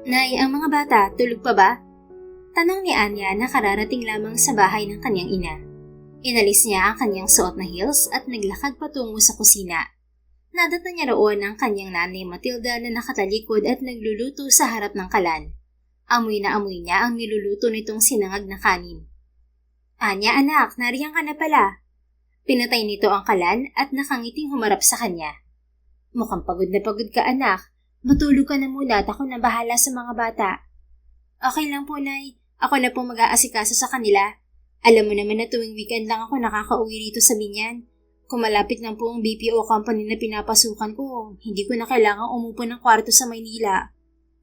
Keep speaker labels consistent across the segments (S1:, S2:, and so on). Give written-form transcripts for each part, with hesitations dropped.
S1: Nay, ang mga bata, tulog pa ba? Tanong ni Anya na kararating lamang sa bahay ng kanyang ina. Inalis niya ang kanyang suot na heels at naglakad patungo sa kusina. Nadata niya roon ang kanyang nanay Matilda na nakatalikod at nagluluto sa harap ng kalan. Amoy na amoy niya ang niluluto nitong sinangag na kanin. Anya anak, nariyan ka na pala. Pinatay nito ang kalan at nakangiting humarap sa kanya. Mukhang pagod na pagod ka anak. Matulog ka na muna at ako na bahala sa mga bata. Okay lang po, Nay. Ako na po mag-aasikaso sa kanila. Alam mo naman na tuwing weekend lang ako nakakauwi rito sa Binyan. Kung malapit lang po ang BPO company na pinapasukan ko, hindi ko na kailangang umupo ng kwarto sa Maynila.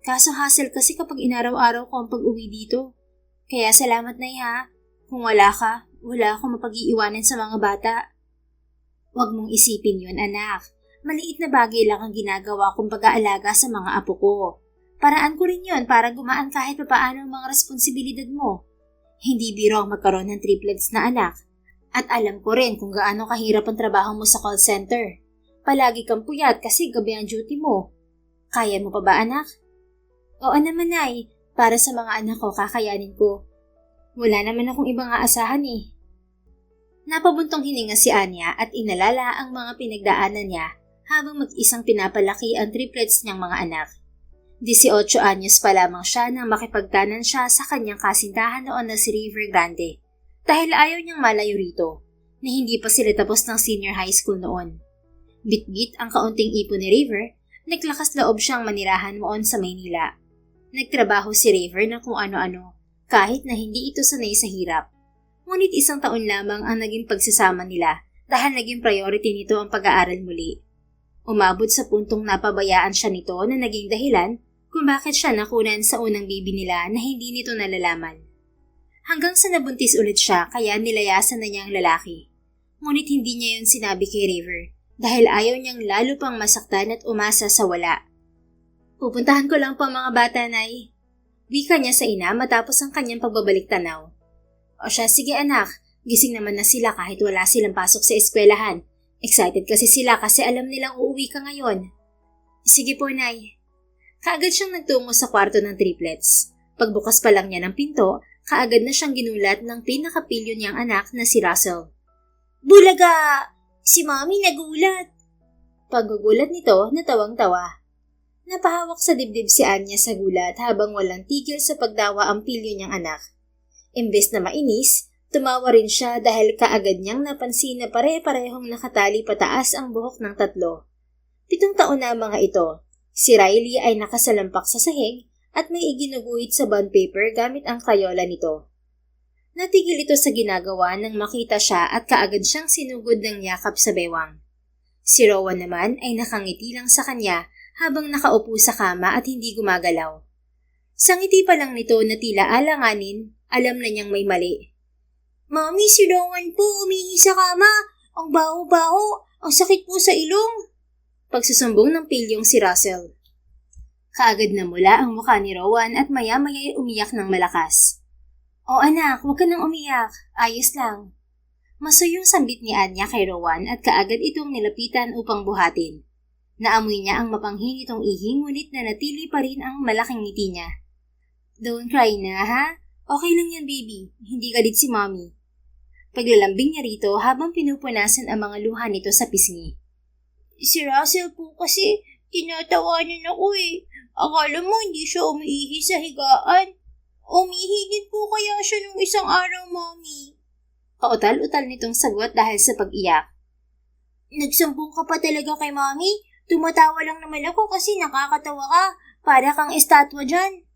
S1: Kaso hassle kasi kapag inaraw-araw ko ang pag-uwi dito. Kaya salamat, Nay ha. Kung wala ka, wala akong mapag-iiwanan sa mga bata. Huwag mong isipin yun, anak. Maliit na bagay lang ang ginagawa kong pag-aalaga sa mga apo ko. Paraan ko rin yun para gumaan kahit papaano ang mga responsibilidad mo. Hindi biro ang magkaroon ng triplets na anak. At alam ko rin kung gaano kahirap ang trabaho mo sa call center. Palagi kang puyat kasi gabi ang duty mo. Kaya mo pa ba anak? Oo naman Nay, para sa mga anak ko kakayanin ko. Wala naman akong ibang aasahan eh. Napabuntong hininga si Anya at inalala ang mga pinagdaanan niya habang mag-isang pinapalaki ang triplets niyang mga anak. 18 anyos pa lamang siya nang makipagtanan siya sa kanyang kasintahan noon na si River Grande dahil ayaw niyang malayo rito na hindi pa sila tapos ng senior high school noon. Bitbit ang kaunting ipon ni River, naglakas loob siyang manirahan noon sa Maynila. Nagtrabaho si River na kung ano-ano kahit na hindi ito sanay sa hirap. Ngunit 1 taon lamang ang naging pagsasama nila dahil naging priority nito ang pag-aaral muli. Umabot sa puntong napabayaan siya nito na naging dahilan kung bakit siya nakunan sa unang bibi nila na hindi nito nalalaman. Hanggang sa nabuntis ulit siya kaya nilayasan na niya ang lalaki. Ngunit hindi niya yun sinabi kay River dahil ayaw niyang lalo pang masaktan at umasa sa wala. Pupuntahan ko lang po ang mga bata, Nay. Wika niya sa ina matapos ang kanyang pagbabalik tanaw. O siya, sige anak, gising naman na sila kahit wala silang pasok sa eskwelahan. Excited kasi sila kasi alam nilang uuwi ka ngayon. Sige po, Nay. Kaagad siyang nagtungo sa kwarto ng triplets. Pagbukas pa lang niya ng pinto, kaagad na siyang ginulat ng pinakapilyo niyang anak na si Russell. Bulaga! Si Mami nagulat! Paggugulat nito, natawang-tawa. Napahawak sa dibdib si Anya sa gulat habang walang tigil sa pagdawa ang pilyo niyang anak. Imbes na mainis, tumawa rin siya dahil kaagad niyang napansin na pare-parehong nakatali pataas ang buhok ng tatlo. 7 taon na mga ito. Si Riley ay nakasalampak sa sahig at may iginuguhit sa bond paper gamit ang kayola nito. Natigil ito sa ginagawa nang makita siya at kaagad siyang sinugod ng yakap sa bewang. Si Rowan naman ay nakangiti lang sa kanya habang nakaupo sa kama at hindi gumagalaw. Sa ngiti pa lang nito na tila alanganin, alam na niyang may mali. Mami, si Rowan po umihi sa kama. Ang baho-baho. Ang sakit po sa ilong. Pagsusumbong ng pilyong si Russell. Kaagad na mula ang mukha ni Rowan at maya-maya umiyak ng malakas. O anak, huwag ka nang umiyak. Ayos lang. Masuyong sambit ni Anya kay Rowan at kaagad itong nilapitan upang buhatin. Naamoy niya ang mapanghin itong ihing ngunit na natili pa rin ang malaking ngiti niya. Don't cry na ha? Okay lang yan baby. Hindi galit si Mommy. Paglalambing niya rito habang pinupunasan ang mga luha nito sa pisngi. Si Russell po kasi tinatawanan ako eh. Akala mo hindi siya umiihi sa higaan. Umihi din po kaya siya nung isang araw, Mommy. Pautal-utal nitong sagot dahil sa pag-iyak. Nagsumbong ka pa talaga kay Mommy? Tumatawa lang naman ako kasi nakakatawa ka. Para kang estatwa dyan.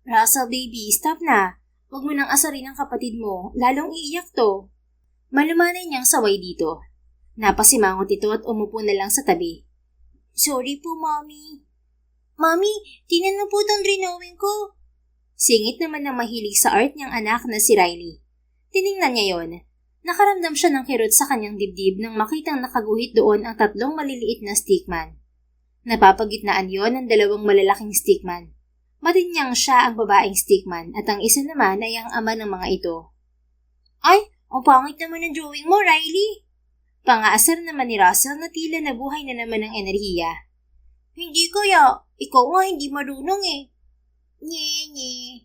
S1: Russell baby, stop na. Huwag mo nang asarin ang kapatid mo, lalong iiyak to. Malumanay niyang saway dito. Napasimangot ito at umupo na lang sa tabi. Sorry po, Mommy. Mommy, tinan mo po itong drawing ko. Singit naman ng mahilig sa art niyang anak na si Riley. Tiningnan niya yon. Nakaramdam siya ng kirot sa kanyang dibdib nang makitang nakaguhit doon ang 3 maliliit na stickman. Napapagitnaan yon ng 2 malalaking stickman. Matinyang siya ang babaeng stickman at ang isa naman ay ang ama ng mga ito. Ay, ang pangit naman ng drawing mo, Riley. Pangaasar naman ni Russell na tila nabuhay na naman ng enerhiya. Hindi kaya, ikaw nga hindi marunong eh.
S2: Nye.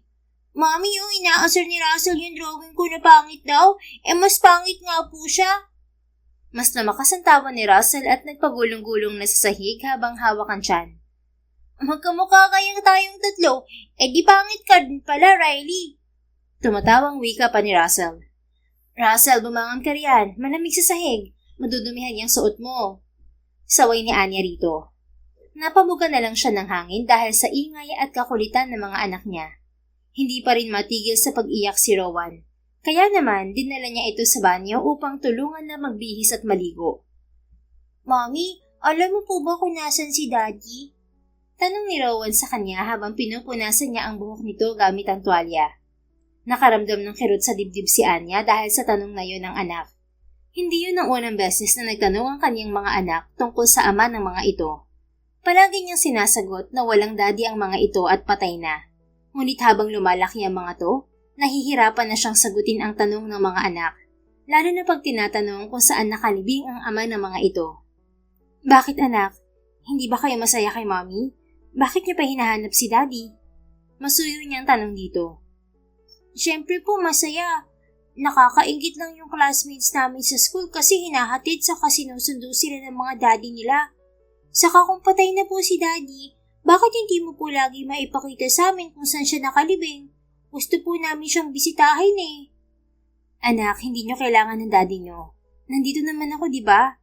S2: Mami, yung inaasar ni Russell yung drawing ko na pangit daw. Mas pangit nga po siya.
S1: Mas lumakas ang tawa ni Russell at nagpagulong-gulong na sa sahig habang hawak ang tiyan.
S2: Magkamukha kayang tayong tatlo. Di pangit ka din pala, Riley.
S1: Tumatawang wika pa ni Russell. Russell, bumangon ka riyan. Malamig sa sahig. Madudumihan yung suot mo. Saway ni Anya rito. Napabuga na lang siya ng hangin dahil sa ingay at kakulitan ng mga anak niya. Hindi pa rin matigil sa pag-iyak si Rowan. Kaya naman, dinala niya ito sa banyo upang tulungan na magbihis at maligo.
S2: Mami, alam mo po ba kung nasan si Daddy?
S1: Tanong ni Rowan sa kanya habang pinupunasan niya ang buhok nito gamit ang tuwalya. Nakaramdam ng kirot sa dibdib si Anya dahil sa tanong na yun ng anak. Hindi yun ang unang beses na nagtanong ang kanyang mga anak tungkol sa ama ng mga ito. Palagi niyang sinasagot na walang daddy ang mga ito at patay na. Ngunit habang lumalaki ang mga to, nahihirapan na siyang sagutin ang tanong ng mga anak, lalo na pag tinatanong kung saan nakalibing ang ama ng mga ito. Bakit anak? Hindi ba kayo masaya kay mommy? Bakit niyo pa hinahanap si daddy? Masuyo niyang tanong dito.
S2: Siyempre po masaya. Nakakaingit lang yung classmates namin sa school kasi hinahatid saka sinusundo sila ng mga daddy nila. Saka kung patay na po si daddy, bakit hindi mo po lagi maipakita sa amin kung saan siya nakalibing? Gusto po namin siyang bisitahin eh.
S1: Anak, hindi niyo kailangan ng daddy niyo. Nandito naman ako, di ba?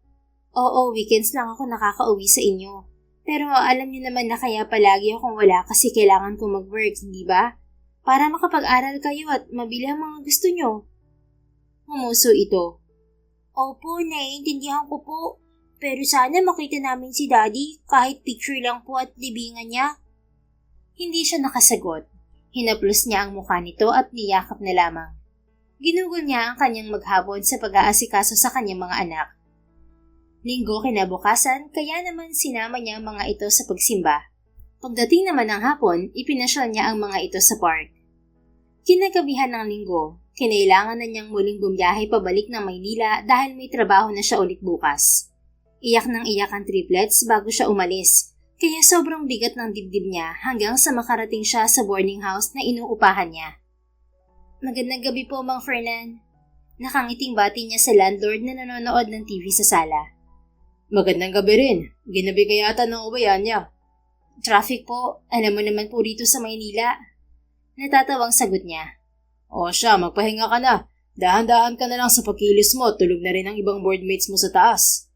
S1: Oo, weekends lang ako nakakauwi sa inyo. Pero alam niyo naman na kaya palagi akong wala kasi kailangan kong mag-work, di ba? Para makapag-aral kayo at mabili ang mga gusto niyo. Humuso ito.
S2: Opo, naiintindihan ko po. Pero sana makita namin si Daddy kahit picture lang po at libingan niya.
S1: Hindi siya nakasagot. Hinaplos niya ang mukha nito at niyakap na lamang. Ginugol niya ang kanyang maghapon sa pag-aasikaso sa kanyang mga anak. Linggo kinabukasan, kaya naman sinama niya ang mga ito sa pagsimba. Pagdating naman ng hapon, ipinasyal niya ang mga ito sa park. Kinagabihan ng linggo, kinailangan na niyang muling bumiyahe pabalik ng Maynila dahil may trabaho na siya ulit bukas. Iyak ng iyak ang triplets bago siya umalis, kaya sobrang bigat ng dibdib niya hanggang sa makarating siya sa boarding house na inuupahan niya. Magandang gabi po, Mang Fernan. Nakangiting bati niya sa landlord na nanonood ng TV sa sala.
S3: Magandang gabi rin. Ginabi ka yata ng ubayan niya.
S1: Traffic po. Alam mo naman po rito sa Maynila. Natatawang sagot niya.
S3: O siya, magpahinga ka na. Dahan-dahan ka na lang sa pagkilos mo. Tulog na rin ang ibang boardmates mo sa taas.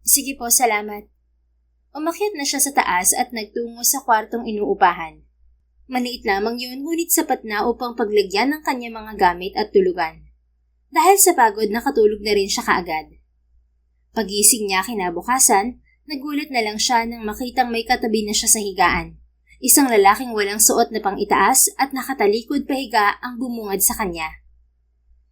S1: Sige po, salamat. Umakyat na siya sa taas at nagtungo sa kwartong inuupahan. Maliit lamang yun, ngunit sapat na upang paglagyan ng kanyang mga gamit at tulugan. Dahil sa pagod, nakatulog na rin siya kaagad. Pagising niya kinabukasan, nagulat na lang siya nang makitang may katabi na siya sa higaan. Isang lalaking walang suot na pang-itaas at nakatalikod pahiga ang bumungad sa kanya.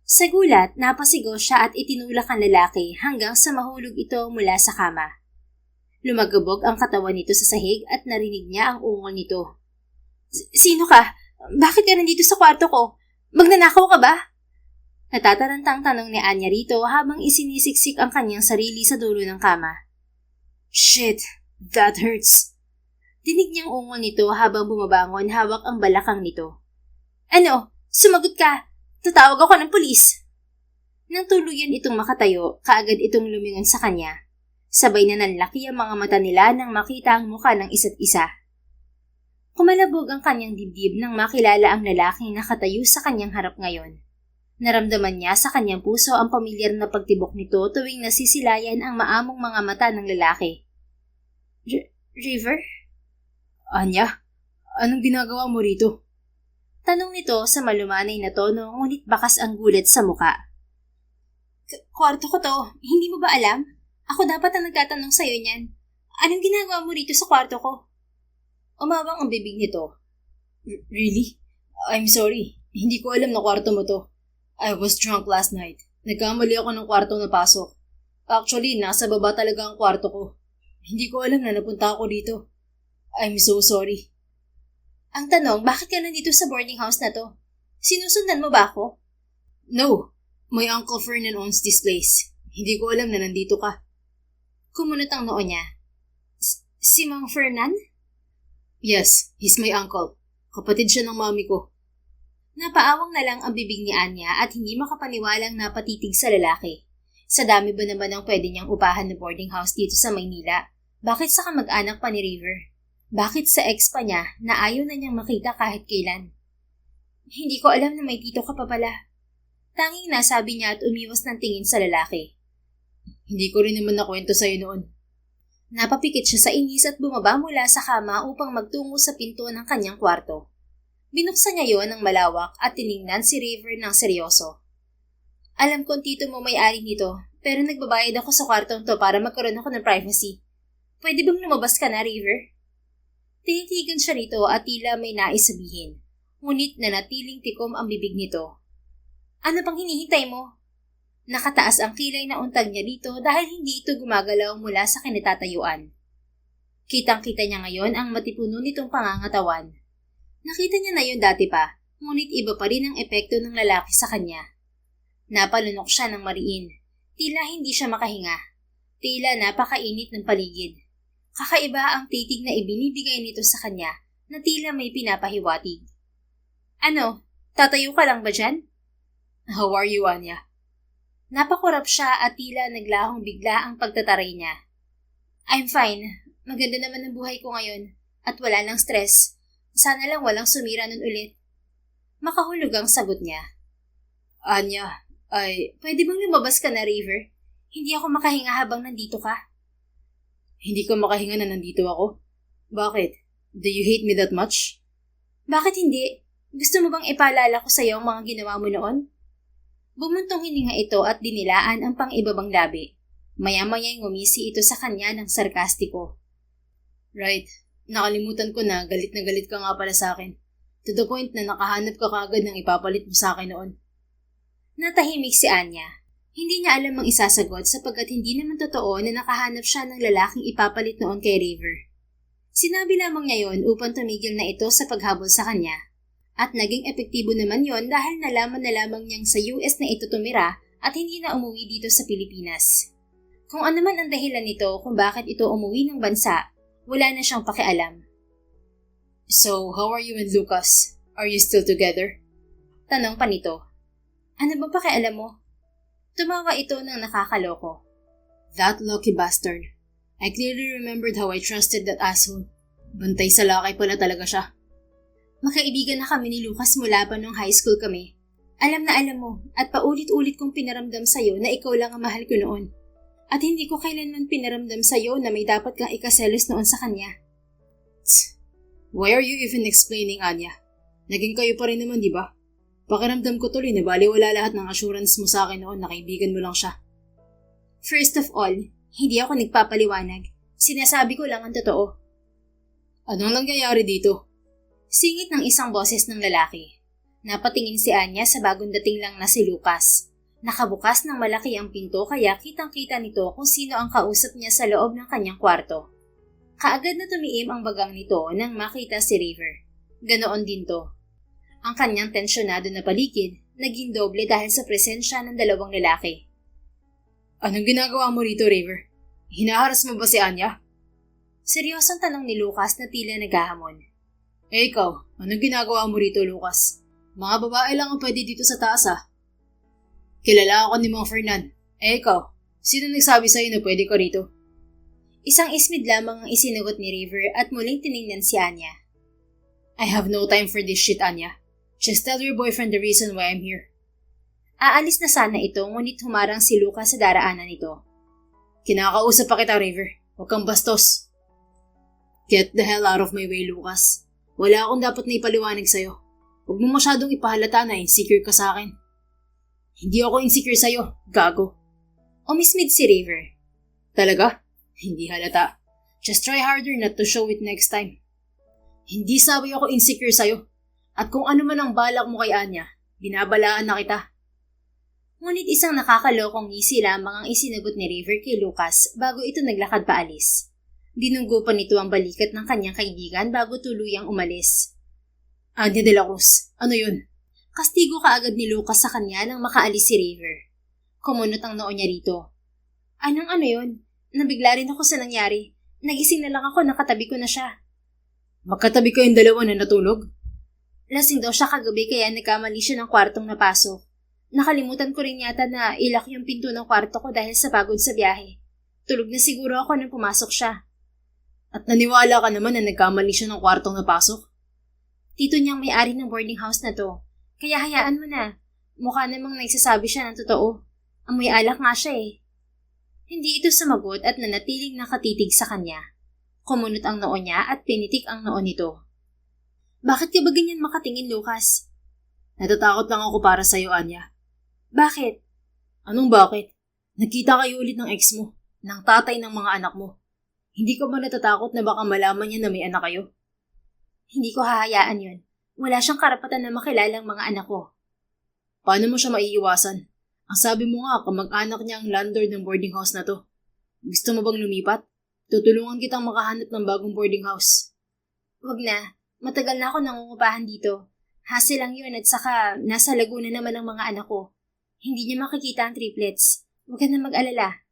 S1: Sa gulat, napasigaw siya at itinulak ang lalaki hanggang sa mahulog ito mula sa kama. Lumagabog ang katawan nito sa sahig at narinig niya ang ungol nito. Sino ka? Bakit ka nandito sa kwarto ko? Magnanakaw ka ba? Natatarantang tanong ni Anya rito habang isinisiksik ang kanyang sarili sa dulo ng kama.
S3: Shit, that hurts.
S1: Dinig niyang ungol nito habang bumabangon hawak ang balakang nito. Ano? Sumagot ka! Tatawag ako ng pulis! Nang tuluyan itong makatayo, kaagad itong lumingon sa kanya. Sabay na nanlaki ang mga mata nila nang makita ang mukha ng isa't isa. Kumalabog ang kanyang dibdib nang makilala ang lalaking nakatayo sa kanyang harap ngayon. Naramdaman niya sa kanyang puso ang pamilyar na pagtibok nito tuwing nasisilayan ang maamong mga mata ng lalaki. River?
S3: Anya, anong ginagawa mo rito?
S1: Tanong nito sa malumanay na tono ngunit bakas ang gulat sa muka. Kwarto ko to, hindi mo ba alam? Ako dapat ang nagtatanong sa'yo niyan. Anong ginagawa mo rito sa kwarto ko? Umawang ang bibig nito.
S3: Really? I'm sorry. Hindi ko alam na kwarto mo to. I was drunk last night. Nagkamali ako ng kwartong napasok. Actually, nasa baba talaga ang kwarto ko. Hindi ko alam na napunta ako dito. I'm so sorry.
S1: Ang tanong, bakit ka nandito sa boarding house na to? Sinusundan mo ba ako?
S3: No. My Uncle Fernan owns this place. Hindi ko alam na nandito ka.
S1: Kumunot ang noo niya. Si Mang Fernan?
S3: Yes, he's my uncle. Kapatid siya ng mami ko.
S1: Napaawang na lang ang bibig ni Anya at hindi makapaniwalang napatitig sa lalaki. Sa dami ba naman ang pwede niyang upahan na boarding house dito sa Maynila? Bakit sa kamag-anak pa ni River? Bakit sa ex pa niya na ayaw na niyang makita kahit kailan? Hindi ko alam na may tito ka pa pala. Tanging nasabi niya at umiwas ng tingin sa lalaki.
S3: Hindi ko rin naman nakwento sa'yo noon.
S1: Napapikit siya sa inis at bumaba mula sa kama upang magtungo sa pinto ng kanyang kwarto. Binuksan niya yon ng malawak at tiningnan si River ng seryoso. Alam kong tito mo may-ari nito, pero nagbabayad ako sa kwartong to para magkaroon ako ng privacy. Pwede bang lumabas ka na, River? Tinitigan siya nito at tila may nais sabihin, ngunit nanatiling tikom ang bibig nito. Ano pang hinihintay mo? Nakataas ang kilay na untag niya dito dahil hindi ito gumagalaw mula sa kinatatayuan. Kitang-kita niya ngayon ang matipuno nitong pangangatawan. Nakita niya na yun dati pa, ngunit iba pa rin ang epekto ng lalaki sa kanya. Napalunok siya ng mariin. Tila hindi siya makahinga. Tila napakainit ng paligid. Kakaiba ang titig na ibinibigay nito sa kanya na tila may pinapahiwatig. Ano? Tatayo ka lang ba dyan?
S3: How are you, Anya?
S1: Napakurap siya at tila naglahong bigla ang pagtataray niya. I'm fine. Maganda naman ang buhay ko ngayon. At wala nang stress. Sana lang walang sumira nun ulit. Makahulog ang sagot niya.
S3: Anya,
S1: Pwede bang lumabas ka na, River? Hindi ako makahinga habang nandito ka.
S3: Hindi ka makahinga na nandito ako? Bakit? Do you hate me that much?
S1: Bakit hindi? Gusto mo bang ipaalala ko sa iyo ang mga ginawa mo noon? Bumuntong hininga ito at dinilaan ang pang-ibabang labi. Maya-maya'y ngumisi ito sa kanya ng sarkastiko.
S3: Right. Nakalimutan ko na galit ka nga pala sa akin. To the point na nakahanap ka kaagad ng ipapalit mo sa akin noon.
S1: Natahimik si Anya. Hindi niya alam ang isasagot sapagkat hindi naman totoo na nakahanap siya ng lalaking ipapalit noon kay River. Sinabi lamang niya yon upang tumigil na ito sa paghabol sa kanya. At naging epektibo naman yon dahil nalaman na lamang niyang sa US na ito tumira at hindi na umuwi dito sa Pilipinas. Kung ano man ang dahilan nito kung bakit ito umuwi ng bansa, wala na siyang pakialam.
S3: So, how are you and Lucas? Are you still together?
S1: Tanong pa nito. Ano ba pakialam mo? Tumawa ito ng nakakaloko.
S3: That lucky bastard. I clearly remembered how I trusted that asshole. Bantay sa lakay pala talaga siya.
S1: Magkaibigan na kami ni Lucas mula pa nung high school kami. Alam na alam mo at paulit-ulit kong pinaramdam sa'yo na ikaw lang ang mahal ko noon. At hindi ko kailanman pinaramdam sa'yo na may dapat kang ikaselos noon sa kanya.
S3: Why are you even explaining, Anya? Naging kayo pa rin naman, di ba? Pakiramdam ko tuloy na baliwala lahat ng assurance mo sa akin noon na kaibigan mo lang siya.
S1: First of all, hindi ako nagpapaliwanag. Sinasabi ko lang ang totoo.
S3: Anong nangyayari dito?
S1: Singit ng isang boses ng lalaki. Napatingin si Anya sa bagong dating lang na si Lucas. Nakabukas ng malaki ang pinto kaya kitang-kita nito kung sino ang kausap niya sa loob ng kanyang kwarto. Kaagad na tumiim ang bagang nito nang makita si River. Ganoon din to. Ang kanyang tensyonado na paligid naging doble dahil sa presensya ng dalawang lalaki.
S3: Anong ginagawa mo rito, River? Hinaharas mo ba si Anya?
S1: Seryosong tanong ni Lucas na tila naghahamon.
S3: Ikaw, anong ginagawa mo rito, Lucas? Mga babae lang ang pwede dito sa taas, ah. Kilala ako ni Mang Fernan. Ikaw, sino nagsabi sa'yo na pwede ka rito?
S1: Isang ismid lamang ang isinugot ni River at muling tiningnan si Anya.
S3: I have no time for this shit, Anya. Just tell your boyfriend the reason why I'm here.
S1: Aalis na sana ito ngunit humarang si Lucas sa daraanan nito.
S3: Kinakausap pa kita, River. Huwag kang bastos. Get the hell out of my way, Lucas. Wala akong dapat na ipaliwanag sa'yo. Huwag mo masyadong ipahalata na insecure ka sa akin. Hindi ako insecure sa'yo, gago.
S1: Umismid si River.
S3: Talaga? Hindi halata. Just try harder not to show it next time. Hindi sabi ako insecure sa'yo. At kung ano man ang balak mo kay Anya, binabalaan na kita.
S1: Ngunit isang nakakalokong ngisi lamang ang isinagot ni River kay Lucas bago ito naglakad paalis. Dinunggo pa nito ang balikat ng kanyang kaibigan bago tuluyang umalis.
S3: Anya de la Cruz, ano yun?
S1: Kastigo kaagad ni Lucas sa kanya nang makaalis si River. Kumunot ang noo niya rito. Anong ano yun? Nabigla rin ako sa nangyari. Nagising na lang ako, nakatabi ko na siya.
S3: Magkatabi kayong dalawa na natulog?
S1: Lasing daw siya kagabi kaya nagkamali siya ng kwartong napasok. Nakalimutan ko rin yata na ilak yung pinto ng kwarto ko dahil sa pagod sa biyahe. Tulog na siguro ako nang pumasok siya.
S3: At naniwala ka naman na nagkamali siya ng kwartong napasok?
S1: Tito niyang may-ari ng boarding house na to. Kaya hayaan mo na. Mukha namang nagsasabi siya ng totoo. Amoy alak nga siya eh. Hindi ito sumagot at nanatiling nakatitig sa kanya. Kumunot ang noo niya at pinitik ang noo nito. Bakit ka ba ganyan makatingin, Lucas?
S3: Natatakot lang ako para sa'yo, Anya.
S1: Bakit?
S3: Anong bakit? Nagkita kayo ulit ng ex mo, ng tatay ng mga anak mo. Hindi ka ba natatakot na baka malaman niya na may anak kayo?
S1: Hindi ko hahayaan yun. Wala siyang karapatan na makilala ang mga anak ko.
S3: Paano mo siya maiiwasan? Ang sabi mo nga, kamag-anak niya ang landlord ng boarding house na to. Gusto mo bang lumipat? Tutulungan kitang makahanap ng bagong boarding house.
S1: Wag na. Matagal na ako nangungupahan dito. Hassle lang yun at saka nasa Laguna naman ang mga anak ko. Hindi niya makikita ang triplets. Huwag ka na mag-alala.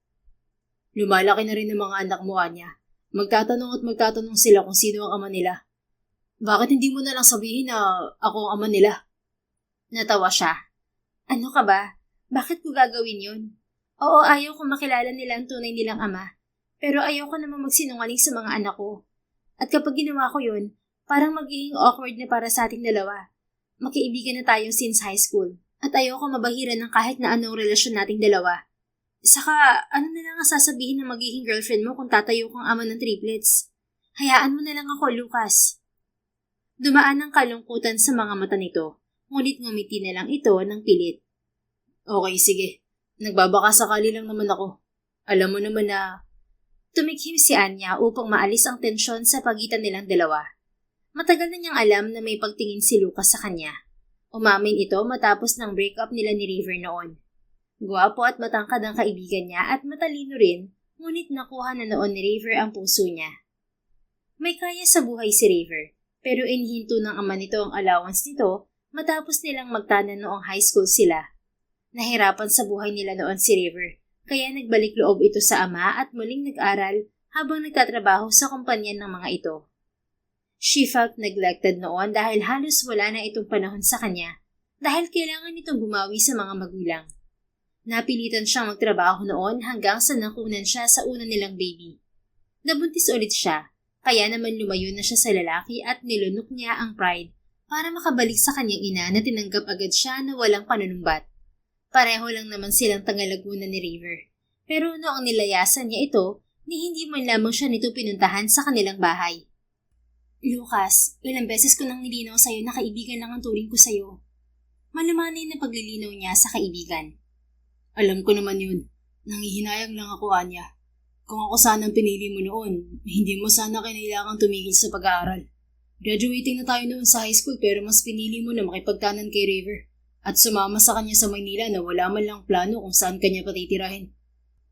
S3: Lumalaki na rin ang mga anak mo, Anya. Magtatanong sila kung sino ang ama nila. Bakit hindi mo na lang sabihin na ako ang ama nila?
S1: Natawa siya. Ano ka ba? Bakit ko gagawin yun? Oo, ayaw kong makilala nila ang tunay nilang ama. Pero ayaw ko naman magsinungaling sa mga anak ko. At kapag ginawa ko yun, parang magiging awkward na para sa ating dalawa. Makiibigan na tayo since high school. At ayaw ko mabahiran ng kahit na anong relasyon nating dalawa. Saka, ano na lang ang sasabihin ng magiging girlfriend mo kung tatayo kang ama ng triplets? Hayaan mo na lang ako, Lucas. Dumaan ang kalungkutan sa mga mata nito, ngunit ngumiti na lang ito ng pilit.
S3: Okay, sige. Nagbabaka sakali lang naman ako. Alam mo naman na...
S1: Tumikhim si Anya upang maalis ang tensyon sa pagitan nilang dalawa. Matagal na niyang alam na may pagtingin si Lucas sa kanya. Umamin ito matapos ng breakup nila ni River noon. Guwapo at matangkad ang kaibigan niya at matalino rin, ngunit nakuha na noon ni River ang puso niya. May kaya sa buhay si River, pero inihinto ng ama nito ang allowance nito matapos nilang magtanan noong high school sila. Nahirapan sa buhay nila noon si River, kaya nagbalik loob ito sa ama at muling nag-aral habang nagtatrabaho sa kumpanya ng mga ito. She felt neglected noon dahil halos wala na itong panahon sa kanya dahil kailangan itong bumawi sa mga magulang. Napilitan siyang magtrabaho noon hanggang sa nakunan siya sa una nilang baby. Nabuntis ulit siya, kaya naman lumayo na siya sa lalaki at nilunok niya ang pride para makabalik sa kanyang ina na tinanggap agad siya na walang panunumbat. Pareho lang naman silang taga-Laguna ni River. Pero noong nilayasan niya ito, ni hindi man lamang siya nito pinuntahan sa kanilang bahay. Lucas, ilang beses ko nang nilinaw sa'yo na kaibigan lang ang turing ko sa'yo. Malumanay na paglilinaw niya sa kaibigan.
S3: Alam ko naman yun. Nanghihinayang lang ako, Anya. Kung ako sanang pinili mo noon, hindi mo sana kailangang tumigil sa pag-aaral. Graduating na tayo noon sa high school pero mas pinili mo na makipagtanan kay River at sumama sa kanya sa Maynila na wala man lang plano kung saan kanya patitirahin.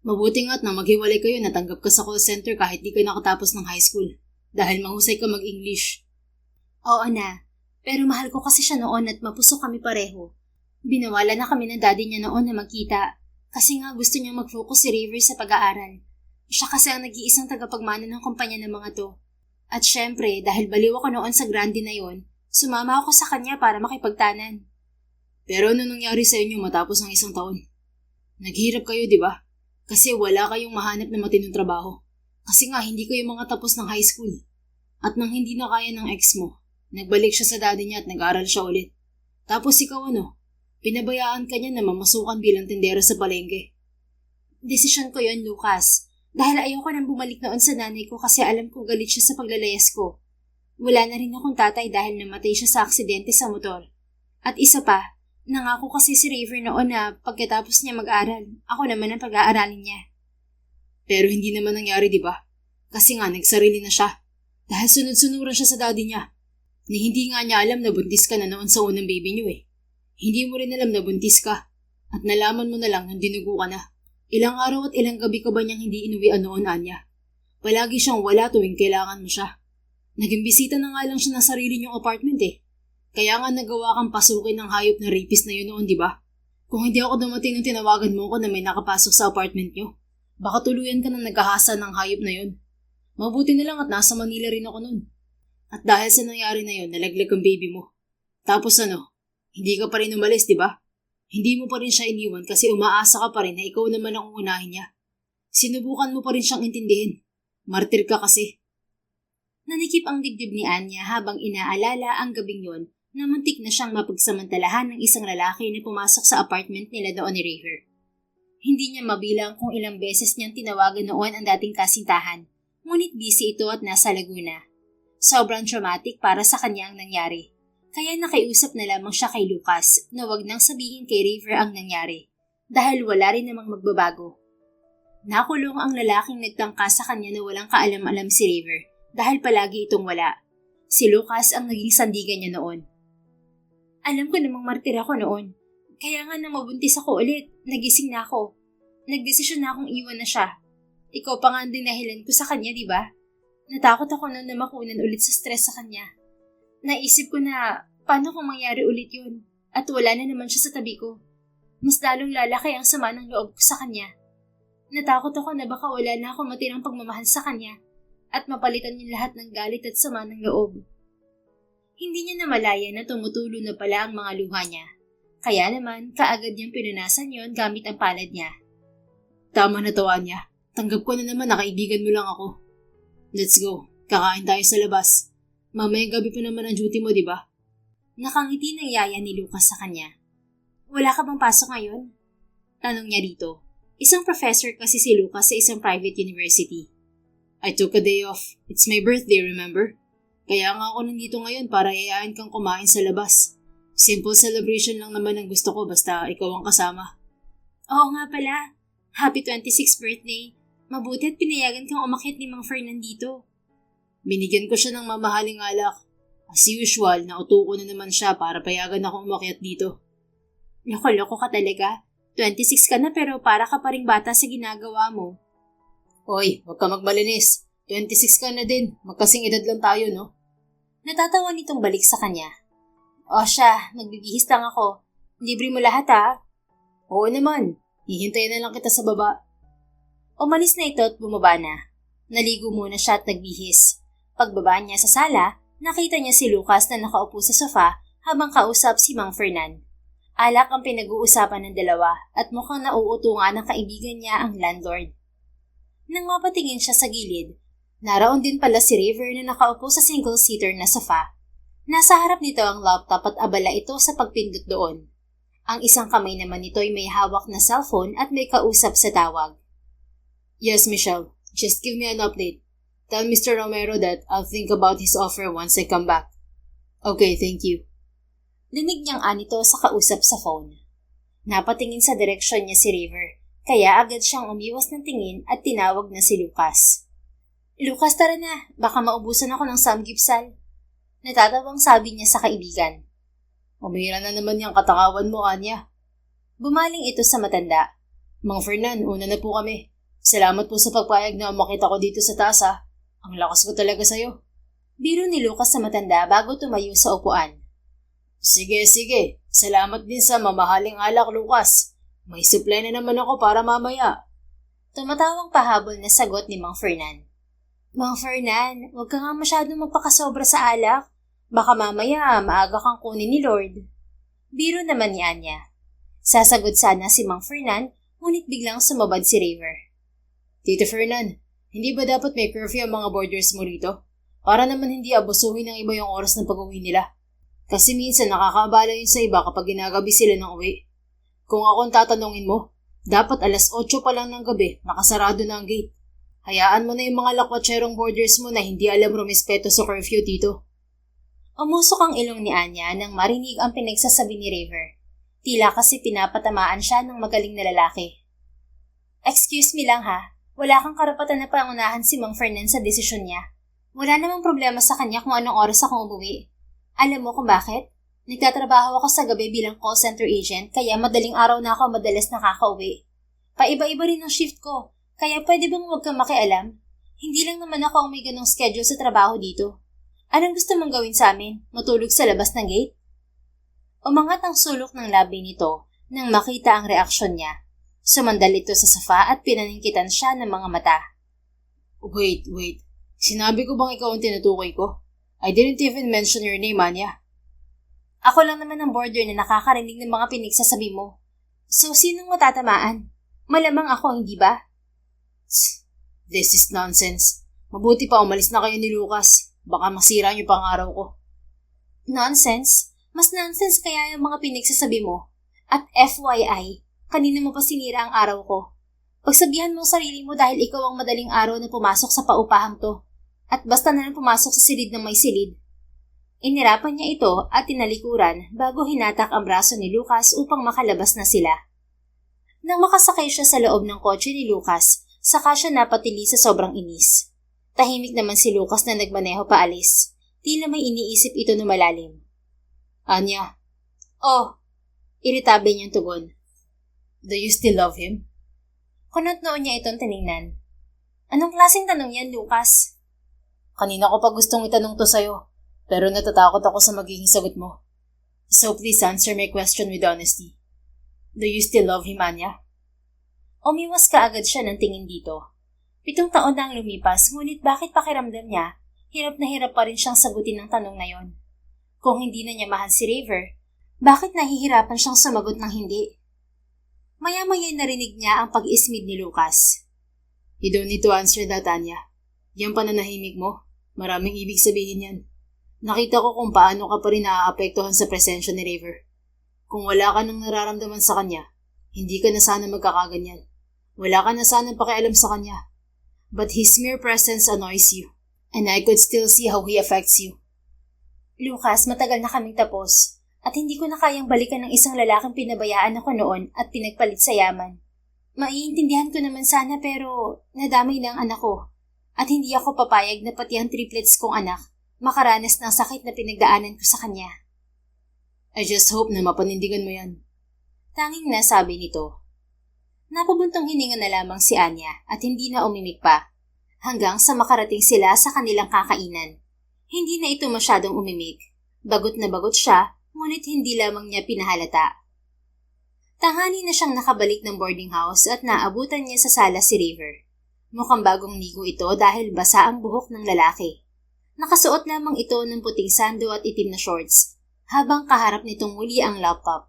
S3: Mabuti nga't nang maghiwalay kayo natanggap ka sa call center kahit di ka nakatapos ng high school dahil mahusay ka mag-English.
S1: Oo na, pero mahal ko kasi siya noon at mapuso kami pareho. Binawala na kami ng daddy niya noon na magkita kasi nga gusto niyang mag-focus si River sa pag-aaral. Siya kasi ang nag-iisang tagapagmana ng kumpanya ng mga to. At syempre, dahil baliw ako noon sa grande na yon, sumama ako sa kanya para makipagtanan.
S3: Pero ano nangyari sa inyo matapos ng isang taon? Naghirap kayo, di ba? Kasi wala kayong mahanap na matinong trabaho. Kasi nga hindi kayo mga tapos ng high school. At nang hindi na kaya ng ex mo, nagbalik siya sa daddy niya at nag-aral siya ulit. Tapos ikaw ano? Pinabayaan ka niya na mamasukan bilang tindera sa palengke.
S1: Desisyon ko yon, Lucas. Dahil ayoko nang bumalik noon sa nanay ko kasi alam ko galit siya sa paglalayas ko. Wala na rin akong tatay dahil namatay siya sa aksidente sa motor. At isa pa, nangako kasi si River noon na pagkatapos niya mag-aral, ako naman ang pag-aaralin niya.
S3: Pero hindi naman nangyari, di ba? Kasi nga nagsarili na siya. Dahil sunod-sunuran siya sa daddy niya. Ni hindi nga niya alam na buntis ka na noon sa unang baby niyo eh. Hindi mo rin alam na buntis ka. At nalaman mo na lang nang dinugo ka na. Ilang araw at ilang gabi ka ba niyang hindi inuwian noon, Anya? Palagi siyang wala tuwing kailangan mo siya. Naging bisita na nga lang siya ng sarili niyong apartment eh. Kaya nga nagawa kang pasukin ng hayop na rapist na yun noon, di ba? Kung hindi ako dumating nung tinawagan mo ko na may nakapasok sa apartment niyo, baka tuluyan ka na nagkahasa ng hayop na yun. Mabuti na lang at nasa Manila rin ako noon. At dahil sa nangyari na yun, nalaglag ang baby mo. Tapos ano, hindi ka pa rin umalis, di ba? Hindi mo pa rin siya iniwan kasi umaasa ka pa rin na ikaw naman ang uunahin niya. Sinubukan mo pa rin siyang intindihin. Martir ka kasi.
S1: Nanikip ang dibdib ni Anya habang inaalala ang gabing yon na muntik na siyang mapagsamantalahan ng isang lalaki na pumasok sa apartment nila doon ni River. Hindi niya mabilang kung ilang beses niyang tinawagan noon ang dating kasintahan, ngunit busy ito at nasa Laguna. Sobrang traumatic para sa kanya ang nangyari. Kaya nakiusap na lamang siya kay Lucas na wag nang sabihin kay River ang nangyari dahil wala rin namang magbabago. Nakulong ang lalaking nagtangka sa kanya na walang kaalam-alam si River dahil palagi itong wala. Si Lucas ang naging sandigan niya noon. Alam ko namang martir ako noon. Kaya nga nang mabuntis ako ulit, nagising na ako. Nagdesisyon na akong iwan na siya. Ikaw pa nga ang dinahilan ko sa kanya, di ba? Natakot ako noon na makunan ulit sa stress sa kanya. Naisip ko na paano kung mangyari ulit yun at wala na naman siya sa tabi ko. Mas lalong lalaki ang sama ng loob ko sa kanya. Natakot ako na baka wala na ako matirang pagmamahal sa kanya at mapalitan niya lahat ng galit at sama ng loob. Hindi niya namalaya na tumutulo na pala ang mga luha niya. Kaya naman, kaagad niyang pinunasan yon gamit ang palad niya.
S3: Tama na to, Anya. Tanggap ko na naman na kaibigan mo lang ako. Let's go. Kakain tayo sa labas. Mamayang gabi pa naman ang duty mo, di ba?
S1: Nakangiti ng yaya ni Lucas sa kanya. Wala ka bang pasok ngayon? Tanong niya dito. Isang professor kasi si Lucas sa isang private university.
S3: I took a day off. It's my birthday, remember? Kaya nga ako nandito ngayon para yayain kang kumain sa labas. Simple celebration lang naman ang gusto ko basta ikaw ang kasama.
S1: Oo nga pala. Happy 26th birthday. Mabuti at pinayagan kang umakyat ni Mang Fernan dito.
S3: Binigyan ko siya ng mamahaling alak. As usual, nauto ko na naman siya para payagan ako umakyat dito.
S1: Loko-loko ka talaga. 26 ka na pero para ka pa ring bata sa ginagawa mo.
S3: Hoy, huwag ka magmalinis. 26 ka na din. Magkasing edad lang tayo, no?
S1: Natatawa nitong balik sa kanya. O siya, nagbibihis lang ako. Libre mo lahat ha?
S3: Oo naman. Hihintayin na lang kita sa baba.
S1: Umalis na ito at bumaba na. Naligo muna siya at nagbihis. Pagbaba niya sa sala, nakita niya si Lucas na nakaupo sa sofa habang kausap si Mang Fernan. Alak ang pinag-uusapan ng dalawa at mukhang nauuto nga ng kaibigan niya ang landlord. Nang mapatingin siya sa gilid, naroon din pala si River na nakaupo sa single-seater na sofa. Nasa harap nito ang laptop at abala ito sa pagpindot doon. Ang isang kamay naman nito ay may hawak na cellphone at may kausap sa tawag.
S3: Yes, Michelle. Just give me an update. Tell Mr. Romero that I'll think about his offer once I come back. Okay, thank you.
S1: Dinig niyang anito sa kausap sa phone. Napatingin sa direksyon niya si River, kaya agad siyang umiwas ng tingin at tinawag na si Lucas. Lucas, tara na. Baka maubusan ako ng samgipsal. Natatawang sabi niya sa kaibigan.
S3: Umira na naman yung katakawan mo, Anya.
S1: Bumaling ito sa matanda.
S3: Mang Fernan, una na po kami. Salamat po sa pagpayag na umakit ako dito sa taas, ha. Ang lakas ko talaga sa'yo.
S1: Biro ni Lucas sa matanda bago tumayo sa upuan.
S3: Sige. Salamat din sa mamahaling alak, Lucas. May supply na naman ako para mamaya.
S1: Tumatawang pahabol na sagot ni Mang Fernan. Mang Fernan, huwag ka nga masyadong magpakasobra sa alak. Baka mamaya maaga kang kunin ni Lord. Biro naman ni Anya. Sasagot sana si Mang Fernan, ngunit biglang sumabad si River.
S3: Tito Fernan, hindi ba dapat may curfew ang mga boarders mo rito? Para naman hindi abusuhin ng iba yung oras ng pag-uwi nila. Kasi minsan nakakaabala yun sa iba kapag ginagabi sila ng uwi. Kung akong tatanungin mo, dapat 8:00 pa lang ng gabi, nakasarado na ang gate. Hayaan mo na yung mga lakwatserong boarders mo na hindi alam rumespeto sa curfew, Tito.
S1: Umusok ang ilong ni Anya nang marinig ang pinagsasabi ni River. Tila kasi pinapatamaan siya ng magaling na lalaki. Excuse me lang ha, wala kang karapatan na pangunahan si Mang Fernan sa desisyon niya. Wala namang problema sa kanya kung anong oras akong umuwi. Alam mo kung bakit? Nagtatrabaho ako sa gabi bilang call center agent kaya madaling araw na ako madalas nakakauwi. Paiba-iba rin ang shift ko, kaya pwede bang huwag kang makialam? Hindi lang naman ako ang may ganong schedule sa trabaho dito. Anong gusto mong gawin sa amin? Matulog sa labas ng gate? Umangat ang sulok ng labi nito nang makita ang reaksyon niya. Sumandal ito sa sofa at pinaningkitan siya ng mga mata.
S3: Wait. Sinabi ko bang ikaw ang tinutukoy ko? I didn't even mention your name, Anya.
S1: Ako lang naman ang border na nakakarinig ng mga pinagsasabi mo. So, sinong matatamaan? Malamang ako, hindi ba?
S3: This is nonsense. Mabuti pa umalis na kayo ni Lucas. Baka masira niyo pa ang araw ko.
S1: Nonsense? Mas nonsense kaya yung mga pinagsasabi mo. At FYI, kanina mo pa sinira ang araw ko. Pagsabihan mo sarili mo dahil ikaw ang madaling araw na pumasok sa paupahang to. At basta na lang pumasok sa silid ng may silid. Inirapan niya ito at tinalikuran bago hinatak ang braso ni Lucas upang makalabas na sila. Nang makasakay siya sa loob ng kotse ni Lucas, saka siya napatili sa sobrang inis. Tahimik naman si Lucas na nagmaneho paalis. Tila may iniisip ito na malalim.
S3: Anya,
S1: Oh, iritable niyang tugon.
S3: do you still love him?
S1: Kunot noon niya itong tiningnan. Anong klaseng tanong yan, Lucas?
S3: Kanina ko pa gustong itanong to sa'yo, pero natatakot ako sa magiging sagot mo. So please answer my question with honesty. Do you still love him, Anya?
S1: Umiwas ka agad siya ng tingin dito. 7 taon na ang lumipas, ngunit bakit pakiramdam niya, hirap na hirap pa rin siyang sagutin ng tanong na yon. Kung hindi na niya mahal si Raver, bakit nahihirapan siyang sumagot ng hindi? Maya-maya narinig niya ang pag-ismid ni Lucas.
S3: You don't need to answer that, Anya. Yang pananahimik mo, maraming ibig sabihin yan. Nakita ko kung paano ka pa rin naaapektuhan sa presensya ni Raver. Kung wala ka nang nararamdaman sa kanya, hindi ka na sana magkakaganyan. Wala ka na sana pakialam sa kanya. But his mere presence annoys you, and I could still see how he affects you.
S1: Lucas, matagal na kaming tapos, at hindi ko na kayang balikan ng isang lalaking pinabayaan ako noon at pinagpalit sa yaman. Maiintindihan ko naman sana pero nadamay na ang anak ko, at hindi ako papayag na pati ang triplets kong anak makaranas ng sakit na pinagdaanan ko sa kanya.
S3: I just hope na mapanindigan mo yan.
S1: Tanging nasabi nito. Napabuntong hininga na lamang si Anya at hindi na umimik pa, hanggang sa makarating sila sa kanilang kakainan. Hindi na ito masyadong umimik. Bagot na bagot siya, ngunit hindi lamang niya pinahalata. Tanghali na siyang nakabalik ng boarding house at naabutan niya sa sala si Raver. Mukhang bagong ligo ito dahil basa ang buhok ng lalaki. Nakasuot lamang ito ng puting sando at itim na shorts, habang kaharap nitong muli ang laptop.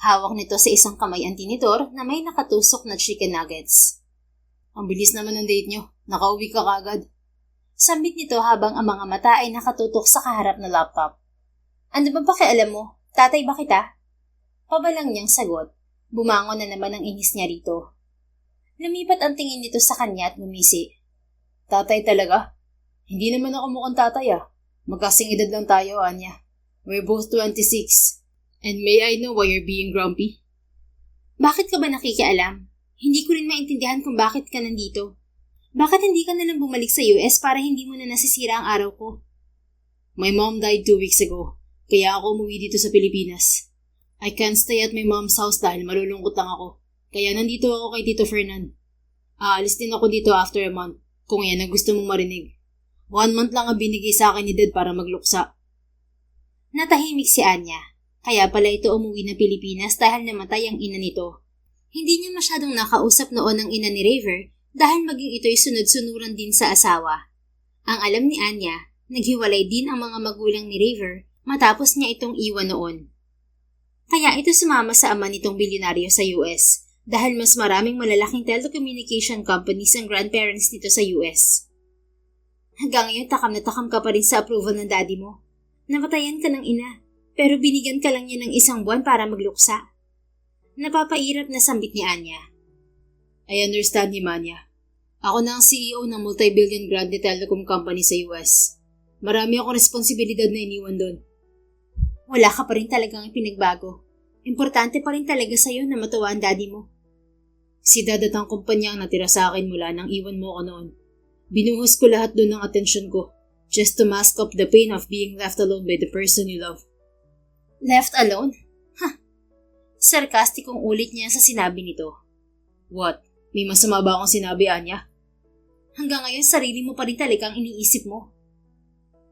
S1: Hawak nito sa isang kamay ang tinidor na may nakatusok na chicken nuggets.
S3: Ang bilis naman ng date nyo. Nakauwi ka kagad.
S1: Sambit nito habang ang mga mata ay nakatutok sa kaharap na laptop. Ano ba pakialam mo? Tatay ba kita? Pabalang niyang sagot. Bumangon na naman ang inis niya rito. Lumipat ang tingin nito sa kanya at ngumisi.
S3: Tatay talaga? Hindi naman ako mukhang tatay ah. Magkasing edad lang tayo, Anya. We're both 26. And may I know why you're being grumpy?
S1: Bakit ka ba nakikialam? Hindi ko rin maintindihan kung bakit ka nandito. Bakit hindi ka nalang bumalik sa US para hindi mo na nasisira ang araw ko?
S3: My mom died 2 weeks ago, kaya ako umuwi dito sa Pilipinas. I can't stay at my mom's house dahil malulungkot lang ako. Kaya nandito ako kay Tito Fernan. Aalis din ako dito after a month, kung yan ang gusto mong marinig. 1 month lang ang binigay sa akin ni Dad para magluksa.
S1: Natahimik si Anya. Kaya pala ito umuwi na Pilipinas dahil namatay ang ina nito. Hindi niya masyadong nakausap noon ang ina ni Raver dahil maging ito'y sunod-sunuran din sa asawa. Ang alam ni Anya, naghiwalay din ang mga magulang ni Raver matapos niya itong iwan noon. Kaya ito sumama sa ama nitong bilyonaryo sa US dahil mas maraming malalaking telecommunication companies ang grandparents nito sa US. Hanggang ngayon takam na takam ka pa rin sa approval ng daddy mo. Namatayan ka ng ina. Pero binigyan ka lang niya ng 1 buwan para magluksa. Napapairap na sambit ni Anya.
S3: I understand him, Anya. Ako na ang CEO ng multi-billion grande telecom company sa US. Marami akong responsibilidad na iniwan doon.
S1: Wala ka pa rin talagang pinagbago. Importante pa rin talaga sa'yo na matuwa ang daddy mo.
S3: Si Dad at ang kumpanya ang natira sa akin mula nang iwan mo ko noon. Binuhos ko lahat doon ng atensyon ko, just to mask up the pain of being left alone by the person you love.
S1: Left alone? Sarkastikong ulit niya sa sinabi nito.
S3: What? May masama ba akong sinabi, Anya?
S1: Hanggang ngayon, sarili mo pa rin talagang iniisip mo.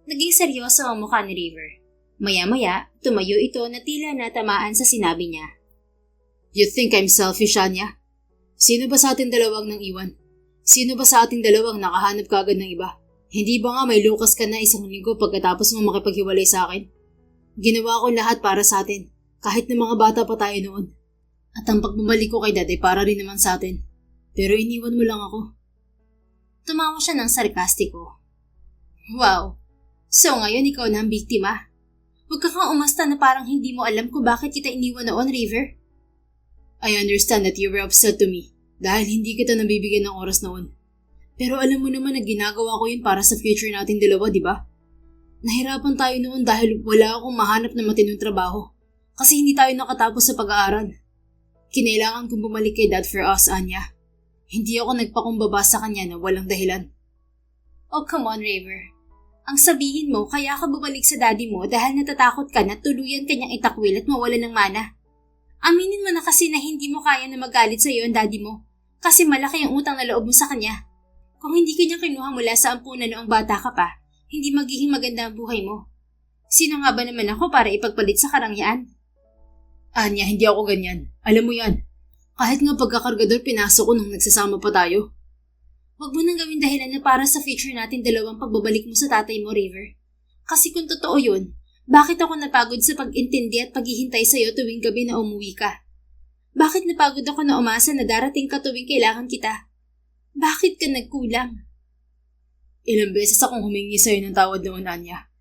S1: Naging seryoso ang mukha ni Raver. Maya-maya, tumayo ito na tila natamaan sa sinabi niya.
S3: You think I'm selfish, Anya? Sino ba sa ating dalawang nang iwan? Sino ba sa ating dalawang nakahanap kagad ng iba? Hindi ba nga may Lucas ka na 1 linggo pagkatapos mo makipaghiwalay sa akin? Ginawa ko lahat para sa atin, kahit na mga bata pa tayo noon. At ang pagbumalik ko kay Dad ay para rin naman sa atin. Pero iniwan mo lang ako.
S1: Tumawa siya ng sarkastiko. Wow, so ngayon ikaw na ang biktima? Huwag ka kang umasta na parang hindi mo alam kung bakit kita iniwan noon, River.
S3: I understand that you were upset to me dahil hindi kita nabibigyan ng oras noon. Pero alam mo naman na ginagawa ko yun para sa future nating dalawa, di ba? Nahirapan tayo noon dahil wala akong mahanap na matinong trabaho kasi hindi tayo nakatapos sa pag-aaral. Kinailangan kong bumalik kay Dad for us, Anya. Hindi ako nagpakumbaba sa kanya na walang dahilan.
S1: Oh, come on, River. Ang sabihin mo, kaya ka bumalik sa daddy mo dahil natatakot ka na tuluyan kanyang itakwil at mawala ng mana. Aminin mo na kasi na hindi mo kaya na magalit sa iyo ang daddy mo kasi malaki ang utang na loob mo sa kanya. Kung hindi kanya kinuha mula sa ampunan noong bata ka pa, hindi magiging maganda ang buhay mo. Sino nga ba naman ako para ipagpalit sa karangyaan?
S3: Anya, hindi ako ganyan. Alam mo yan. Kahit nga pagkakargador, pinasok ko nung nagsasama pa tayo.
S1: Huwag mo nang gawin dahilan na para sa future natin dalawang pagbabalik mo sa tatay mo, River. Kasi kung totoo yun, bakit ako napagod sa pag-intindi at paghihintay sa'yo tuwing gabi na umuwi ka? Bakit napagod ako na umasa na darating ka tuwing kailangan kita? Bakit ka nagkulang?
S3: Ilang beses akong humingi sa'yo ng tawad noon, Anya.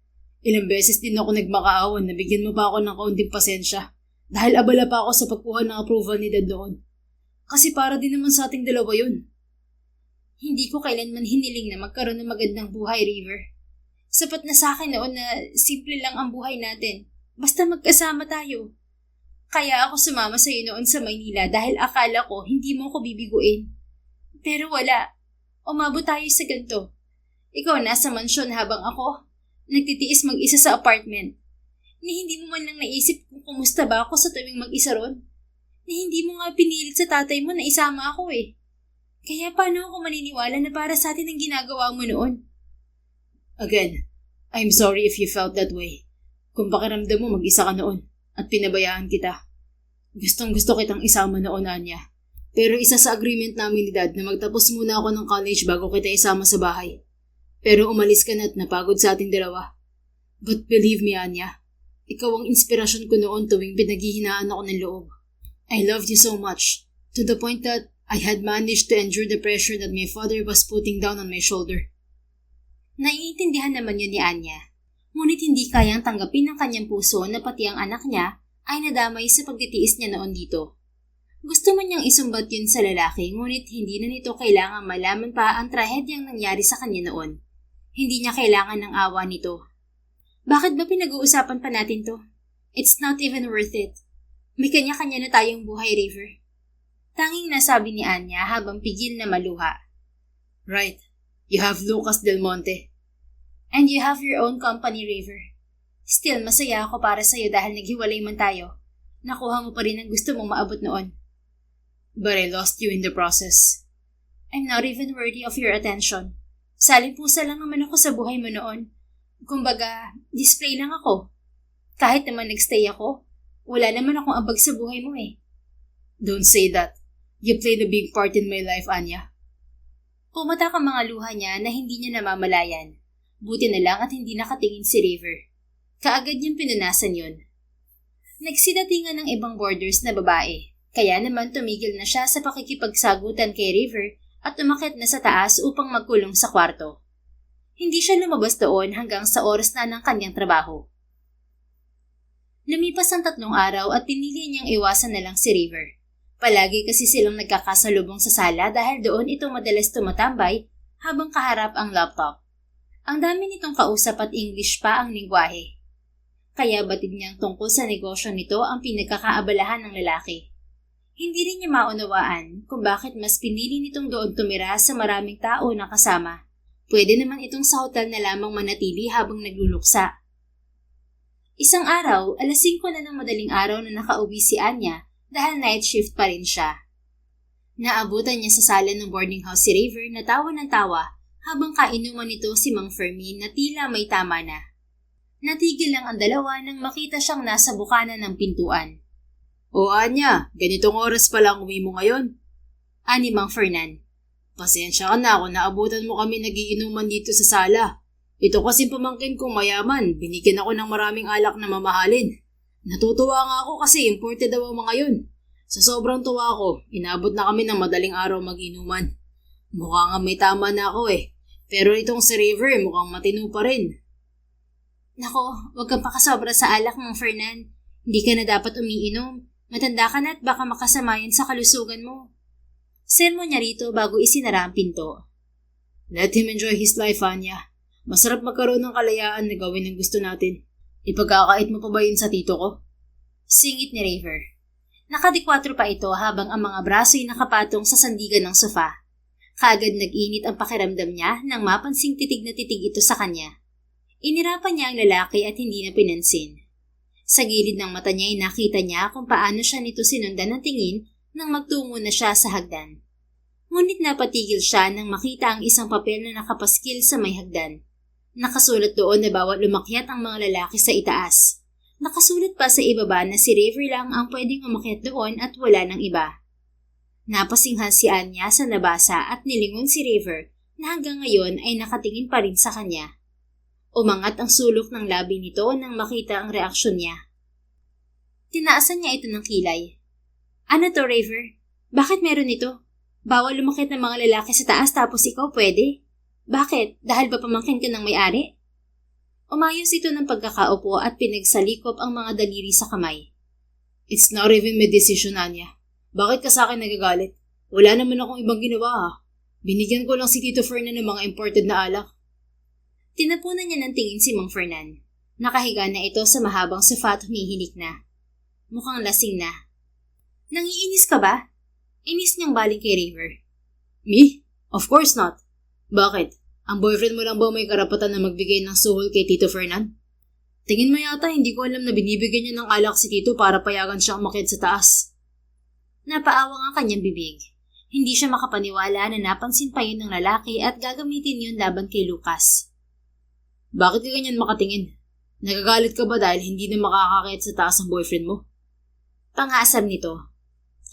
S3: Ilang beses din ako nagmakaawan na bigyan mo pa ako ng kaunting pasensya dahil abala pa ako sa pagkuha ng approval ni Dad noon. Kasi para din naman sa ating dalawa yun.
S1: Hindi ko kailanman hiniling na magkaroon ng magandang buhay, River. Sapat na sa akin noon na simple lang ang buhay natin. Basta magkasama tayo. Kaya ako sumama sa iyo noon sa Maynila dahil akala ko hindi mo ko bibiguin. Pero wala. Umabot tayo sa ganito. Ikaw nasa mansyon habang ako nagtitiis mag-isa sa apartment. Ni hindi mo man lang naisip kung kumusta ba ako sa tuwing mag-isa ron. Ni hindi mo nga pinilit sa tatay mo na isama ako eh. Kaya paano ako maniniwala na para sa atin ang ginagawa mo noon?
S3: Again, I'm sorry if you felt that way. Kung pakiramdam mo mag-isa ka noon at pinabayaan kita. Gustong gusto kitang isama noon, Anya. Pero isa sa agreement namin ni Dad na magtapos muna ako ng college bago kita isama sa bahay. Pero umalis ka na at napagod sa ating dalawa. But believe me, Anya, ikaw ang inspirasyon ko noon tuwing pinaghihinaan ako ng loob. I loved you so much, to the point that I had managed to endure the pressure that my father was putting down on my shoulder.
S1: Naiintindihan naman yun ni Anya. Ngunit hindi kayang tanggapin ng kanyang puso na pati ang anak niya ay nadamay sa pagtitiis niya noon dito. Gusto man niyang isumbat yun sa lalaki, ngunit hindi na nito kailangan malaman pa ang trahedyang nangyari sa kanya noon. Hindi niya kailangan ng awa nito. Bakit ba pinag-uusapan pa natin to? It's not even worth it. May kanya-kanya na tayong buhay, River. Tanging nasabi ni Anya habang pigil na maluha.
S3: Right. You have Lucas Del Monte.
S1: And you have your own company, River. Still, masaya ako para sa'yo dahil naghiwalay man tayo. Nakuha mo pa rin ang gusto mong maabot noon.
S3: But I lost you in the process.
S1: I'm not even worthy of your attention. Saling-pusa lang naman ako sa buhay mo noon. Kumbaga, display lang ako. Kahit naman nagstay ako, wala naman akong abag sa buhay mo eh.
S3: Don't say that. You played a big part in my life, Anya.
S1: Pumatak ang mga luha niya na hindi niya namamalayan. Buti na lang at hindi nakatingin si River. Kaagad niyang pinunasan yun. Nagsidatingan ng ibang boarders na babae, kaya naman tumigil na siya sa pakikipagsagutan kay River at umakyat na sa taas upang magkulong sa kwarto. Hindi siya lumabas doon hanggang sa oras na ng kanyang trabaho. Lumipas ang 3 araw at pinili niyang iwasan na lang si River. Palagi kasi silang nagkakasalubong sa sala dahil doon ito madalas tumatambay habang kaharap ang laptop. Ang dami nitong kausap at English pa ang lingwahe. Kaya batid niyang tungkol sa negosyo nito ang pinagkakaabalahan ng lalaki. Hindi rin niya maunawaan kung bakit mas pinili nitong doon tumira sa maraming tao na kasama. Pwede naman itong sa hotel na lamang manatili habang nagluluksa. Isang araw, 5:00 na ng madaling araw na nakauwi si Anya dahil night shift pa rin siya. Naabutan niya sa sala ng boarding house si River na tawa ng tawa habang kainuman nito si Mang Fermin na tila may tama na. Natigil lang ang dalawa nang makita siyang nasa bukana ng pintuan.
S3: O Anya, ganitong oras pa lang uwi mo ngayon?
S1: Ani Mang Fernan.
S3: Pasensya ka na kung naabutan mo kami nagiinuman dito sa sala. Ito kasi pamangkin kong mayaman, binigyan ako ng maraming alak na mamahalin. Natutuwa nga ako kasi imported daw ang mga yun. Sa sobrang tuwa ko, inabot na kami ng madaling araw mag-inuman. Mukha nga may tama na ako eh. Pero itong si River mukhang matino pa rin.
S1: Nako, huwag kang pakasobra sa alak ng Fernan. Hindi ka na dapat umiinom. Matanda ka na at baka makasama yan sa kalusugan mo. Sermon niya rito bago isinara ang pinto.
S3: Let him enjoy his life, Anya. Masarap magkaroon ng kalayaan na gawin ang gusto natin. Ipagkakait mo pa ba yun sa tito ko?
S1: Singit ni River. Nakadikwatro pa ito habang ang mga braso'y nakapatong sa sandigan ng sofa. Kaagad nag-init ang pakiramdam niya nang mapansing titig na titig ito sa kanya. Inirapan niya ang lalaki at hindi na pinansin. Sa gilid ng mata niya ay nakita niya kung paano siya nito sinundan ng tingin nang magtungo na siya sa hagdan. Ngunit napatigil siya nang makita ang isang papel na nakapaskil sa may hagdan. Nakasulat doon na bawat lumakyat ang mga lalaki sa itaas. Nakasulat pa sa ibaba na si River lang ang pwedeng umakyat doon at wala ng iba. Napasinghan si Anya sa nabasa at nilingon si River na hanggang ngayon ay nakatingin pa rin sa kanya. Umangat ang sulok ng labi nito nang makita ang reaksyon niya. Tinaasan niya ito ng kilay. Ano to, River? Bakit meron ito? Bawal lumakit ng mga lalaki sa taas tapos ikaw pwede? Bakit? Dahil ba pamangkin ka ng may-ari? Umayos ito ng pagkakaupo at pinagsalikop ang mga daliri sa kamay.
S3: It's not even my decision, Anya. Bakit ka sa akin nagagalit? Wala naman akong ibang ginawa ha. Binigyan ko lang si Tito Fernan ng mga imported na alak.
S1: Tinapunan niya ng tingin si Mang Fernan. Nakahiga na ito sa mahabang sofa at humihilik na. Mukhang lasing na. Nangiinis ka ba? Inis niyang baling kay River.
S3: Me? Of course not. Bakit? Ang boyfriend mo lang ba may karapatan na magbigay ng suhol kay Tito Fernan? Tingin mo yata hindi ko alam na binibigyan niya ng alak si Tito para payagan siya umakyat sa taas.
S1: Napaawang ang kanyang bibig. Hindi siya makapaniwala na napansin pa yun ng lalaki at gagamitin yun laban kay Lucas.
S3: Bakit ka ganyan makatingin? Nagagalit ka ba dahil hindi na makakakit sa taas ang boyfriend mo?
S1: Pangasam nito.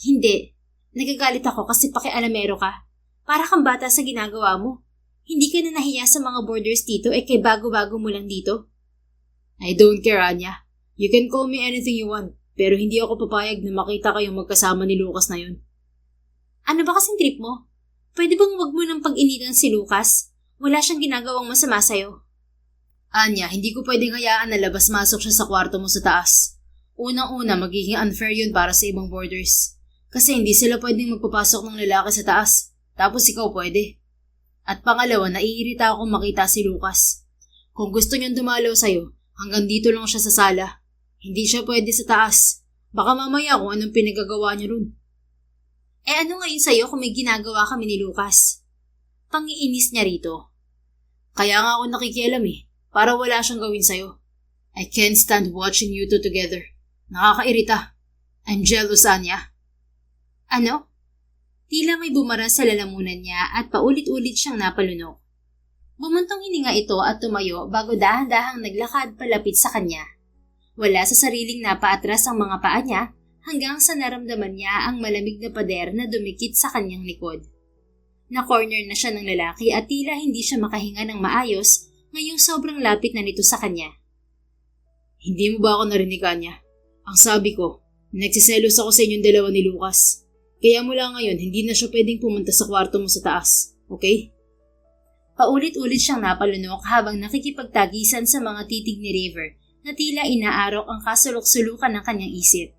S1: Hindi. Nagagalit ako kasi pakialamero ka. Para kang bata sa ginagawa mo. Hindi ka na nahiya sa mga borders dito kay bago-bago mo lang dito.
S3: I don't care, Anya. You can call me anything you want, pero hindi ako papayag na makita kayong magkasama ni Lucas na yun.
S1: Ano ba kasing trip mo? Pwede bang wag mo nang pag-initan si Lucas? Wala siyang ginagawang masama sa'yo.
S3: Anya, hindi ko pwedeng hayaan na labas-masok siya sa kwarto mo sa taas. Unang-una, magiging unfair yun para sa ibang boarders. Kasi hindi sila pwedeng magpapasok ng lalaki sa taas. Tapos ikaw pwede. At pangalawa, naiirita akong makita si Lucas. Kung gusto niyang dumalaw sa'yo, hanggang dito lang siya sa sala. Hindi siya pwede sa taas. Baka mamaya kung anong pinagagawa niya ron.
S1: Ano ngayon sa'yo kung may ginagawa kami ni Lucas? Pangiinis niya rito.
S3: Kaya nga ako nakikialam eh. Para wala siyang gawin sa'yo. I can't stand watching you two together. Nakakairita. I'm jealous, Anya.
S1: Ano? Tila may bumara sa lalamunan niya at paulit-ulit siyang napalunok. Bumuntong hininga ito at tumayo bago dahan-dahang naglakad palapit sa kanya. Wala sa sariling napaatras ang mga paa niya hanggang sa naramdaman niya ang malamig na pader na dumikit sa kanyang likod. Na-corner na siya ng lalaki at tila hindi siya makahinga ng maayos ngayong sobrang lapit na nito sa kanya.
S3: Hindi mo ba ako narinig, Anya? Ang sabi ko, nagsiselos ako sa inyong dalawa ni Lucas. Kaya mula ngayon, hindi na siya pwedeng pumunta sa kwarto mo sa taas. Okay?
S1: Paulit-ulit siyang napalunok habang nakikipagtagisan sa mga titig ni River na tila inaarok ang kasulok-sulukan ng kanyang isip.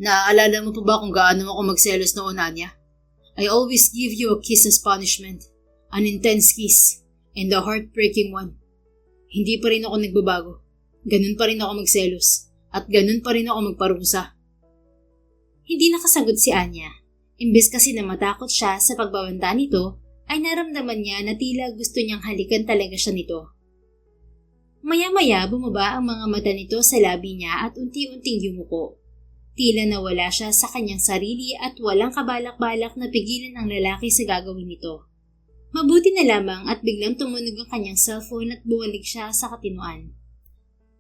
S3: Naaalala mo pa ba kung gaano ako magselos noon, Anya? I always give you a kiss as punishment. An intense kiss. And a heartbreaking one. Hindi pa rin ako nagbabago. Ganun pa rin ako magselos. At ganun pa rin ako magparusa.
S1: Hindi nakasagot si Anya. Imbes kasi na matakot siya sa pagbabanta nito, ay naramdaman niya na tila gusto niyang halikan talaga siya nito. Maya-maya bumaba ang mga mata nito sa labi niya at unti-unting yumuko. Tila nawala siya sa kanyang sarili at walang kabalak-balak na pigilan ang lalaki sa gagawin nito. Mabuti na lamang at biglang tumunog ang kanyang cellphone at buwalik siya sa katinuan.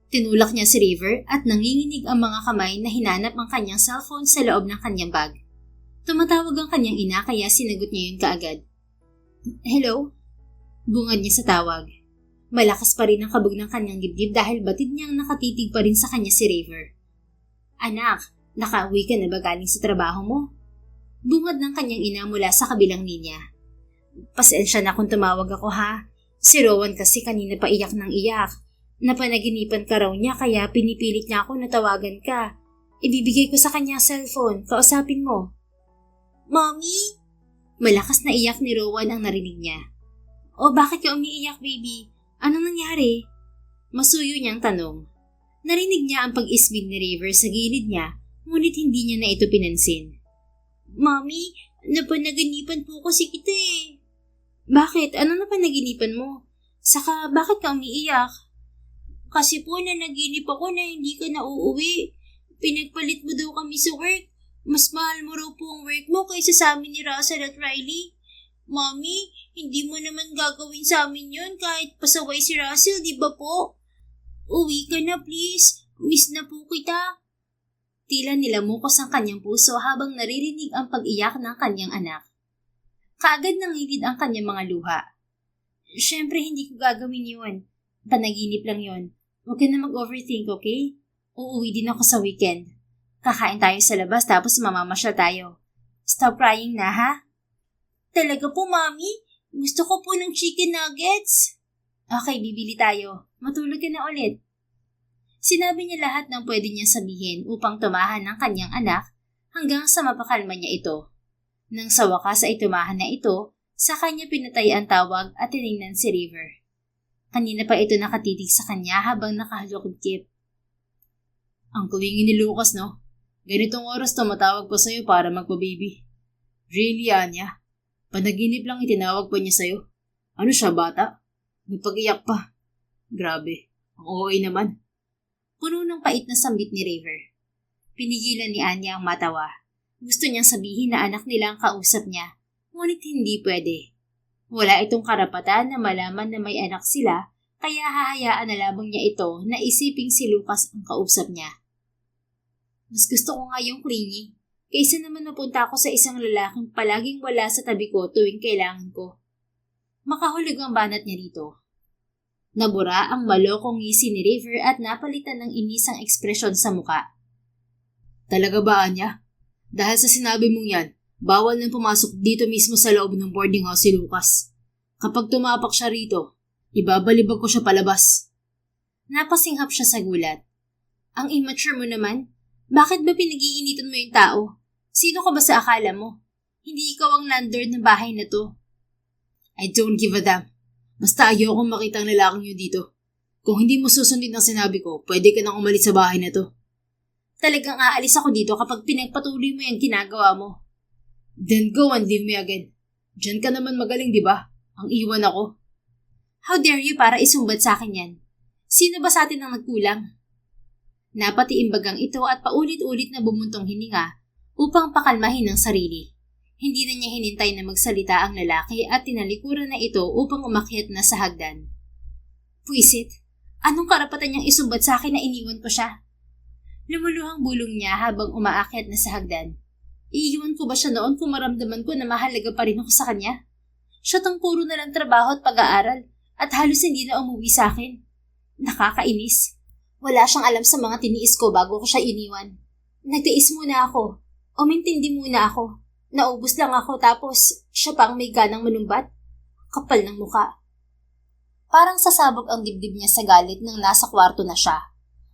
S1: Tinulak niya si River at nanginginig ang mga kamay na hinanap ang kanyang cellphone sa loob ng kanyang bag. Tumatawag ang kanyang ina kaya sinagot niya yun kaagad. Hello? Bungad niya sa tawag. Malakas pa rin ang kabog ng kanyang dibdib dahil batid niyang nakatitig pa rin sa kanya si Raver. Anak, nakauwi ka na ba galing sa trabaho mo? Bungad ng kanyang ina mula sa kabilang linya. Pasensya na kung tumawag ako ha. Si Rowan kasi kanina pa iyak ng iyak. Napanaginipan ka raw niya kaya pinipilit niya ako na tawagan ka. Ibibigay ko sa kanya cellphone, kausapin mo.
S2: Mommy?
S1: Malakas na iyak ni Rowan ang narinig niya. O bakit ka umiiyak baby? Anong nangyari? Masuyo niyang tanong. Narinig niya ang pag-isbig ni Raver sa gilid niya, ngunit hindi niya na ito pinansin.
S2: Mommy, napanaginipan po kasi kita eh.
S1: Bakit? Ano napanaginipan mo? Saka bakit ka umiiyak?
S2: Kasi po nanaginip ako na hindi ka na uuwi. Pinagpalit mo daw kami sa work. Mas mahal mo raw po ang work mo kaysa sa amin ni Russell at Riley. Mommy, hindi mo naman gagawin sa amin yun kahit pasaway si Russell, di ba po? Uwi ka na please. Miss na po kita.
S1: Tila nilamukos ang kanyang puso habang naririnig ang pag-iyak ng kanyang anak. Kaagad nangilid ang kanyang mga luha. Siyempre hindi ko gagawin yun. Panaginip lang yun. Huwag ka na mag-overthink, okay? Uuwi din ako sa weekend. Kakain tayo sa labas tapos mamamasyal tayo. Stop crying na ha?
S2: Talaga po, Mommy? Gusto ko po ng chicken nuggets.
S1: Okay, bibili tayo. Matulog ka na ulit. Sinabi niya lahat ng pwede niya sabihin upang tumahan ng kanyang anak hanggang sa mapakalma niya ito. Nang sa wakas ay tumahan na ito, sa kanya pinatay ang tawag at tinignan si River. Kanina pa ito nakatitig sa kanya habang nakahalukibkip. Ang kuwingin ni Lucas, no? Ganitong oras tumatawag pa sa'yo para magpa-baby. Really, Anya? Panaginip lang itinawag pa niya sa'yo. Ano siya, bata? Nagpag-iyak pa. Grabe, ang OA naman. Puno ng pait na sambit ni River. Pinigilan ni Anya ang matawa. Gusto niyang sabihin na anak nila ang kausap niya, ngunit hindi pwede. Wala itong karapatan na malaman na may anak sila, kaya hahayaan na lamang niya ito na isiping si Lucas ang kausap niya. Mas gusto ko nga yung clingy. Kaysa naman napunta ako sa isang lalaking palaging wala sa tabi ko tuwing kailangan ko. Makahulog ang banat niya rito. Nabura ang malokong ngisi ni River at napalitan ng inisang ekspresyon sa muka. Talaga ba, Anya? Dahil sa sinabi mong yan, bawal nang pumasok dito mismo sa loob ng boarding house si Lucas. Kapag tumapak siya rito, ibabalibag ko siya palabas. Napasinghap siya sa gulat. Ang immature mo naman. Bakit ba pinag-iinitan mo yung tao? Sino ka ba sa akala mo? Hindi ikaw ang landlord ng bahay na to. I don't give a damn. Basta ayokong makita ang lalaking yun dito. Kung hindi mo susundin ang sinabi ko, pwede ka nang umalis sa bahay na to. Talagang aalis ako dito kapag pinagpatuloy mo yung ginagawa mo. Then go and leave me again. Diyan ka naman magaling, di ba? Ang iwan ako. How dare you para isumbat sa akin yan? Sino ba sa atin ang nagkulang? Napatiimbagang ito at paulit-ulit na bumuntong hininga upang pakalmahin ang sarili. Hindi na niya hinintay na magsalita ang lalaki at tinalikuran na ito upang umakyat na sa hagdan. Puisit, anong karapatan niyang isumbat sa akin na iniwan ko siya? Lumuluhang bulong niya habang umaakyat na sa hagdan. Iiwan ko ba siya noon kung maramdaman ko na mahalaga pa rin ako sa kanya? Siya tong puro na lang trabaho at pag-aaral at halos hindi na umuwi sa akin. Nakakainis. Wala siyang alam sa mga tiniis ko bago ko siya iniwan. Nagtiis muna ako. Umintindi muna ako. Naubos lang ako tapos siya pa ang may ganang manumbat. Kapal ng muka. Parang sasabog ang dibdib niya sa galit nang nasa kwarto na siya.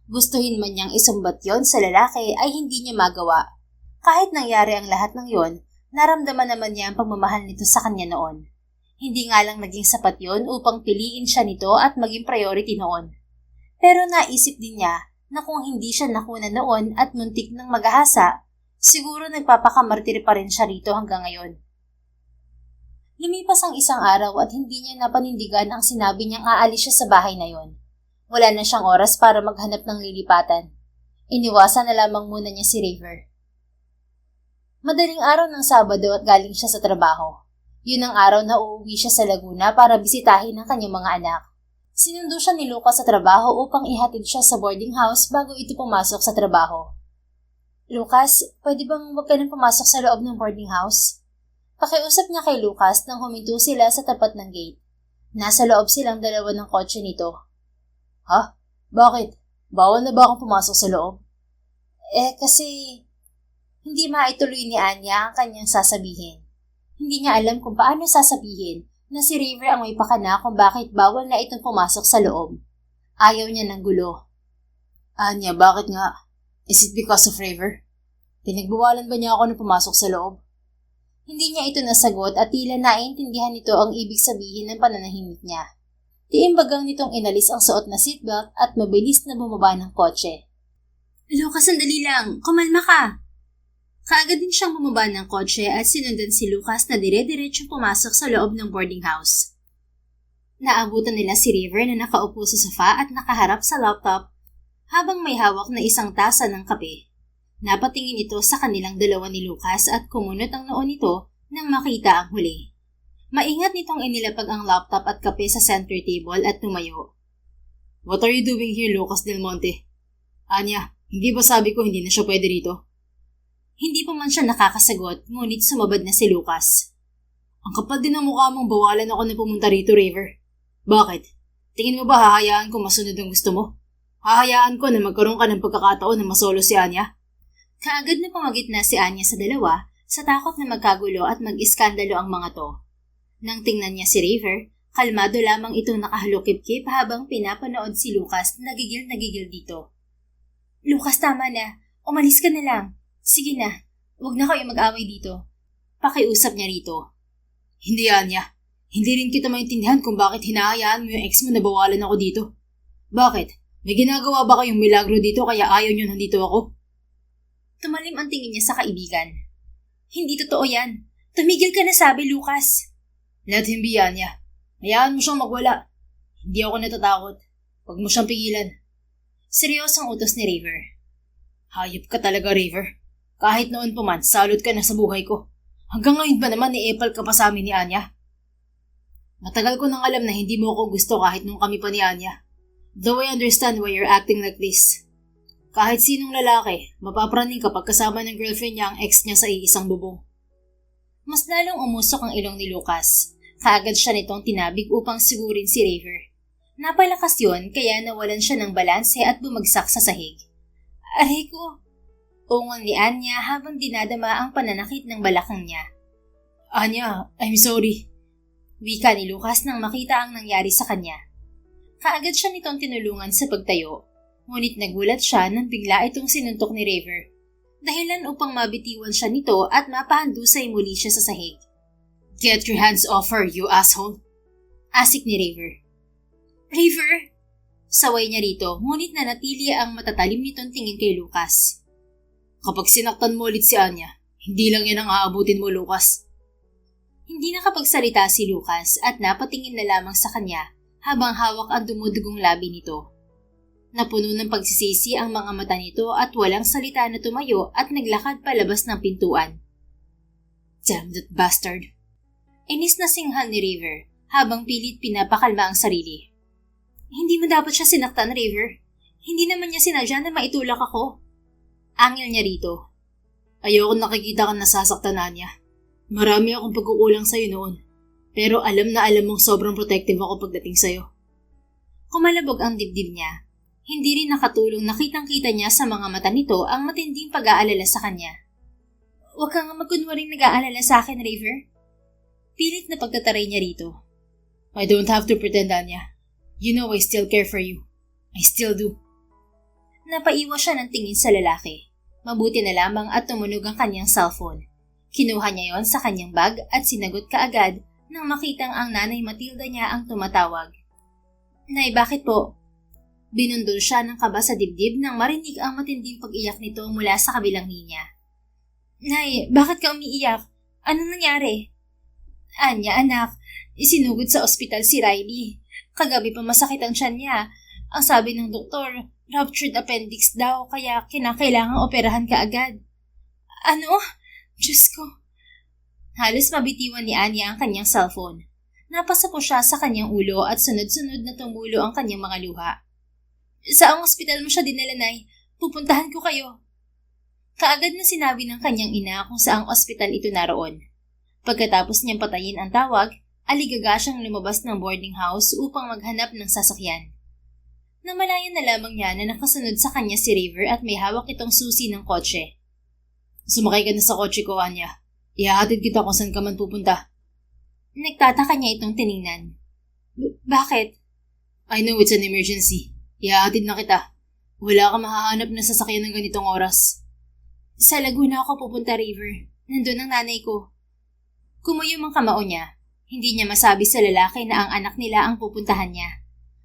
S1: Gustuhin man niyang isumbat yon sa lalaki ay hindi niya magawa. Kahit nangyari ang lahat ng yon, naramdaman naman niya ang pagmamahal nito sa kanya noon. Hindi nga lang naging sapat yon upang piliin siya nito at maging priority noon. Pero naisip din niya na kung hindi siya nakuna noon at muntik ng maghahasa, siguro nagpapakamartir pa rin siya rito hanggang ngayon. Lumipas ang isang araw at hindi niya napanindigan ang sinabi niyang aalis siya sa bahay na yon. Wala na siyang oras para maghanap ng lilipatan. Iniwasan na lamang muna niya si River. Madaling araw ng Sabado at galing siya sa trabaho. Yun ang araw na uuwi siya sa Laguna para bisitahin ang kanyang mga anak. Sinundo siya ni Lucas sa trabaho upang ihatid siya sa boarding house bago ito pumasok sa trabaho. Lucas, pwede bang huwag ka nang pumasok sa loob ng boarding house? Pakiusap niya kay Lucas nang huminto sila sa tapat ng gate.
S3: Nasa loob silang dalawa ng kotse nito. Ha? Bakit? Bawal na ba akong pumasok sa loob?
S1: Kasi hindi maituloy ni Anya ang kanyang sasabihin. Hindi niya alam kung paano sasabihin na si River ang may pakana kung bakit bawal na itong pumasok sa loob. Ayaw niya ng gulo.
S3: Anya, bakit nga? Is it because of River? Pinagbawalan ba niya ako na pumasok sa loob?
S1: Hindi niya ito nasagot at tila naiintindihan nito ang ibig sabihin ng pananahimik niya. Tiimbagang nitong inalis ang suot na seatbelt at mabilis na bumaba ng kotse.
S2: Lucas, sandali lang. Kumalma ka. Kaagad din siyang bumaba ng kotse at sinundan si Lucas na dire-diretso pumasok sa loob ng boarding house. Naabutan nila si River na nakaupo sa sofa at nakaharap sa laptop habang may hawak na isang tasa ng kape. Napatingin ito sa kanilang dalawa ni Lucas at kumunot ang noo nito nang makita ang huli. Maingat nitong inilapag ang laptop at kape sa center table at tumayo.
S3: What are you doing here, Lucas Del Monte? Anya, hindi ba sabi ko hindi na siya pwede rito?
S2: Hindi pa man siya nakakasagot, ngunit sumabad na si Lucas.
S3: Ang kapal din ng mukha mong bawalan ako na pumunta rito, River. Bakit? Tingin mo ba hahayaan ko masunod ang gusto mo? Hahayaan ko na magkaroon ka ng pagkakataon na masolo si Anya?
S2: Kaagad na pumagit na si Anya sa dalawa sa takot na magkagulo at mag-iskandalo ang mga to. Nang tingnan niya si River, kalmado lamang itong nakahalukip-kip habang pinapanood si Lucas na nagigil dito. Lucas, tama na. Umalis ka na lang. Sige na. Huwag na kayo mag-away dito. Pakiusap niya rito.
S3: Hindi, Anya. Hindi rin kita maintindihan kung bakit hinahayaan mo yung ex mo na bawalan ako dito. Bakit? May ginagawa ba kayong milagro dito kaya ayaw nyo nandito ako?
S2: Tumalim ang tingin niya sa kaibigan. Hindi totoo yan. Tumigil ka na, sabi, Lucas.
S3: Let him be, Anya. Hayaan mo siyang magwala. Hindi ako natatakot. Huwag mo siyang pigilan.
S2: Seryosong utos ni River.
S3: Hayop ka talaga, River. Kahit noon pa man, salot ka na sa buhay ko. Hanggang ngayon ba naman ni-epal ka pa sa amin ni Anya? Matagal ko nang alam na hindi mo ako gusto kahit nung kami pa ni Anya. Though I understand why you're acting like this. Kahit sinong lalaki, mapapraning kapag kasama ng girlfriend niya ang ex niya sa iisang bubong.
S2: Mas lalong umusok ang ilong ni Lucas. Kaagad siya nitong tinabig upang sigurin si River. Napalakas yun kaya nawalan siya ng balanse at bumagsak sa sahig. Aray ko! Ungol ni Anya habang dinadama ang pananakit ng balakang niya.
S3: Anya, I'm sorry.
S2: Wika ni Lucas nang makita ang nangyari sa kanya. Kaagad siya nitong tinulungan sa pagtayo. Ngunit nagulat siya nang bigla itong sinuntok ni River. Dahilan upang mabitiwan siya nito at mapahandusay muli siya sa sahig.
S3: Get your hands off her, you asshole!
S2: Asik ni River. River! Saway niya rito, ngunit nanatili ang matatalim nitong tingin kay Lucas.
S3: Kapag sinaktan mo ulit si Anya, hindi lang yan ang aabutin mo, Lucas.
S2: Hindi nakapagsalita si Lucas at napatingin na lamang sa kanya habang hawak ang dumudugong labi nito. Napuno ng pagsisisi ang mga mata nito at walang salita na tumayo at naglakad palabas ng pintuan.
S3: Damn that bastard!
S2: Inis na singhal ni River habang pilit pinapakalma ang sarili. Hindi mo dapat siya sinaktan, River. Hindi naman niya sinadya na maitulak ako. Angil niya rito.
S3: Ayoko nakikita ka nasasaktan na niya. Marami akong pagkukulang sa'yo noon. Pero alam na alam mong sobrang protective ako pagdating sa'yo.
S2: Kumalabog ang dibdib niya. Hindi rin nakatulong na kitang-kita niya sa mga mata nito ang matinding pag-aalala sa kanya. Huwag ka nga magkunwaring nag-aalala sa akin, River. Pilit na pagtataray niya rito.
S3: I don't have to pretend, Anya. You know I still care for you. I still do.
S2: Napaiwas siya ng tingin sa lalaki. Mabuti na lamang at tumunog ang kanyang cellphone. Kinuha niya yon sa kanyang bag at sinagot kaagad nang makitang ang nanay Matilda niya ang tumatawag. Nay, bakit po? Binundol siya ng kaba sa dibdib nang marinig ang matinding pag-iyak nito mula sa kabilang linya. Nay, bakit ka umiiyak? Anong nangyari? Anya, anak, isinugod sa ospital si Riley. Kagabi pa masakit ang tiyan niya. Ang sabi ng doktor, ruptured appendix daw kaya kinakailangang operahan ka agad. Ano? Diyos ko. Halos mabitiwan ni Anya ang kanyang cellphone. Napasa po siya sa kanyang ulo at sunod-sunod na tumulo ang kanyang mga luha. Saang ospital mo siya dinala, Nay? Pupuntahan ko kayo. Kaagad na sinabi ng kanyang ina kung saang ospital ito naroon. Pagkatapos niyang patayin ang tawag,
S1: Aligaga siyang lumabas ng boarding house upang maghanap ng sasakyan. Namalayan na lamang niya na nakasunod sa kanya si River at may hawak itong susi ng kotse.
S3: Sumakay ka na sa kotse ko, Anya. Ihahatid kita kung saan ka man pupunta.
S1: Nagtataka niya itong tiningnan. Bakit?
S3: I know it's an emergency. Ihahatid na kita. Wala ka mahahanap na sasakyan ng ganitong oras.
S1: Sa Laguna ako pupunta, River. Nandun ang nanay ko. Kumuyom ang kamao niya. Hindi niya masabi sa lalaki na ang anak nila ang pupuntahan niya.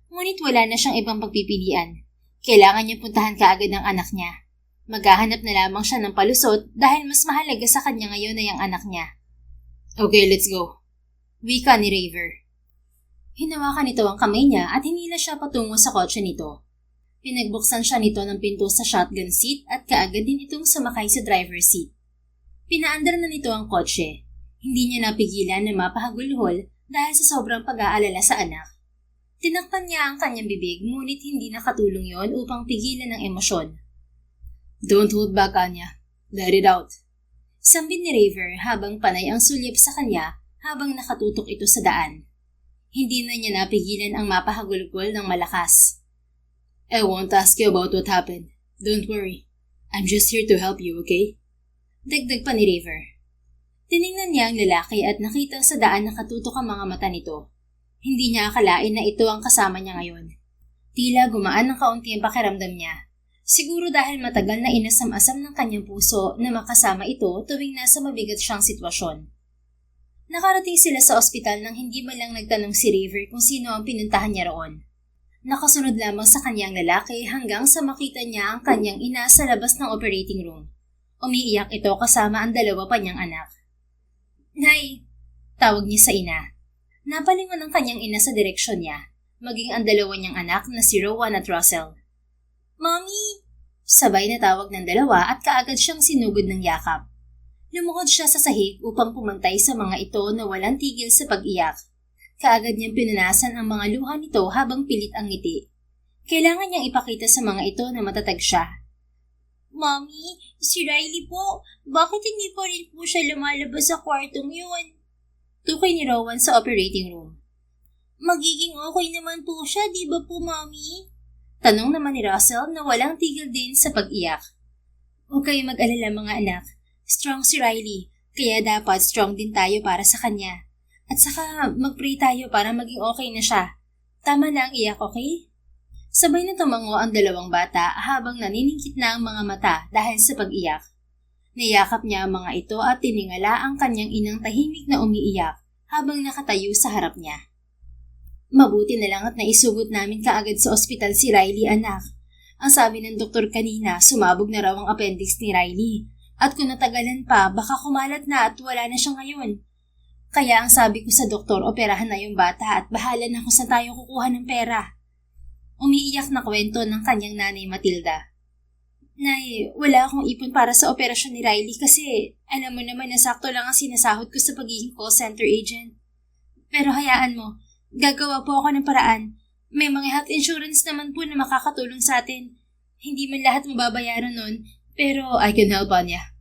S1: Ngunit wala na siyang ibang pagpipilian. Kailangan niya puntahan kaagad ang anak niya. Maghahanap na lamang siya ng palusot dahil mas mahalaga sa kanya ngayon ay ang anak niya.
S3: Okay, let's go.
S1: Wika ni River. Hinawakan nito ang kamay niya at hinila siya patungo sa kotse nito. Pinagbuksan siya nito ng pinto sa shotgun seat at kaagad din itong sumakay sa driver's seat. Pinaandar na nito ang kotse. Hindi niya napigilan na mapahagulhol dahil sa sobrang pag-aalala sa anak. Tinakpan niya ang kanyang bibig ngunit hindi nakatulong yon upang pigilan ang emosyon.
S3: Don't hold back, Anya. Let it out.
S1: Sambit ni River habang panay ang sulyap sa kanya habang nakatutok ito sa daan. Hindi na niya napigilan ang mapahagulgol ng malakas.
S3: I won't ask you about what happened. Don't worry. I'm just here to help you, okay?
S1: Dagdag pa ni River. Tiningnan niya ang lalaki at nakita sa daan nakatutok ang mga mata nito. Hindi niya akalain na ito ang kasama niya ngayon. Tila gumaan ng kaunti ang pakiramdam niya. Siguro dahil matagal na inasam-asam ng kanyang puso na makasama ito tuwing nasa mabigat siyang sitwasyon. Nakarating sila sa ospital nang hindi man lang nagtanong si River kung sino ang pinuntahan niya roon. Nakasunod lamang sa kanyang lalaki hanggang sa makita niya ang kanyang ina sa labas ng operating room. Umiiyak ito kasama ang dalawa pa niyang anak. Nay! Tawag niya sa ina. Napalingon ang kanyang ina sa direksyon niya, maging ang dalawa niyang anak na si Rowan at Russell. Mommy! Sabay na tawag ng dalawa at kaagad siyang sinugod ng yakap. Lumukod siya sa sahig upang pumantay sa mga ito na walang tigil sa pag-iyak. Kaagad niyang pinunasan ang mga luha nito habang pilit ang ngiti. Kailangan niyang ipakita sa mga ito na matatag siya. Mommy, si Riley po, bakit hindi pa rin po siya lumalabas sa kwartong yun? Tukay ni Rowan sa operating room. Magiging okay naman po siya, di ba po, Mommy? Tanong naman ni Russell na walang tigil din sa pag-iyak. Huwag kayong mag-alala mga anak. Strong si Riley, kaya dapat strong din tayo para sa kanya. At saka mag-pray tayo para maging okay na siya. Tama na ang iyak, okay? Sabay na tumango ang dalawang bata habang naniningkit na ang mga mata dahil sa pag-iyak. Niyakap niya ang mga ito at tiningala ang kanyang inang tahimik na umiiyak habang nakatayo sa harap niya. Mabuti na lang at naisugot namin kaagad sa ospital si Riley, anak. Ang sabi ng doktor kanina, sumabog na raw ang appendix ni Riley. At kung natagalan pa, baka kumalat na at wala na siya ngayon. Kaya ang sabi ko sa doktor, operahan na yung bata at bahala na kung saan tayo kukuha ng pera. Umiiyak na kwento ng kanyang nanay Matilda. Nay, wala akong ipon para sa operasyon ni Riley kasi alam mo naman na sakto lang ang sinasahod ko sa pagiging call center agent. Pero hayaan mo, gagawa po ako ng paraan. May mga health insurance naman po na makakatulong sa atin. Hindi man lahat mababayaran nun, pero
S3: I can help, Anya.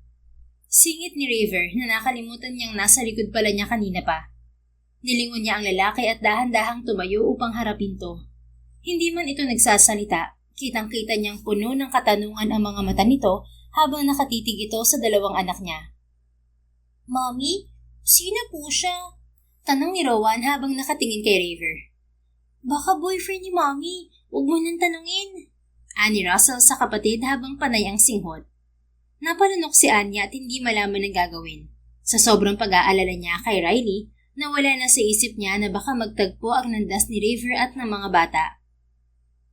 S1: Singit ni River na nakalimutan niyang nasa likod pala niya kanina pa. Nilingon niya ang lalaki at dahan-dahang tumayo upang harapin to. Hindi man ito nagsasalita, kitang-kita niyang puno ng katanungan ang mga mata nito habang nakatitig ito sa dalawang anak niya. Mommy, sino po siya? Tanong ni Rowan habang nakatingin kay River. Baka boyfriend ni Mommy, huwag mo nang tanungin. Ani Russell sa kapatid habang panay ang singhot. Napalunok si Anya at hindi malaman ang gagawin. Sa sobrang pag-aalala niya kay Riley, nawala na sa isip niya na baka magtagpo ang landas ni River at ng mga bata.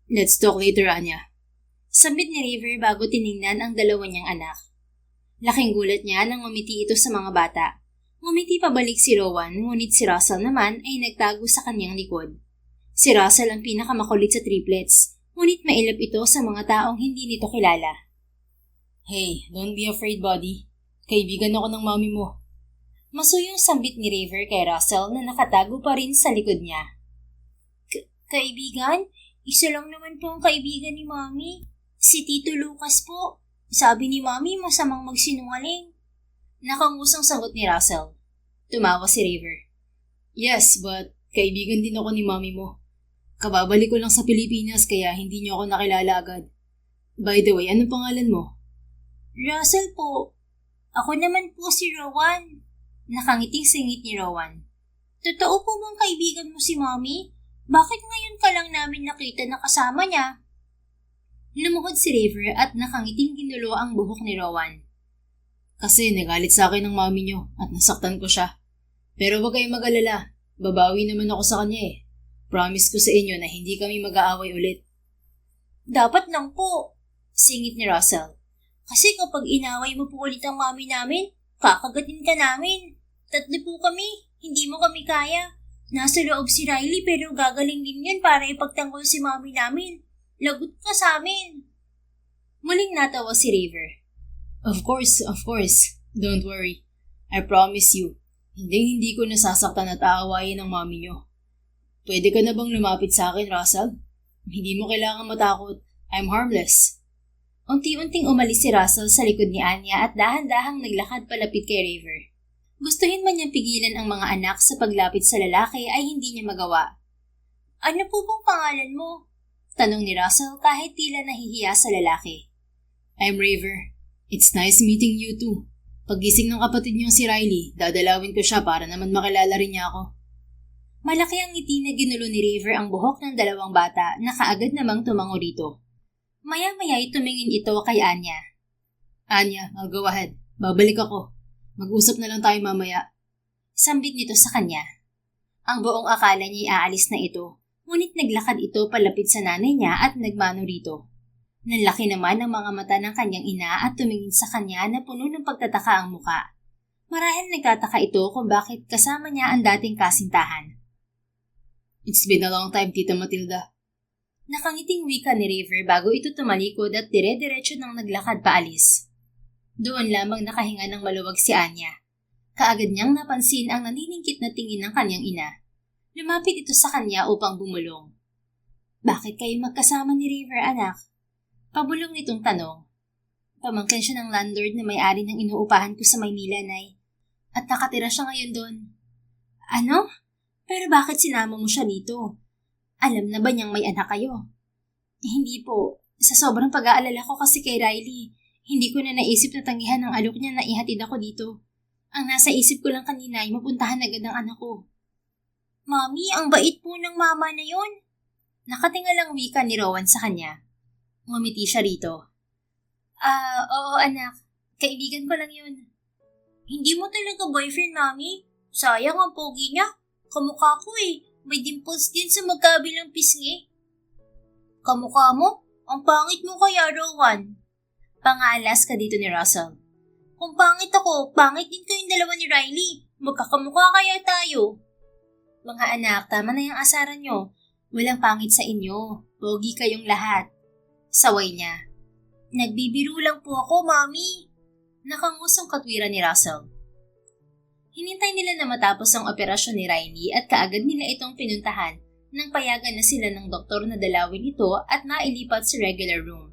S3: Let's talk later, Anya.
S1: Sambit ni River bago tiningnan ang dalawa niyang anak. Laking gulat niya nang ngumiti ito sa mga bata. Ngumiti pabalik si Rowan, ngunit si Russell naman ay nagtago sa kanyang likod. Si Russell ang pinakamakulit sa triplets, ngunit mailap ito sa mga taong hindi nito kilala.
S3: Hey, don't be afraid, buddy. Kaibigan ako ng mami mo.
S1: Masuyong sambit ni River kay Russell na nakatago pa rin sa likod niya. Kaibigan? Isa lang naman po ang kaibigan ni Mami. Si Tito Lucas po. Sabi ni Mami masamang magsinungaling. Nakangusang sagot ni Russell. Tumawa si River.
S3: Yes, but kaibigan din ako ni mami mo. Kababalik ko lang sa Pilipinas kaya hindi niyo ako nakilala agad. By the way, anong pangalan mo?
S2: Russell po. Ako naman po si Rowan. Nakangiting singit ni Rowan. Totoo po bang kaibigan mo si Mommy? Bakit ngayon ka lang namin nakita na kasama niya?
S1: Lumuhod si River at nakangiting ginulo ang buhok ni Rowan.
S3: Kasi nagalit sa akin ng mami niyo at nasaktan ko siya. Pero huwag kayong mag-alala. Babawi naman ako sa kanya eh. Promise ko sa inyo na hindi kami mag-aaway ulit.
S2: Dapat lang po, singit ni Russell. Kasi kapag inaway mo po ulit ang mami namin, kakagatin ka namin. 3 po kami, hindi mo kami kaya. Nasa loob si Riley pero gagaling din yan para ipagtanggol si mami namin. Lagot ka sa amin.
S1: Muling natawa si River.
S3: Of course. Don't worry. I promise you, hindi ko nasasaktan at aawayin ng mami niyo. Pwede ka na bang lumapit sa akin, Russell? Hindi mo kailangan matakot. I'm harmless.
S1: Unti-unting umalis si Russell sa likod ni Anya at dahan-dahang naglakad palapit kay River. Gustuhin man niyang pigilan ang mga anak sa paglapit sa lalaki ay hindi niya magawa.
S2: Ano po bang pangalan mo?
S1: Tanong ni Russell kahit tila nahihiya sa lalaki.
S3: I'm River. It's nice meeting you too. Paggising ng kapatid niyong si Riley, dadalawin ko siya para naman makilala rin niya ako.
S1: Malaki ang ngiti na ginulo ni River ang buhok ng 2 bata na kaagad namang tumango rito. Maya-maya'y tumingin ito kay Anya.
S3: Anya, I'll go ahead. Babalik ako. Mag-usap na lang tayo mamaya.
S1: Sambit nito sa kanya. Ang buong akala niya'y aalis na ito, ngunit naglakad ito palapit sa nanay niya at nagmano rito. Nanlaki naman ang mga mata ng kanyang ina at tumingin sa kanya na puno ng pagtataka ang muka. Marahil nagtataka ito kung bakit kasama niya ang dating kasintahan.
S3: It's been a long time, Tita Matilda.
S1: Nakangiting wika ni River bago ito tumalikod at dire-diretso nang naglakad paalis. Doon lamang nakahinga ng maluwag si Anya. Kaagad niyang napansin ang naniningkit na tingin ng kanyang ina. Lumapit ito sa kanya upang bumulong. Bakit kayo magkasama ni River, anak? Pabulong nitong tanong. Pamangkin siya ng landlord na may-ari ng inuupahan ko sa Maynila, Nay. At nakatira siya ngayon doon. Ano? Pero bakit sinama mo siya dito? Alam na ba niyang may anak kayo? Hindi po. Sa sobrang pag-aalala ko kasi kay Riley, hindi ko na naisip na tanggihan ng alok niya na ihatid ako dito. Ang nasa isip ko lang kanina ay mapuntahan agad ang anak ko.
S2: Mami, ang bait po ng mama na yon.
S1: Nakatingalang wika ni Rowan sa kanya. Ngumiti siya rito. Oo anak. Kaibigan ko lang yun.
S2: Hindi mo talaga boyfriend, Mami? Sayang ang pogi niya. Kamukha ko eh. May dimples din sa magkabilang pisngi. Kamukha mo? Ang pangit mo kaya, Rowan.
S1: Pangaalas ka dito ni Russell.
S2: Kung pangit ako, pangit din kayong dalawa ni Riley. Magkakamukha kaya tayo.
S1: Mga anak, tama na yung asaran nyo. Walang pangit sa inyo. Pogi kayong lahat. Saway niya.
S2: Nagbibiro lang po ako, Mami.
S1: Nakangusong katwiran ni Russell. Hinintay nila na matapos ang operasyon ni Riley at kaagad nila itong pinuntahan nang payagan na sila ng doktor na dalawin ito at nailipat sa regular room.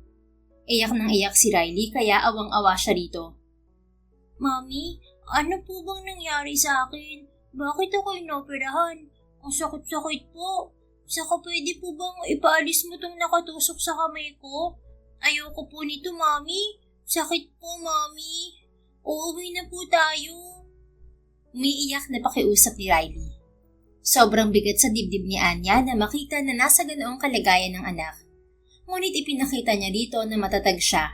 S1: Iyak nang iyak si Riley kaya awang-awa siya rito.
S2: Mami, ano po bang nangyari sa akin? Bakit ako inoperahan? Ang sakit-sakit po. Saka pwede po bang ipaalis mo tong nakatusok sa kamay ko? Ayoko po nito, Mami. Sakit po, Mami. Uuwi na po tayo.
S1: Umiiyak na pakiusap ni Riley. Sobrang bigat sa dibdib ni Anya na makita na nasa ganoong kalagayan ng anak. Ngunit ipinakita niya dito na matatag siya.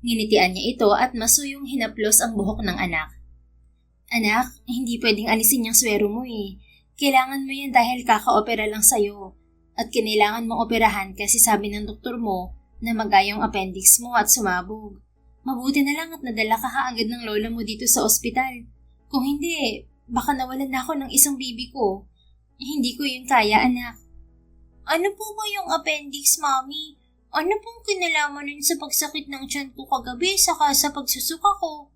S1: Nginitian niya ito at masuyong hinaplos ang buhok ng anak. Anak, hindi pwedeng alisin yung swero mo eh. Kailangan mo yan dahil kaka-opera lang sa'yo. At kinailangan mong operahan kasi sabi ng doktor mo na magayong appendix mo at sumabog. Mabuti na lang at nadala ka kaagad ng lola mo dito sa ospital. Kung hindi, baka nawalan na ako ng isang bibi ko. Hindi ko yun kaya, anak.
S2: Ano po ba yung appendix, Mami? Ano pong kinalaman nun sa pagsakit ng tiyan ko kagabi saka sa pagsusuka ko?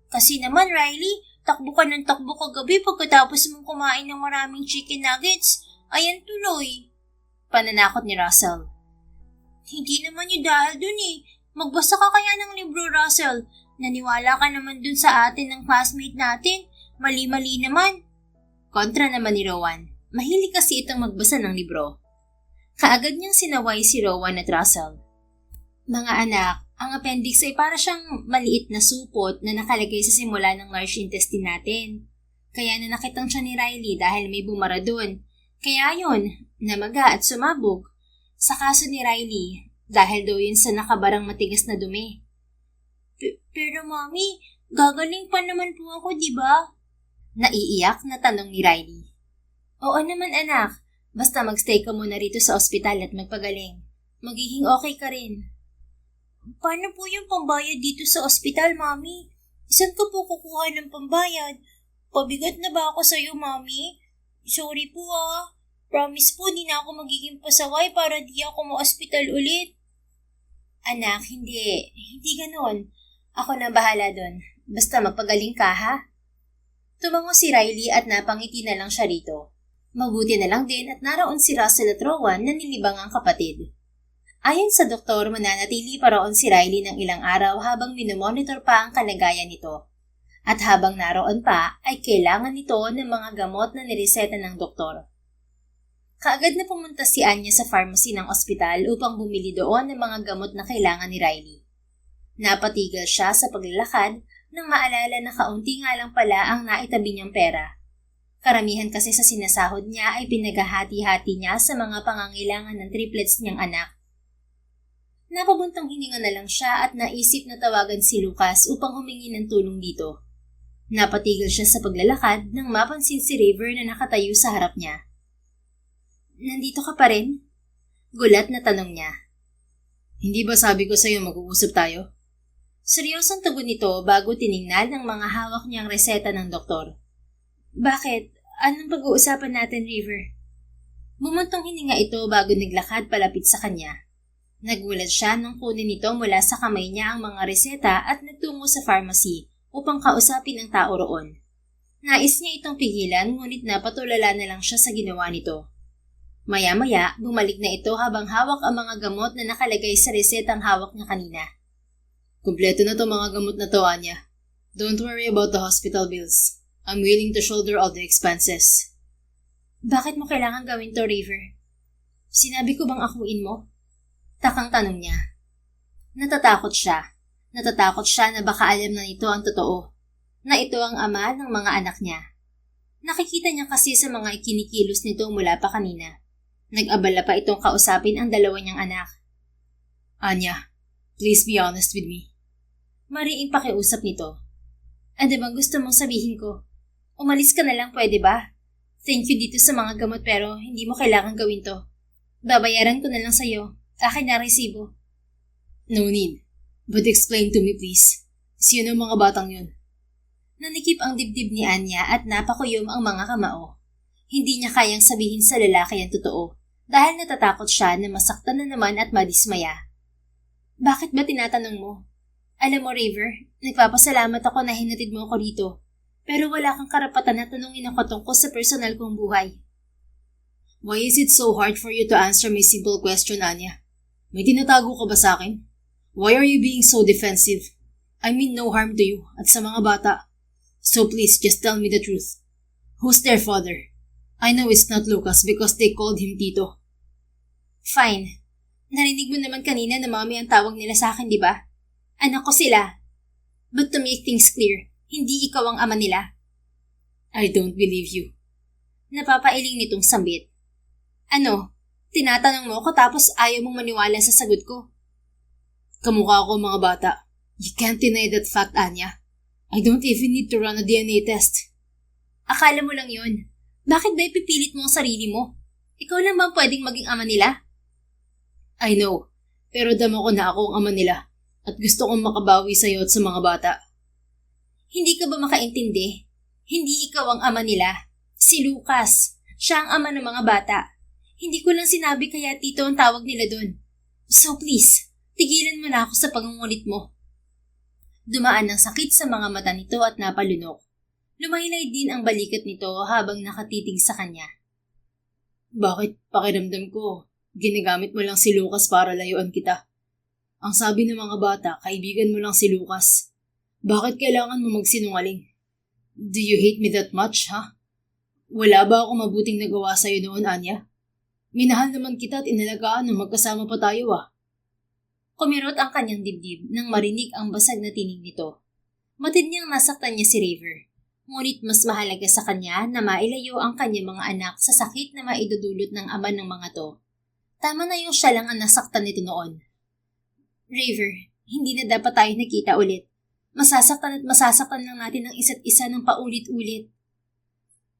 S2: Kasi naman, Riley, takbo ka ng takbo kagabi pagkatapos mong kumain ng maraming chicken nuggets. Ayan tuloy.
S1: Pananakot ni Russell.
S2: Hindi naman yun dahil dun eh. Magbasa ka kaya ng libro, Russell. Naniwala ka naman dun sa atin ng classmate natin. Mali-mali naman.
S1: Kontra naman ni Rowan, mahilig kasi itong magbasa ng libro. Kaagad niyang sinaway si Rowan at Russell. Mga anak, ang appendix ay para siyang maliit na supot na nakalagay sa simula ng large intestine natin. Kaya nanakit ang tiyan ni Riley dahil may bumara doon. Kaya yun, namaga at sumabog. Sa kaso ni Riley, dahil daw yun sa nakabarang matigas na dumi.
S2: Pero Mommy, gagaling pa naman po ako, di ba?
S1: Naiiyak na tanong ni Riley. Oo naman anak, basta magstay ka muna rito sa ospital at magpagaling. Magiging okay ka rin.
S2: Paano po yung pambayad dito sa ospital, Mommy? Saan ko po kukuha ng pambayad? Pabigat na ba ako sa'yo, Mommy? Sorry po Promise po di na ako magiging pasaway para di ako ma-ospital ulit.
S1: Anak, hindi ganoon. Ako na bahala doon. Basta magpagaling ka, ha? Tumango si Riley at napangiti na lang siya rito. Mabuti na lang din at naroon si Russell at Rowan na nilibang ang kapatid. Ayon sa doktor, mananatili pa roon si Riley ng ilang araw habang minomonitor pa ang kalagayan nito. At habang naroon pa, ay kailangan nito ng mga gamot na nireseta ng doktor. Kaagad na pumunta si Anya sa pharmacy ng ospital upang bumili doon ng mga gamot na kailangan ni Riley. Napatigil siya sa paglalakad nang maalala na kaunti nga lang pala ang naitabi niyang pera. Karamihan kasi sa sinasahod niya ay pinaghahati-hati niya sa mga pangangailangan ng triplets niyang anak. Napabuntong hininga na lang siya at naisip na tawagan si Lucas upang humingi ng tulong dito. Napatigil siya sa paglalakad nang mapansin si River na nakatayo sa harap niya. Nandito ka pa rin? Gulat na tanong niya.
S3: Hindi ba sabi ko sa'yo mag-uusap tayo?
S1: Seryosong tugon nito bago tiningnan ng mga hawak niyang reseta ng doktor. Bakit? Anong pag-uusapan natin, River? Bumuntong hininga ito bago naglakad palapit sa kanya. Nagulat siya nang kunin nito mula sa kamay niya ang mga reseta at nagtungo sa pharmacy upang kausapin ang tao roon. Nais niya itong pigilan ngunit napatulala na lang siya sa ginawa nito. Maya-maya, bumalik na ito habang hawak ang mga gamot na nakalagay sa resetang hawak niya kanina.
S3: Kumpleto na to mga gamot na to, Anya. Don't worry about the hospital bills. I'm willing to shoulder all the expenses.
S1: Bakit mo kailangan gawin to, River? Sinabi ko bang akuin mo? Takang tanong niya. Natatakot siya. Natatakot siya na baka alam na nito ang totoo. Na ito ang ama ng mga anak niya. Nakikita niya kasi sa mga ikinikilos nito mula pa kanina. Nag-abala pa itong kausapin ang dalawa niyang anak.
S3: Anya, please be honest with me.
S1: Mariing pakiusap nito. Ano bang gusto mong sabihin ko? Umalis ka na lang, pwede ba? Thank you dito sa mga gamot pero hindi mo kailangan gawin to. Babayaran ko na lang sa'yo. Akin na resibo.
S3: No need. But explain to me please. Sino ang mga batang yun?
S1: Nanikip ang dibdib ni Anya at napakuyom ang mga kamao. Hindi niya kayang sabihin sa lalaki ang totoo dahil natatakot siya na masaktan na naman at madismaya. Bakit ba tinatanong mo? Alam mo, River, nagpapasalamat ako na hinatid mo ako dito. Pero wala kang karapatan na tanungin ako tungkol sa personal kong buhay.
S3: Why is it so hard for you to answer my simple question, Anya? May tinatago ka ba sa akin? Why are you being so defensive? I mean no harm to you at sa mga bata. So please, just tell me the truth. Who's their father? I know it's not Lucas because they called him Tito.
S1: Fine. Narinig mo naman kanina na Mommy ang tawag nila sa akin, di ba? Anak ko sila. But to make things clear, hindi ikaw ang ama nila.
S3: I don't believe you.
S1: Napapailing nitong sambit. Ano? Tinatanong mo ako tapos ayaw mong maniwala sa sagot ko?
S3: Kamukha ko mga bata. You can't deny that fact, Anya. I don't even need to run a DNA test.
S1: Akala mo lang yun. Bakit ba ipipilit mo ang sarili mo? Ikaw lang ba pwedeng maging ama nila?
S3: I know, pero damo ko na ako ang ama nila at gusto kong makabawi sa'yo at sa mga bata.
S1: Hindi ka ba makaintindi? Hindi ikaw ang ama nila. Si Lucas. Siya ang ama ng mga bata. Hindi ko lang sinabi kaya Tito ang tawag nila doon. So please, tigilan mo na ako sa pangungulit mo. Dumaan ng sakit sa mga mata nito at napalunok. Lumaylay din ang balikat nito habang nakatitig sa kanya.
S3: Bakit pakiramdam ko? Ginagamit mo lang si Lucas para layuan kita. Ang sabi ng mga bata, kaibigan mo lang si Lucas. Bakit kailangan mo magsinungaling? Do you hate me that much, ha? Wala ba ako mabuting nagawa sa'yo noon, Anya? Minahal naman kita at inalagaan nung magkasama pa tayo
S1: Kumirot ang kanyang dibdib nang marinig ang basag na tinig nito. Matid niyang nasaktan niya si River. Ngunit mas mahalaga sa kanya na mailayo ang kanyang mga anak sa sakit na maidudulot ng ama ng mga to. Tama na yung siya lang ang nasaktan nito noon. River, hindi na dapat tayo nakita ulit. Masasaktan lang natin ang isa't isa ng paulit-ulit.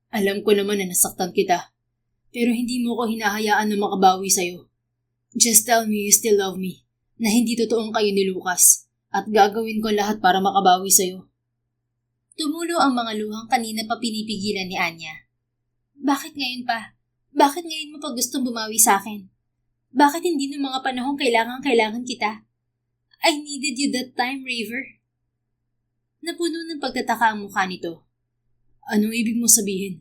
S3: Alam ko naman na nasaktan kita, pero hindi mo ko hinahayaan na makabawi sa'yo. Just tell me you still love me, na hindi totoong kayo ni Lucas, at gagawin ko lahat para makabawi sa'yo.
S1: Tumulo ang mga luhang kanina pa pinipigilan ni Anya. Bakit ngayon pa? Bakit ngayon mo pa gustong bumawi sa akin? Bakit hindi ng mga panahong kailangan kita? I needed you that time, River. Napuno ng pagtataka ang mukha nito.
S3: Anong ibig mo sabihin?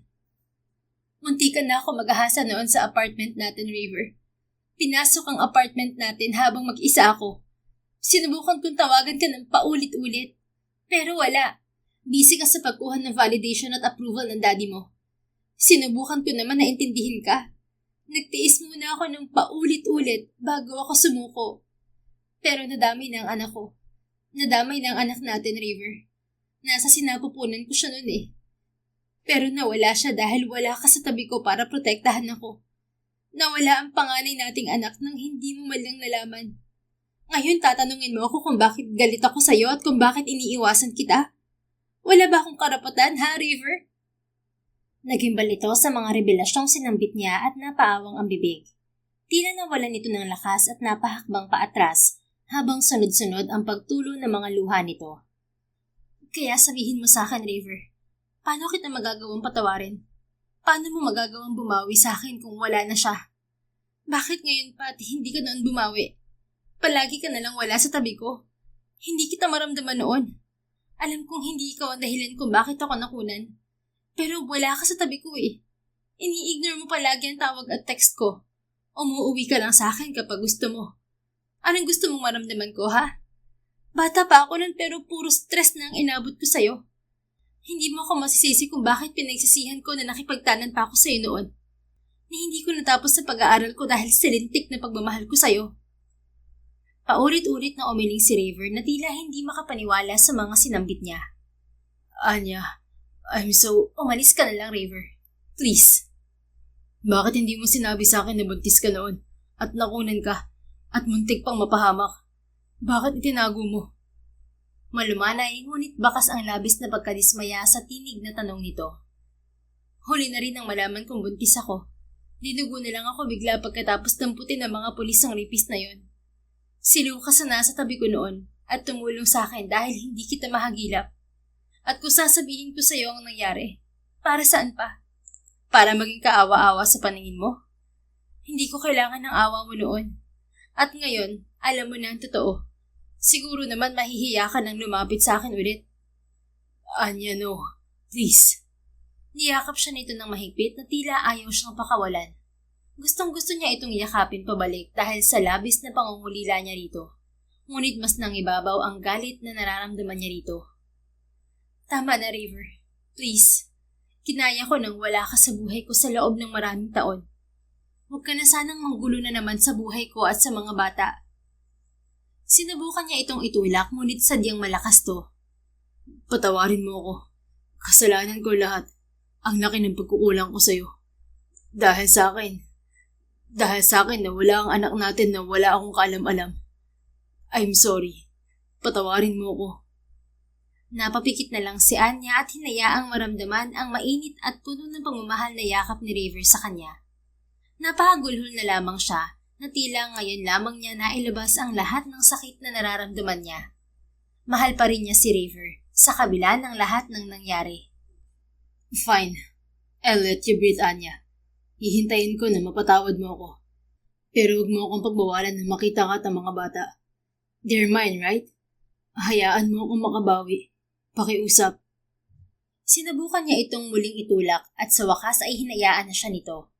S1: Muntikan na ako maghahasa noon sa apartment natin, River. Pinasok ang apartment natin habang mag-isa ako. Sinubukan kong tawagan ka ng paulit-ulit. Pero wala. Busy ka sa pagkuha ng validation at approval ng daddy mo. Sinubukan ko naman na intindihin ka. Nagtiis muna ako ng paulit-ulit bago ako sumuko. Pero nadamay na ang anak ko. Nadamay na ang anak natin, River. Nasa sinapupunan ko siya noon eh. Pero nawala siya dahil wala ka sa tabi ko para protektahan ako. Nawala ang panganay nating anak nang hindi mo malang nalaman. Ngayon tatanungin mo ako kung bakit galit ako sa'yo at kung bakit iniiwasan kita? Wala ba akong karapatan, ha, River? Nagimbal ito sa mga revelasyong sinambit niya at napaawang ang bibig. Tila nawalan ito ng lakas at napahakbang paatras habang sunod-sunod ang pagtulo ng mga luha nito. Kaya sabihin mo sa akin, River, paano kita magagawang patawarin? Paano mo magagawang bumawi sa akin kung wala na siya? Bakit ngayon pa at hindi ka noon bumawi? Palagi ka nalang wala sa tabi ko. Hindi kita maramdaman noon. Alam kong hindi ikaw ang dahilan kung bakit ako nakunan. Pero wala ka sa tabi ko eh. Ini-ignore mo palagi ang tawag at text ko. Umuuwi ka lang sa akin kapag gusto mo. Anong gusto mong maramdaman ko, ha? Bata pa ako nun pero puro stress na ang inabot ko sa'yo. Hindi mo ako masisisi kung bakit pinagsisihan ko na nakipagtanan pa ako sa'yo noon. Na hindi ko natapos sa pag-aaral ko dahil sa lintik na pagmamahal ko sa'yo. Paulit-ulit na umiling si River na tila hindi makapaniwala sa mga sinambit niya.
S3: Anya,
S1: Umalis ka na lang, River. Please.
S3: Bakit hindi mo sinabi sa akin na buntis ka noon at nakunan ka at muntik pang mapahamak? Bakit itinago mo?
S1: Malumanay, ngunit bakas ang labis na pagkadismaya sa tinig na tanong nito. Huli na rin ang malaman kung buntis ako. Dinugo na lang ako bigla pagkatapos damputin ng mga pulis ang rapist na yon. Si Lucas na nasa tabi ko noon at tumulong sa akin dahil hindi kita mahagilap. At kung sasabihin ko sa iyo ang nangyari, para saan pa? Para maging kaawa-awa sa paningin mo? Hindi ko kailangan ng awa mo noon. At ngayon, alam mo na ang totoo. Siguro naman mahihiya ka nang lumapit sa akin ulit.
S3: Anya, no. Please.
S1: Niyakap siya nito ng mahigpit na tila ayaw siyang pakawalan. Gustong-gusto niya itong yakapin pabalik dahil sa labis na pangungulila niya rito. Ngunit mas nangibabaw ang galit na nararamdaman niya rito. Tama na, River. Please. Kinaya ko nang wala ka sa buhay ko sa loob ng maraming taon. Huwag ka na sanang manggulo na naman sa buhay ko at sa mga bata. Sinubukan niya itong itulak ngunit sadyang malakas to.
S3: Patawarin mo ako. Kasalanan ko lahat. Ang laki ng pagkukulang ko sa'yo. Dahil sa akin na wala ang anak natin na wala akong kaalam-alam. I'm sorry. Patawarin mo ako.
S1: Napapikit na lang si Anya at hinayaang maramdaman ang mainit at puno ng pagmamahal na yakap ni River sa kanya. Napahagulhol na lamang siya na tila ngayon lamang niya nailabas ang lahat ng sakit na nararamdaman niya. Mahal pa rin niya si River sa kabila ng lahat ng nangyari.
S3: Fine. I'll let you breathe, Anya. Hihintayin ko na mapatawad mo ako. Pero huwag mo akong pagbawalan na makita ka at ang mga bata. They're mine, right? Hayaan mo akong makabawi. Pakiusap.
S1: Sinubukan niya itong muling itulak at sa wakas ay hinayaan na siya nito.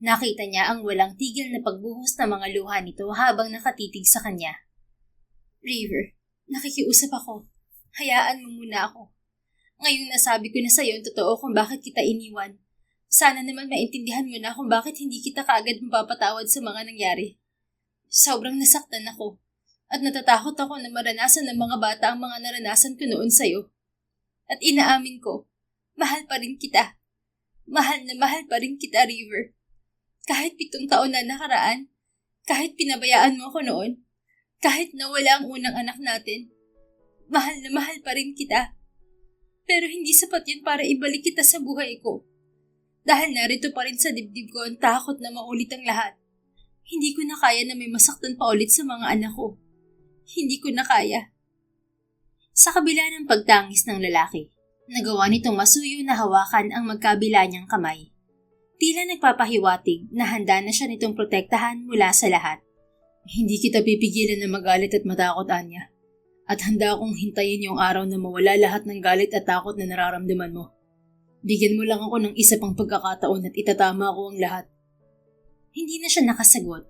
S1: Nakita niya ang walang tigil na pagbuhos ng mga luha nito habang nakatitig sa kanya. River, nakikiusap ako. Hayaan mo muna ako. Ngayong nasabi ko na sa'yo ang totoo kung bakit kita iniwan.
S3: Sana naman maintindihan mo na kung bakit hindi kita kaagad mapapatawad sa mga nangyari. Sobrang nasaktan ako at natatakot ako na maranasan ng mga bata ang mga naranasan ko noon sa'yo. At inaamin ko, mahal pa rin kita. Mahal na mahal pa rin kita, River. Kahit 7 taon na nakaraan, kahit pinabayaan mo ako noon, kahit nawala ang unang anak natin, mahal na mahal pa rin kita. Pero hindi sapat yun para ibalik kita sa buhay ko. Dahil narito pa rin sa dibdib ko ang takot na maulit ang lahat. Hindi ko na kaya na may masaktan pa ulit sa mga anak ko. Hindi ko na kaya. Sa kabila ng pagtangis ng lalaki, nagawa nitong masuyo na hawakan ang magkabila niyang kamay. Tila nagpapahiwatig na handa na siya nitong protektahan mula sa lahat. Hindi kita pipigilan na magalit at matakot, Anya. At handa akong hintayin yung araw na mawala lahat ng galit at takot na nararamdaman mo. Bigyan mo lang ako ng isa pang pagkakataon at itatama ko ang lahat. Hindi na siya nakasagot.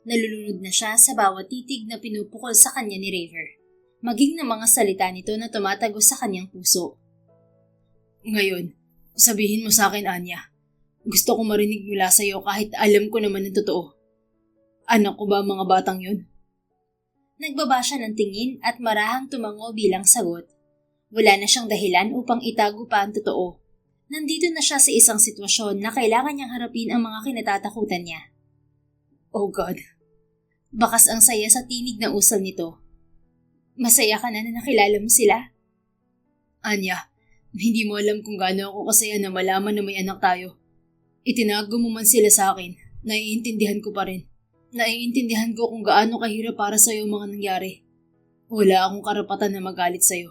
S3: Nalulunod na siya sa bawat titig na pinupukol sa kanya ni River, maging ng mga salita nito na tumatago sa kanyang puso. Ngayon, sabihin mo sa akin, Anya. Gusto ko marinig mula sa iyo kahit alam ko naman ang totoo. Anak ko ba ang mga batang yun? Nagbaba siya ng tingin at marahang tumango bilang sagot. Wala na siyang dahilan upang itago pa ang totoo. Nandito na siya sa isang sitwasyon na kailangan niyang harapin ang mga kinatatakutan niya. Oh God. Bakas ang saya sa tinig ng usal nito. Masaya ka na nakilala mo sila? Anya, hindi mo alam kung gaano ako kasaya na malaman na may anak tayo. Itinago mo man sila sa akin, naiintindihan ko pa rin. Naiintindihan ko kung gaano kahirap para sa'yo mga nangyari. Wala akong karapatan na magalit sa'yo.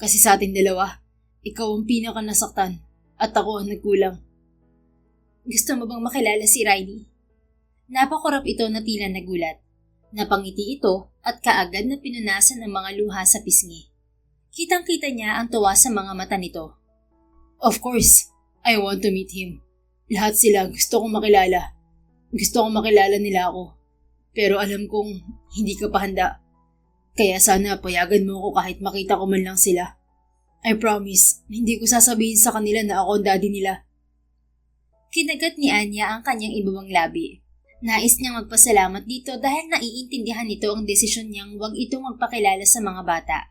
S3: Kasi sa ating dalawa, ikaw ang pinaka nasaktan. At ako ang nagkulang. Gusto mo bang makilala si Riley? Napakurap ito na tila nagulat. Napangiti ito at kaagad na pinunasan ng mga luha sa pisngi. Kitang-kita niya ang tuwa sa mga mata nito. Of course, I want to meet him. Lahat sila gusto kong makilala. Gusto kong makilala nila ako. Pero alam kong hindi ka pa handa. Kaya sana payagan mo ako kahit makita ko man lang sila. I promise, hindi ko sasabihin sa kanila na ako ang daddy nila. Kinagat ni Anya ang kanyang ibabang labi. Nais niyang magpasalamat dito dahil naiintindihan nito ang desisyon niyang huwag itong magpakilala sa mga bata.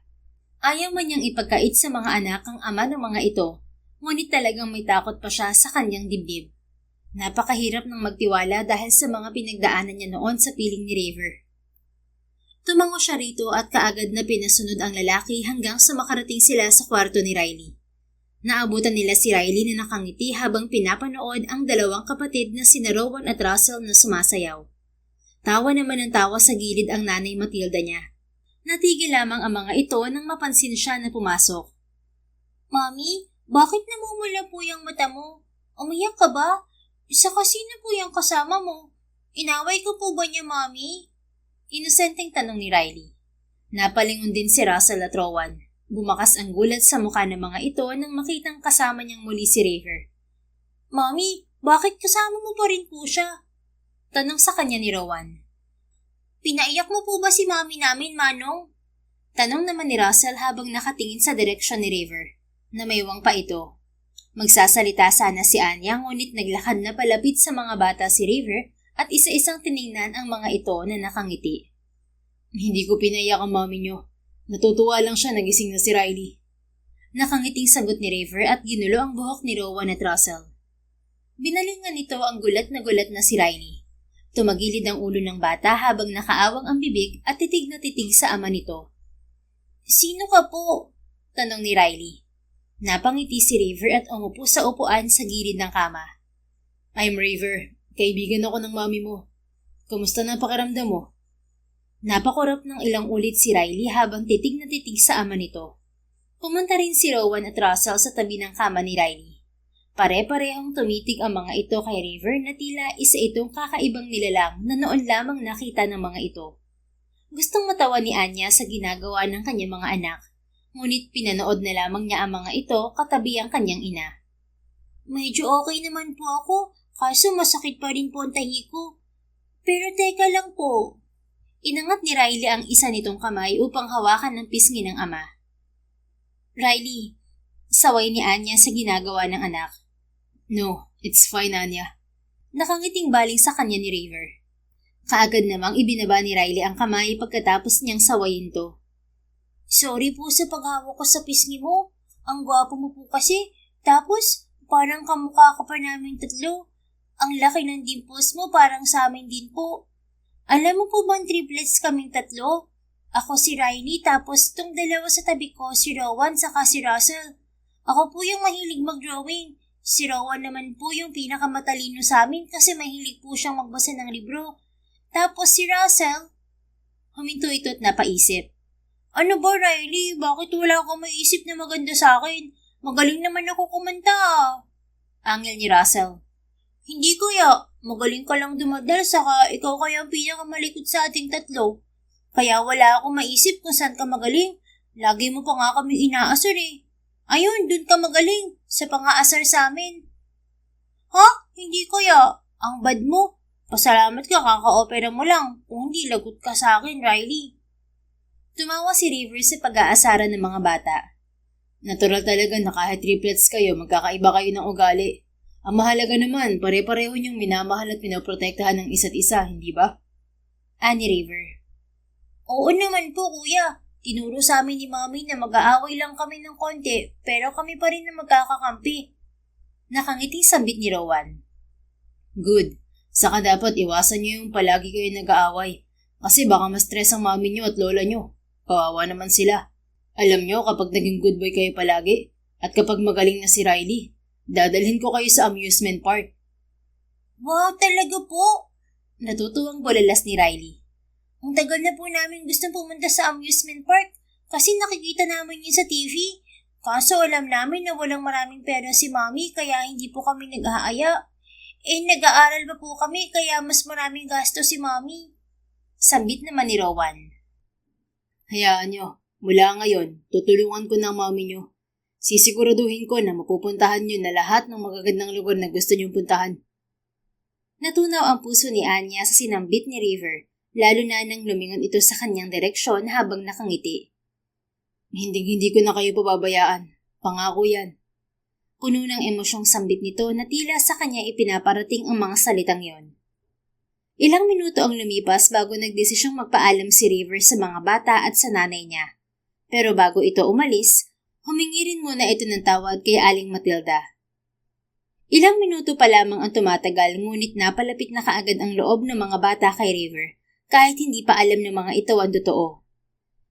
S3: Ayaw man niyang ipagkait sa mga anak ang ama ng mga ito, ngunit talagang may takot pa siya sa kanyang dibdib. Napakahirap ng magtiwala dahil sa mga pinagdaanan niya noon sa piling ni River. Tumango siya rito at kaagad na pinasunod ang lalaki hanggang sa makarating sila sa kwarto ni Riley. Naabutan nila si Riley na nakangiti habang pinapanood ang dalawang kapatid na sina Rowan at Russell na sumasayaw. Tawa naman ng tawa sa gilid ang nanay Matilda niya. Natigil lamang ang mga ito nang mapansin siya na pumasok.
S2: Mami, bakit namumula po yung mata mo? Umiyak ka ba? Isa kasino po yung kasama mo? Inaway ko po ba niya, Mami?
S1: Inosenteng tanong ni Riley. Napalingon din si Russell at Rowan. Bumakas ang gulat sa mukha ng mga ito nang makitang kasama niyang muli si River.
S2: Mami, bakit kasama mo pa rin po siya?
S1: Tanong sa kanya ni Rowan.
S2: Pinaiyak mo po ba si Mami namin, Manong?
S1: Tanong naman ni Russell habang nakatingin sa direksyon ni River. Namaywang pa ito. Magsasalita sana si Anya ngunit naglakad na palapit sa mga bata si River at isa-isang tiningnan ang mga ito na nakangiti. Hindi ko pinaiyak ang mami niyo. Natutuwa lang siya nagising na si Riley. Nakangiting sagot ni River at ginulo ang buhok ni Rowan at Russell. Binalingan nito ang gulat na si Riley. Tumagilid ang ulo ng bata habang nakaawang ang bibig at titig na titig sa ama nito.
S2: Sino ka po?
S1: Tanong ni Riley. Napangiti si River at umupo sa upuan sa gilid ng kama. I'm River. Kaibigan ako ng mami mo. Kumusta na pakiramdam mo? Napakurap ng ilang ulit si Riley habang titig na titig sa ama nito. Pumunta rin si Rowan at Russell sa tabi ng kama ni Riley. Pare-parehong tumitig ang mga ito kay River na tila isa itong kakaibang nilalang na noon lamang nakita ng mga ito. Gustong matawa ni Anya sa ginagawa ng kanyang mga anak, ngunit pinanood na lamang niya ang mga ito katabi ang kanyang ina.
S2: Medyo okay naman po ako, kaso masakit pa rin po ang tahi ko. Pero teka lang po.
S1: Inangat ni Riley ang isa nitong kamay upang hawakan ng pisngi ng ama. Riley, saway ni Anya sa ginagawa ng anak.
S3: No, it's fine, Anya.
S1: Nakangiting baling sa kanya ni River. Kaagad namang ibinaba ni Riley ang kamay pagkatapos niyang sawayin to.
S2: Sorry po sa paghawak ko sa pisngi mo. Ang gwapo mo po kasi. Tapos, parang kamukha ka pa namin tatlo. Ang laki ng dimples mo parang sa amin din po. Alam mo po bang triplets kaming tatlo? Ako si Riley tapos tong dalawa sa tabi ko si Rowan saka si Russell. Ako po yung mahilig mag-drawing. Si Rowan naman po yung pinakamatalino sa amin kasi mahilig po siyang magbasa ng libro. Tapos si Russell,
S1: huminto ito at napaisip.
S2: Ano ba Riley? Bakit wala kang maisip na maganda sa akin? Magaling naman ako kumanta.
S1: Angel ni Russell.
S2: Hindi kuya, magaling ka lang dumadal saka ikaw kaya ang pinakamalikot sa ating tatlo. Kaya wala akong maisip kung saan ka magaling. Lagi mo pa nga kami inaasar eh. Ayun, dun ka magaling sa pang-aasar sa amin. Ha? Hindi kuya. Ang bad mo. Pasalamat ka kaka-opera mo lang. Kung hindi lagot ka sa akin, Riley.
S1: Tumawa si River sa pag-aasaran ng mga bata.
S3: Natural talaga na kahit triplets kayo, magkakaiba kayo ng ugali. Ang mahalaga naman, pare-pareho niyong minamahal at pinoprotektahan ng isa't isa, hindi ba?
S1: Ani River.
S2: Oo naman po kuya. Tinuro sa amin ni Mami na mag-aaway lang kami ng konti pero kami pa rin na magkakakampi.
S1: Nakangiting sambit ni Rowan.
S3: Good. Saka dapat iwasan niyo yung palagi kayo nag-aaway. Kasi baka ma-stress ang mami niyo at lola niyo. Kawawa naman sila. Alam niyo kapag naging good boy kayo palagi at kapag magaling na si Riley, dadalhin ko kayo sa amusement park.
S2: Wow, talaga po?
S1: Natutuwang bulalas ni Riley.
S2: Ang tagal na po namin gustong pumunta sa amusement park kasi nakikita namin yun sa TV. Kaso alam namin na walang maraming pera si Mami kaya hindi po kami nag-aaya. Nag-aaral pa po kami kaya mas maraming gasto si Mami.
S1: Sambit naman ni Rowan.
S3: Hayaan niyo, mula ngayon, tutulungan ko ng mami niyo. Sisiguraduhin ko na mapupuntahan niyo na lahat ng magagandang lugar na gusto niyong puntahan.
S1: Natunaw ang puso ni Anya sa sinambit ni River, lalo na nang lumingon ito sa kanyang direksyon habang nakangiti.
S3: Hindi ko na kayo pababayaan. Pangako yan.
S1: Puno ng emosyong sambit nito na tila sa kanya ipinaparating ang mga salitang yon. Ilang minuto ang lumipas bago nagdesisyong magpaalam si River sa mga bata at sa nanay niya. Pero bago ito umalis, humingi rin muna ito ng tawad kay Aling Matilda. Ilang minuto pa lamang ang tumatagal ngunit napalapit na kaagad ang loob ng mga bata kay River kahit hindi pa alam ng mga ito ang totoo.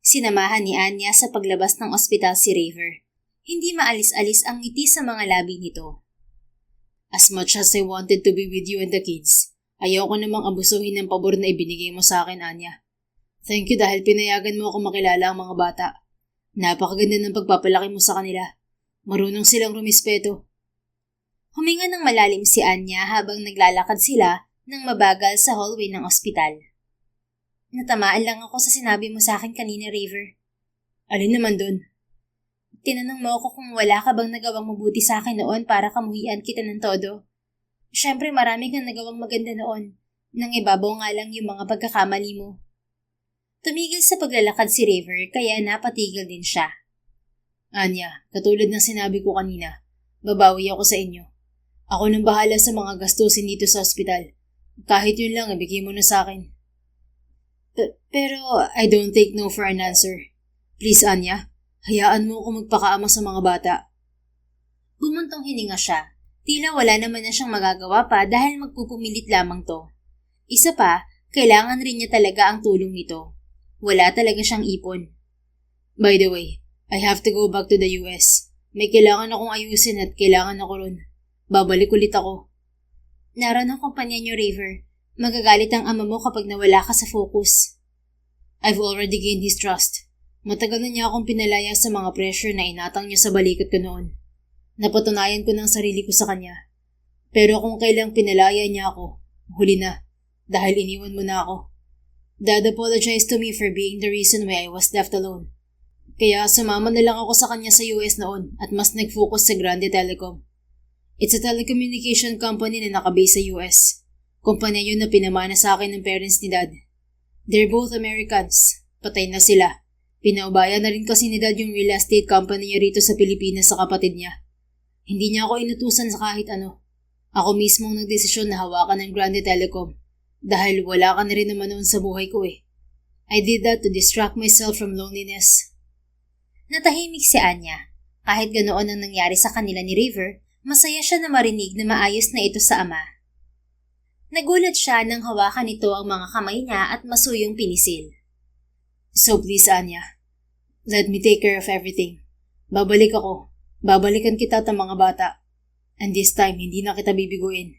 S1: Sinamahan ni Anya sa paglabas ng ospital si River. Hindi maalis-alis ang ngiti sa mga labi nito.
S3: As much as I wanted to be with you and the kids, ayaw ko namang abusuhin ng pabor na ibinigay mo sa akin, Anya. Thank you dahil pinayagan mo ako makilala ang mga bata. Napakaganda ng pagpapalaki mo sa kanila. Marunong silang rumispeto.
S1: Huminga ng malalim si Anya habang naglalakad sila ng mabagal sa hallway ng ospital. Natamaan lang ako sa sinabi mo sa akin kanina, River.
S3: Alin naman dun?
S1: Tinanong mo ako kung wala ka bang nagawang mabuti sa akin noon para kamuhian kita ng todo. Siyempre marami kang nagawang maganda noon. Nang ibabaw nga lang yung mga pagkakamali mo. Tumigil sa paglalakad si River kaya napatigil din siya.
S3: Anya, katulad ng sinabi ko kanina, babawi ako sa inyo. Ako nang bahala sa mga gastusin dito sa ospital. Kahit yun lang, ibigay mo na sa akin. Pero I don't take no for an answer. Please, Anya, hayaan mo ako magpakaama sa mga bata.
S1: Bumuntong hininga siya. Tila wala naman na siyang magagawa pa dahil magpupumilit lamang to. Isa pa, kailangan rin niya talaga ang tulong nito. Wala talaga siyang ipon.
S3: By the way, I have to go back to the US. May kailangan akong ayusin at kailangan ako ron. Babalik ulit ako.
S1: Naroon ang kumpanya niyo, River. Magagalit ang ama mo kapag nawala ka sa focus.
S3: I've already gained his trust. Matagal na niya akong pinalaya sa mga pressure na inatang niya sa balikat ko noon. Napatunayan ko ng sarili ko sa kanya. Pero kung kailang pinalaya niya ako, huli na, dahil iniwan mo na ako. Dad apologized to me for being the reason why I was left alone. Kaya sumama na lang ako sa kanya sa US noon at mas nag-focus sa Grande Telecom. It's a telecommunication company na nakabase sa US. Kumpanya yun na pinamana sa akin ng parents ni Dad. They're both Americans. Patay na sila. Pinaubaya na rin kasi ni Dad yung real estate company niya rito sa Pilipinas sa kapatid niya. Hindi niya ako inutusan sa kahit ano. Ako mismo ang nagdesisyon na hawakan ng Grande Telecom dahil wala ka na rin naman noon sa buhay ko eh. I did that to distract myself from loneliness.
S1: Natahimik si Anya. Kahit ganoon ang nangyari sa kanila ni River, masaya siya na marinig na maayos na ito sa ama. Nagulat siya nang hawakan nito ang mga kamay niya at masuyong pinisil.
S3: So please, Anya, let me take care of everything. Babalik ako. Babalikan kita at ang mga bata. And this time, hindi na kita bibiguin.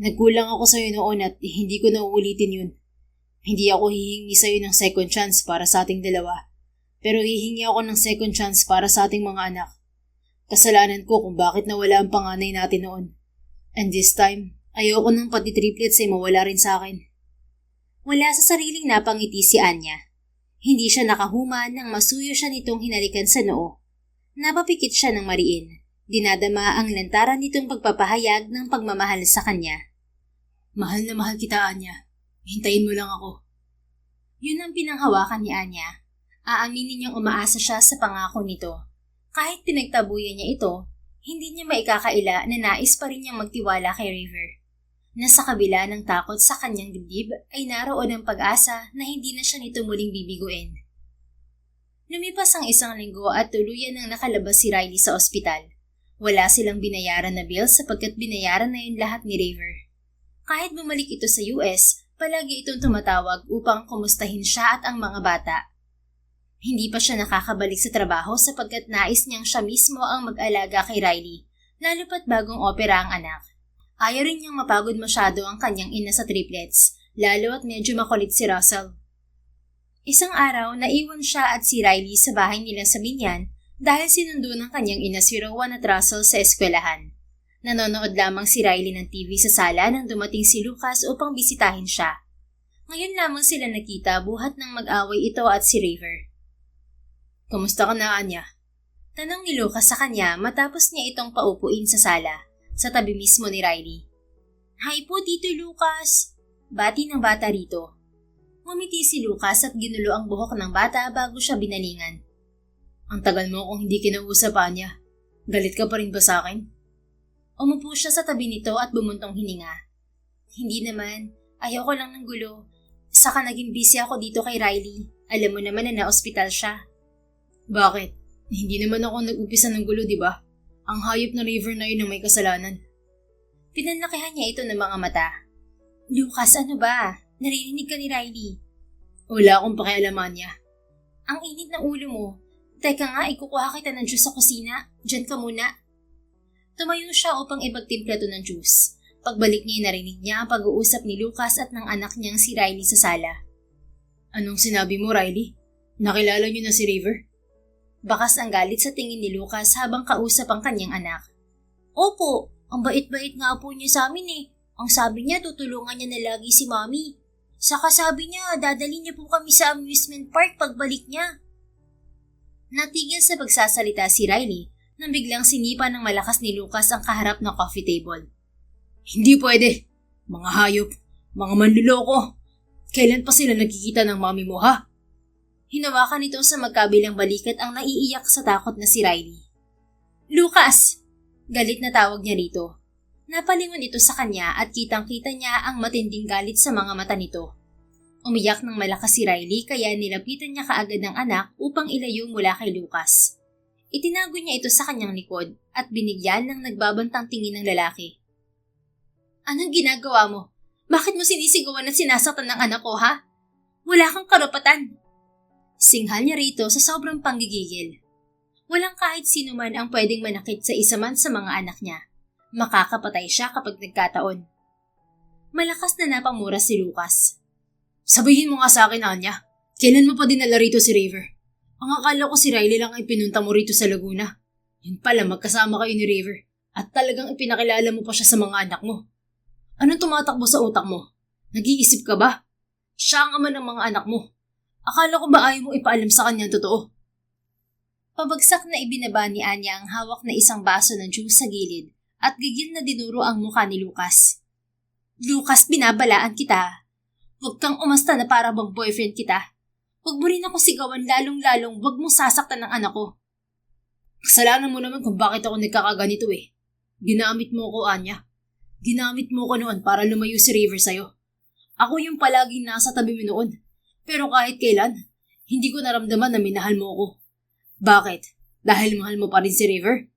S3: Nagkulang ako sa'yo noon at hindi ko na uulitin yun. Hindi ako hihingi sa'yo ng second chance para sa ating dalawa. Pero hihingi ako ng second chance para sa ating mga anak. Kasalanan ko kung bakit nawala ang panganay natin noon. And this time, ayoko nang pati triplets ay mawala rin sa akin.
S1: Wala sa sariling napangiti si Anya. Hindi siya nakahuman nang masuyo siya nitong hinalikan sa noo. Napapikit siya ng mariin. Dinadama ang lantaran nitong pagpapahayag ng pagmamahal sa kanya.
S3: Mahal na mahal kita, Anya. Hintayin mo lang ako.
S1: Yun ang pinanghawakan ni Anya. Aaminin niyang umaasa siya sa pangako nito. Kahit pinagtabuyan niya ito, hindi niya maikakaila na nais pa rin niyang magtiwala kay River. Na sa kabila ng takot sa kanyang dibdib ay naroon ang pag-asa na hindi na siya nito muling bibiguin. Lumipas ang 1 linggo at tuluyan nang nakalabas si Riley sa ospital. Wala silang binayaran na bill sapagkat binayaran na yun lahat ni River. Kahit bumalik ito sa US, palagi itong tumatawag upang kumustahin siya at ang mga bata. Hindi pa siya nakakabalik sa trabaho sapagkat nais niyang siya mismo ang mag-alaga kay Riley, lalo pat bagong opera ang anak. Ayaw rin niyang mapagod masyado ang kanyang ina sa triplets, lalo at medyo makulit si Russell. Isang araw, naiwan siya at si Riley sa bahay nila sa Binyan dahil sinundo ng kanyang ina si Rowan at Russell sa eskwelahan. Nanonood lamang si Riley ng TV sa sala nang dumating si Lucas upang bisitahin siya. Ngayon lamang sila nakita buhat ng mag-away ito at si River.
S3: Kamusta ka na, Anya?
S1: Tanong ni Lucas sa kanya matapos niya itong paupuin sa sala, sa tabi mismo ni Riley. Hi po, Tito Lucas! Bati ng bata rito. Ngumiti si Lucas at ginulo ang buhok ng bata bago siya binalingan.
S3: Ang tagal mo kung hindi kinausap, Anya. Galit ka pa rin ba sa akin?
S1: Umupo siya sa tabi nito at bumuntong hininga. Hindi naman, ayoko lang ng gulo. Saka naging busy ako dito kay Riley. Alam mo naman na na-ospital siya.
S3: Bakit? Hindi naman ako nag-upisa ng gulo, di ba? Ang hayop na River na yun ang may kasalanan.
S1: Pinanlakihan niya ito ng mga mata. Lucas, ano ba? Naririnig ka ni Riley.
S3: Wala akong pakialaman niya.
S1: Ang init ng ulo mo. Teka nga, ikukuha kita ng juice sa kusina. Diyan ka muna. Tumayo siya upang ipagtimpla ito ng juice. Pagbalik niya, narinig niya ang pag-uusap ni Lucas at ng anak niyang si Riley sa sala.
S3: Anong sinabi mo, Riley? Nakilala niyo na si River?
S1: Bakas ang galit sa tingin ni Lucas habang kausap ang kanyang anak. Opo, ang bait-bait nga po niya sa amin eh. Ang sabi niya, tutulungan niya na lagi si Mommy. Saka sabi niya, dadalhin niya po kami sa amusement park pagbalik niya. Natigil sa pagsasalita si Riley nang biglang sinipa ng malakas ni Lucas ang kaharap ng coffee table.
S3: Hindi pwede. Mga hayop. Mga manluloko. Kailan pa sila nagkikita ng mami mo, ha?
S1: Hinawakan nito sa magkabilang balikat ang naiiyak sa takot na si Riley. Lucas! Galit na tawag niya rito. Napalingon ito sa kanya at kitang-kita niya ang matinding galit sa mga mata nito. Umiyak ng malakas si Riley kaya nilapitan niya kaagad ng anak upang ilayo mula kay Lucas. Itinago niya ito sa kanyang likod at binigyan ng nagbabantang tingin ng lalaki. Anong ginagawa mo? Bakit mo sinisigawan at sinasaktan ng anak ko, ha? Wala kang karapatan. Singhal niya rito sa sobrang panggigigil. Walang kahit sino man ang pwedeng manakit sa isa man sa mga anak niya. Makakapatay siya kapag nagkataon. Malakas na napamura si Lucas.
S3: Sabihin mo nga sa akin, Anya. Kailan mo pa dinala rito si River? Ang akala ko si Riley lang ay pinunta mo rito sa Laguna. Yun pala, magkasama kayo ni River. At talagang ipinakilala mo pa siya sa mga anak mo. Anong tumatakbo sa utak mo? Nag-iisip ka ba? Siya ang ama ng mga anak mo. Akala ko ba ayaw mo ipaalam sa kanya ang totoo?
S1: Pabagsak na ibinaba ni Anya ang hawak na isang baso ng juice sa gilid at gigil na dinuro ang mukha ni Lucas. Lucas, binabalaan kita. Huwag kang umasta na para bang boyfriend kita. Huwag mo rin ako sigawan lalong-lalong huwag mong sasaktan ng anak ko.
S3: Kasalanan mo naman kung bakit ako nagkakaganito eh. Ginamit mo ko, Anya. Ginamit mo ko noon para lumayo si River sa'yo. Ako yung palaging nasa tabi mo noon. Pero kahit kailan, hindi ko naramdaman na minahal mo ko. Bakit? Dahil mahal mo pa rin si River?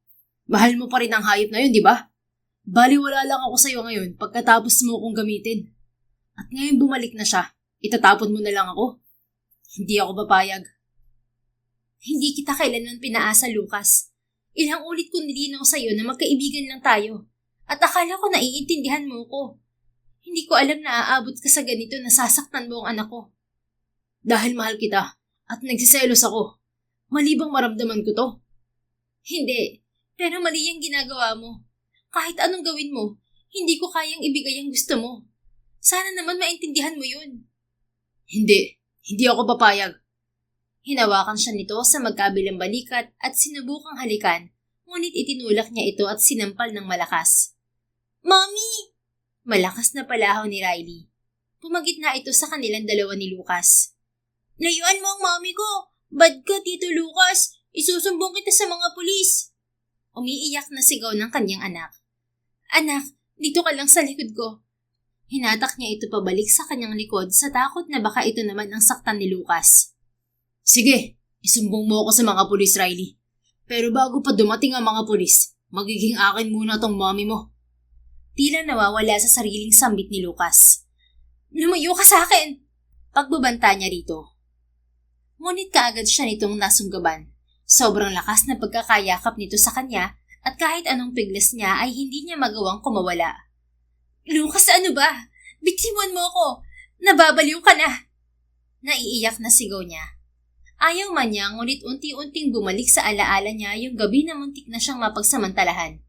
S3: Mahal mo pa rin ang hayop na yun, di ba? Baliwala lang ako sa'yo ngayon pagkatapos mo kong gamitin. At ngayon bumalik na siya, itatapon mo na lang ako? Hindi ako papayag.
S1: Hindi kita kailanman pinaasa, Lucas. Ilang ulit ko nilinaw sa'yo na magkaibigan lang tayo. At akala ko naiintindihan mo ko. Hindi ko alam na aabot ka sa ganito na sasaktan mo ang anak ko.
S3: Dahil mahal kita at nagsiselos ako. Mali bang maramdaman ko to?
S1: Hindi, pero mali yung ginagawa mo. Kahit anong gawin mo, hindi ko kayang ibigay ang gusto mo. Sana naman maintindihan mo yun.
S3: Hindi ako papayag.
S1: Hinawakan siya nito sa magkabilang balikat at sinubukang halikan, ngunit itinulak niya ito at sinampal ng malakas. Mommy! Malakas na palahaw ni Riley. Pumagitna ito sa kanilang dalawa ni Lucas. Layuan mo ang mommy ko! Bad ka, Tito Lucas! Isusumbong kita sa mga pulis! Umiiyak na sigaw ng kanyang anak. Anak, dito ka lang sa likod ko. Hinatak niya ito pabalik sa kanyang likod sa takot na baka ito naman ang saktan ni Lucas.
S3: Sige, isumbong mo ako sa mga pulis, Riley. Pero bago pa dumating ang mga pulis, magiging akin muna tong mommy mo.
S1: Tila nawawala sa sariling sambit ni Lucas. Lumayo ka sa akin! Pagbabanta niya rito. Ngunit kaagad siya nitong nasunggaban. Sobrang lakas na pagkakayakap nito sa kanya at kahit anong piglas niya ay hindi niya magawang kumawala. Lucas, ano ba? Bitiwan mo ako! Nababaliw ka na! Naiiyak na sigaw niya. Ayaw man niya, ngunit unti-unting bumalik sa alaala niya yung gabi na muntik na siyang mapagsamantalahan.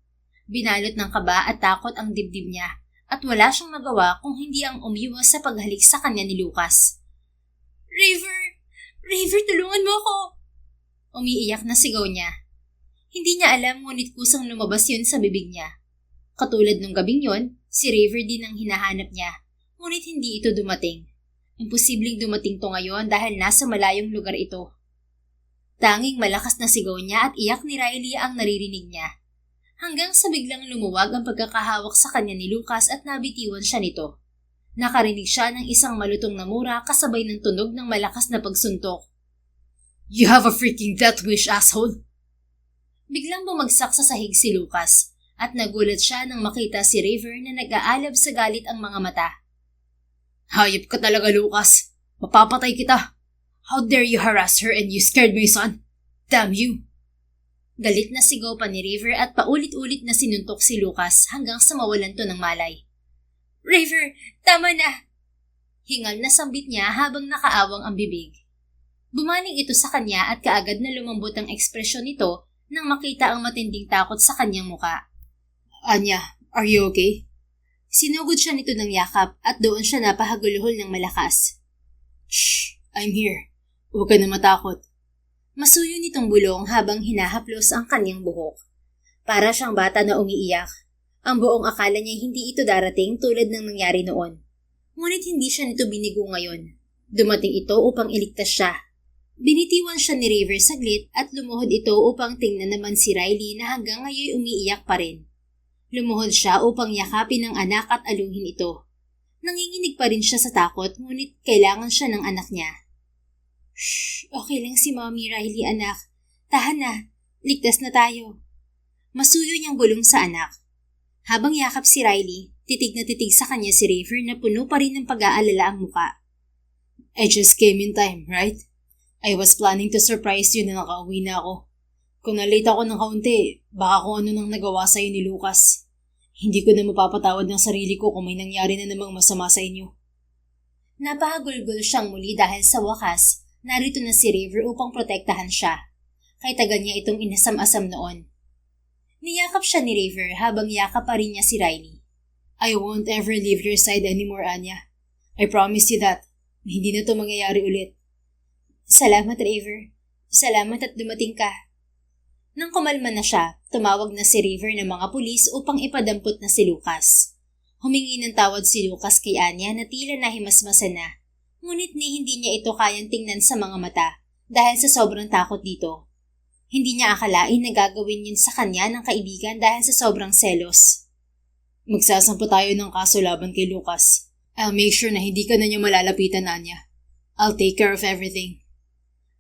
S1: Binalot ng kaba at takot ang dibdib niya at wala siyang magawa kung hindi ang umiwas sa paghalik sa kanya ni Lucas. River! River, tulungan mo ako! Umiiyak na sigaw niya. Hindi niya alam ngunit kusang lumabas yun sa bibig niya. Katulad nung gabing yon, si River din ang hinahanap niya, ngunit hindi ito dumating. Imposibleng dumating to ngayon dahil nasa malayong lugar ito. Tanging malakas na sigaw niya at iyak ni Riley ang naririnig niya. Hanggang sa biglang lumuwag ang pagkakahawak sa kanya ni Lucas at nabitiwan siya nito. Nakarinig siya ng isang malutong na mura kasabay ng tunog ng malakas na pagsuntok.
S3: You have a freaking death wish, asshole!
S1: Biglang bumagsak sa sahig si Lucas at nagulat siya nang makita si River na nag-aalab sa galit ang mga mata.
S3: Hayop ka talaga, Lucas. Mapapatay kita. How dare you harass her and you scared my son? Damn you!
S1: Galit na sigaw pa ni River at paulit-ulit na sinuntok si Lucas hanggang sa mawalan to ng malay. River, tama na! Hingal na sambit niya habang nakaawang ang bibig. Bumaling ito sa kanya at kaagad na lumambot ang ekspresyon nito nang makita ang matinding takot sa kanyang muka.
S3: Anya, are you okay?
S1: Sinugod siya nito ng yakap at doon siya napahaguluhol ng malakas.
S3: Shh! I'm here. Huwag ka na matakot.
S1: Masuyo nitong bulong habang hinahaplos ang kanyang buhok. Para siyang bata na umiiyak. Ang buong akala niya hindi ito darating tulad ng nangyari noon. Ngunit hindi siya nito binigo ngayon. Dumating ito upang iligtas siya. Binitiwan siya ni River saglit at lumuhod ito upang tingnan naman si Riley na hanggang ngayon umiiyak pa rin. Lumuhod siya upang yakapin ang anak at aluhin ito. Nanginginig pa rin siya sa takot ngunit kailangan siya ng anak niya. Shh, okay lang si Mommy, Riley, anak. Tahan na, ligtas na tayo. Masuyo niyang bulong sa anak. Habang yakap si Riley, titig na titig sa kanya si River na puno pa rin ng pag-aalala ang muka.
S3: I just came in time, right? I was planning to surprise you na nakauwi na ako. Kung nalate ako ng kaunti, baka kung ano nang nagawa sa'yo ni Lucas. Hindi ko na mapapatawad ng sarili ko kung may nangyari na namang masama sa inyo.
S1: Napahagulgol siyang muli dahil sa wakas, narito na si River upang protektahan siya. Kay tagal niya itong inasam-asam noon. Niyakap siya ni River habang yakap pa rin niya si Riley.
S3: I won't ever leave your side anymore, Anya. I promise you that. Hindi na to mangyayari ulit.
S1: Salamat, River. Salamat at dumating ka. Nang kumalma na siya, tumawag na si River ng mga pulis upang ipadampot na si Lucas. Humingi ng tawad si Lucas kay Anya na tila nahimasmasan na. Ngunit hindi niya ito kayang tingnan sa mga mata dahil sa sobrang takot dito. Hindi niya akalain na gagawin yun sa kanya ng kaibigan dahil sa sobrang selos.
S3: Magsasampa tayo ng kaso laban kay Lucas. I'll make sure na hindi ka na niya malalapitan, Anya. I'll take care of everything.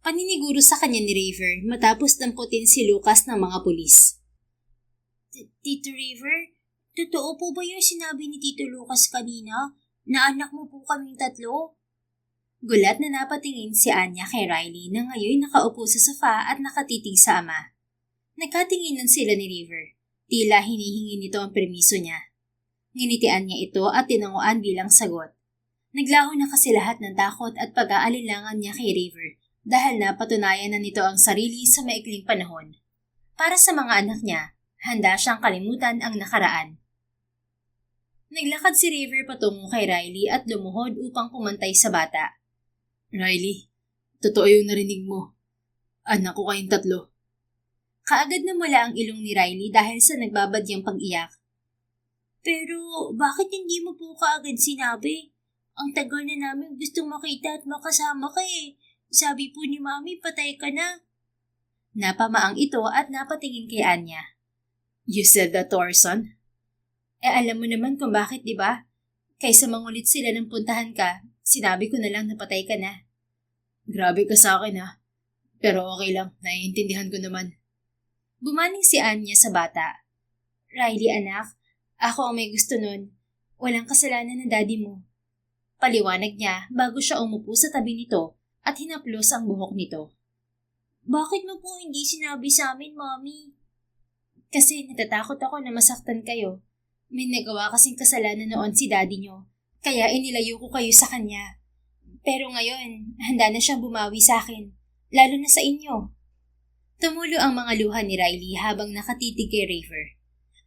S1: Paniniguro sa kanya ni River matapos damputin si Lucas ng mga pulis.
S2: Tito River, totoo po ba yung sinabi ni Tito Lucas kanina na anak mo po kaming 3?
S1: Gulat na napatingin si Anya kay Riley na ngayon nakaupo sa sofa at nakatitig sa ama. Nagkatinginan sila ni River. Tila hinihingi nito ang permiso niya. Nginitian niya ito at tinanguan bilang sagot. Naglaho na kasi lahat ng takot at pag-aalinlangan niya kay River dahil napatunayan na nito ang sarili sa maikling panahon. Para sa mga anak niya, handa siyang kalimutan ang nakaraan. Naglakad si River patungo kay Riley at lumuhod upang pumantay sa bata.
S3: Riley, totoo yung narinig mo. Anak ko kayong 3.
S1: Kaagad na mula ang ilong ni Riley dahil sa nagbabadyang pag-iyak.
S2: Pero bakit hindi mo po kaagad sinabi? Ang tagal na namin gustong makita at makasama ka eh. Sabi po ni Mami, patay ka na.
S1: Napamaang ito at napatingin kay Anya.
S3: You said that to our son?
S1: Alam mo naman kung bakit, di ba? Kaysa mangulit sila ng puntahan ka, sinabi ko na lang na patay ka na.
S3: Grabe ka sa akin ha. Pero okay lang, naiintindihan ko naman.
S1: Bumaling si Anya sa bata. Riley anak, ako ang may gusto nun. Walang kasalanan ng daddy mo. Paliwanag niya bago siya umupo sa tabi nito at hinaplos ang buhok nito.
S2: Bakit mo po hindi sinabi sa amin, Mami?
S1: Kasi natatakot ako na masaktan kayo. May nagawa kasing kasalanan noon si daddy nyo, kaya inilayo ko kayo sa kanya. Pero ngayon, handa na siyang bumawi sa akin, lalo na sa inyo. Tumulo ang mga luha ni Riley habang nakatitig kay River.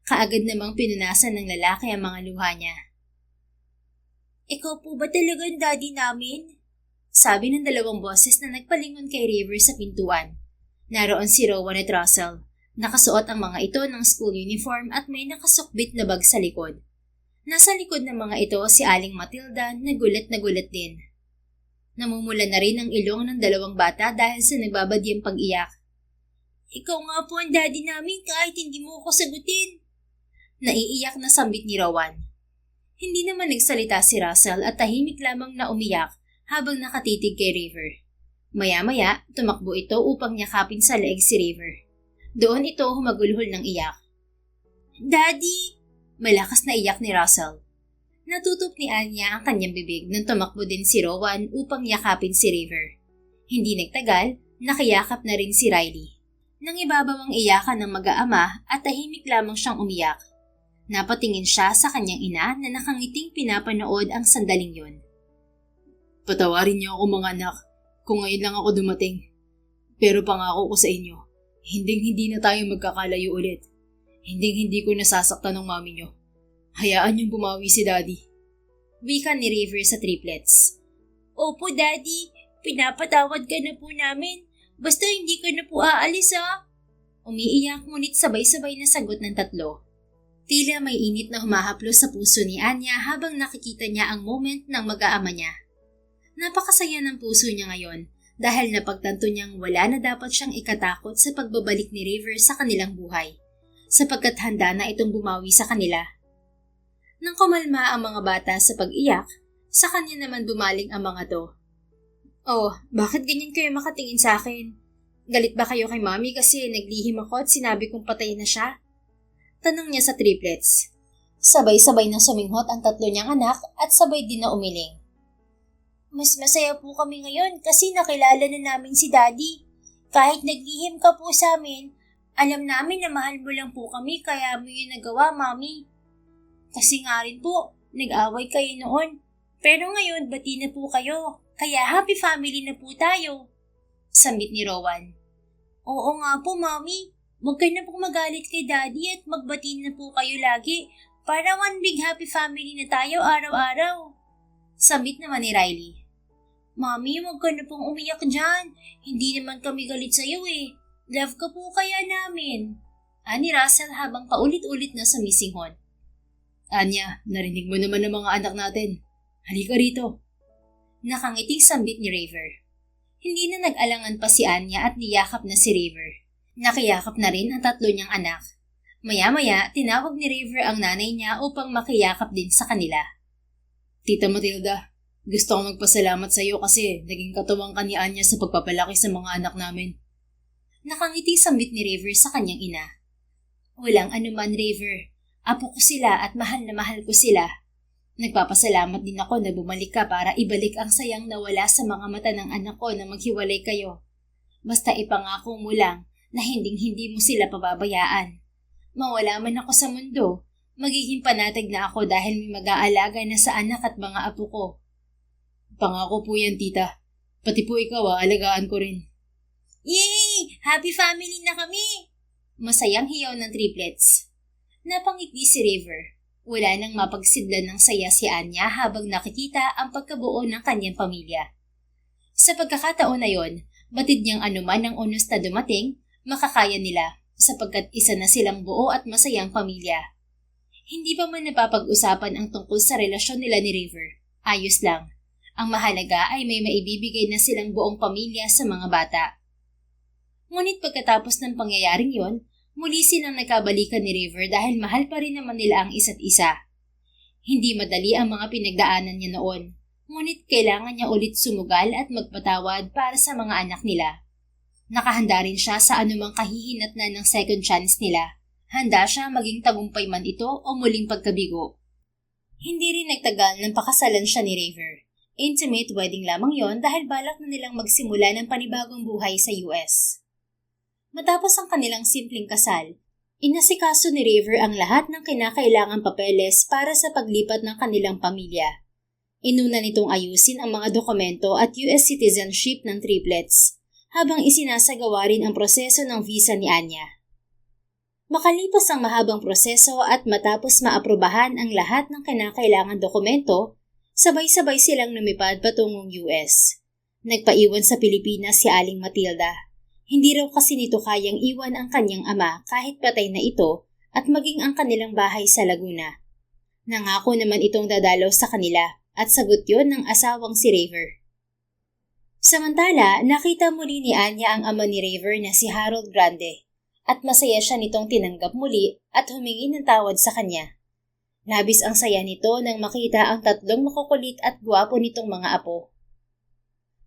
S1: Kaagad namang pinunasan ng lalaki ang mga luha niya.
S2: Ikaw po ba talaga ang daddy namin?
S1: Sabi ng dalawang boses na nagpalingon kay River sa pintuan. Naroon si Rowan at Russell. Nakasuot ang mga ito ng school uniform at may nakasukbit na bag sa likod. Nasa likod ng mga ito si Aling Matilda na gulat din. Namumula na rin ang ilong ng dalawang bata dahil sa nagbabadyang pag-iyak.
S2: Ikaw nga po ang daddy namin kahit hindi mo ako sagutin.
S1: Naiiyak na sambit ni Rowan. Hindi naman nagsalita si Russell at tahimik lamang na umiyak habang nakatitig kay River. Maya-maya, tumakbo ito upang yakapin sa leeg si River. Doon ito humagulhol ng iyak.
S2: Daddy!
S1: Malakas na iyak ni Russell. Natutup ni Anya ang kanyang bibig nang tumakbo din si Rowan upang yakapin si River. Hindi nagtagal, nakiyakap na rin si Riley. Nang ibabaw ang iyakan ng mag-aama at tahimik lamang siyang umiyak. Napatingin siya sa kanyang ina na nakangiting pinapanood ang sandaling yon.
S3: Patawarin niyo ako mga anak kung ngayon lang ako dumating. Pero pangako ko sa inyo, hindi na tayo magkakalayo ulit. Hindi ko nasasaktan ng mami niyo. Hayaan niyong bumawi si daddy.
S1: Wika ni River sa triplets.
S2: Opo daddy, pinapatawad ka na po namin. Basta hindi ka na po aalis ha.
S1: Umiiyak ngunit sabay-sabay na sagot ng tatlo. Tila may init na humahaplos sa puso ni Anya habang nakikita niya ang moment ng mag-aama niya. Napakasaya ng puso niya ngayon dahil napagtanto niyang wala na dapat siyang ikatakot sa pagbabalik ni River sa kanilang buhay, sapagkat handa na itong bumawi sa kanila. Nang kumalma ang mga bata sa pag-iyak, sa kanya naman bumaling ang mga to. Oh, bakit ganyan kayo makatingin sa akin? Galit ba kayo kay mami kasi naglihim ako at sinabi kong patay na siya? Tanong niya sa triplets. Sabay-sabay na suminghot ang tatlo niyang anak at sabay din na umiling.
S2: Mas masaya po kami ngayon kasi nakilala na namin si Daddy. Kahit naglihim ka po sa amin, alam namin na mahal mo lang po kami kaya mo yun nagawa, Mami. Kasi nga rin po, nag-away kayo noon. Pero ngayon, bati na po kayo. Kaya happy family na po tayo.
S1: Sambit ni Rowan.
S2: Oo nga po, Mami. Huwag kayo na pong magalit kay Daddy at magbati na po kayo lagi para one big happy family na tayo araw-araw.
S1: Sambit naman ni Riley.
S2: Mami, huwag ka na pong umiyak dyan. Hindi naman kami galit sa'yo eh. Love ka po kaya namin.
S1: Ani Russell habang paulit-ulit na sumisinghon.
S3: Anya, narinig mo naman ng mga anak natin. Halika rito.
S1: Nakangiting sambit ni River. Hindi na nag-alangan pa si Anya at niyakap na si River. Nakiyakap na rin ang tatlo niyang anak. Maya-maya, tinawag ni River ang nanay niya upang makiyakap din sa kanila.
S3: Tita Matilda, gusto kong magpasalamat sa iyo kasi naging katuwang ka ni Anya sa pagpapalaki sa mga anak namin.
S1: Nakangiti sambit ni River sa kanyang ina. Walang anuman, River. Apo ko sila at mahal na mahal ko sila. Nagpapasalamat din ako na bumalik ka para ibalik ang sayang nawala sa mga mata ng anak ko na maghiwalay kayo. Basta ipangako mo lang na hinding-hindi mo sila pababayaan. Mawala man ako sa mundo, magiging panatag na ako dahil may mag-aalaga na sa anak at mga apo ko.
S3: Pangako po yan, tita. Pati po ikaw, alagaan ko rin.
S2: Yay! Happy family na kami!
S1: Masayang hiyaw ng triplets. Napangiti si River. Wala nang mapagsidlan ng saya si Anya habang nakikita ang pagkabuo ng kanyang pamilya. Sa pagkakataon na yon, batid niyang anuman ang unos na dumating, makakaya nila sapagkat isa na silang buo at masayang pamilya. Hindi pa man napapag-usapan ang tungkol sa relasyon nila ni River. Ayos lang. Ang mahalaga ay may maibibigay na silang buong pamilya sa mga bata. Ngunit pagkatapos ng pangyayaring yon, muli silang nagkabalikan ni River dahil mahal pa rin naman nila ang isa't isa. Hindi madali ang mga pinagdaanan niya noon, ngunit kailangan niya ulit sumugal at magpatawad para sa mga anak nila. Nakahanda rin siya sa anumang kahihinatnan ng second chance nila. Handa siya maging tagumpay man ito o muling pagkabigo. Hindi rin nagtagal nang pakasalan siya ni River. Intimate wedding lamang yon dahil balak na nilang magsimula ng panibagong buhay sa US. Matapos ang kanilang simpleng kasal, inasikaso ni River ang lahat ng kinakailangang papeles para sa paglipat ng kanilang pamilya. Inuna nitong ayusin ang mga dokumento at US citizenship ng triplets, habang isinasagawa rin ang proseso ng visa ni Anya. Makalipas ang mahabang proseso at matapos maaprubahan ang lahat ng kinakailangang dokumento, sabay-sabay silang lumipad patungong US. Nagpaiwan sa Pilipinas si Aling Matilda. Hindi raw kasi nito kayang iwan ang kanyang ama kahit patay na ito at maging ang kanilang bahay sa Laguna. Nangako naman itong dadalaw sa kanila at sagot yon ng asawang si River. Samantala, nakita muli ni Anya ang ama ni River na si Harold Grande at masaya siya nitong tinanggap muli at humingi ng tawad sa kanya. Labis ang saya nito nang makita ang tatlong makukulit at gwapo nitong mga apo.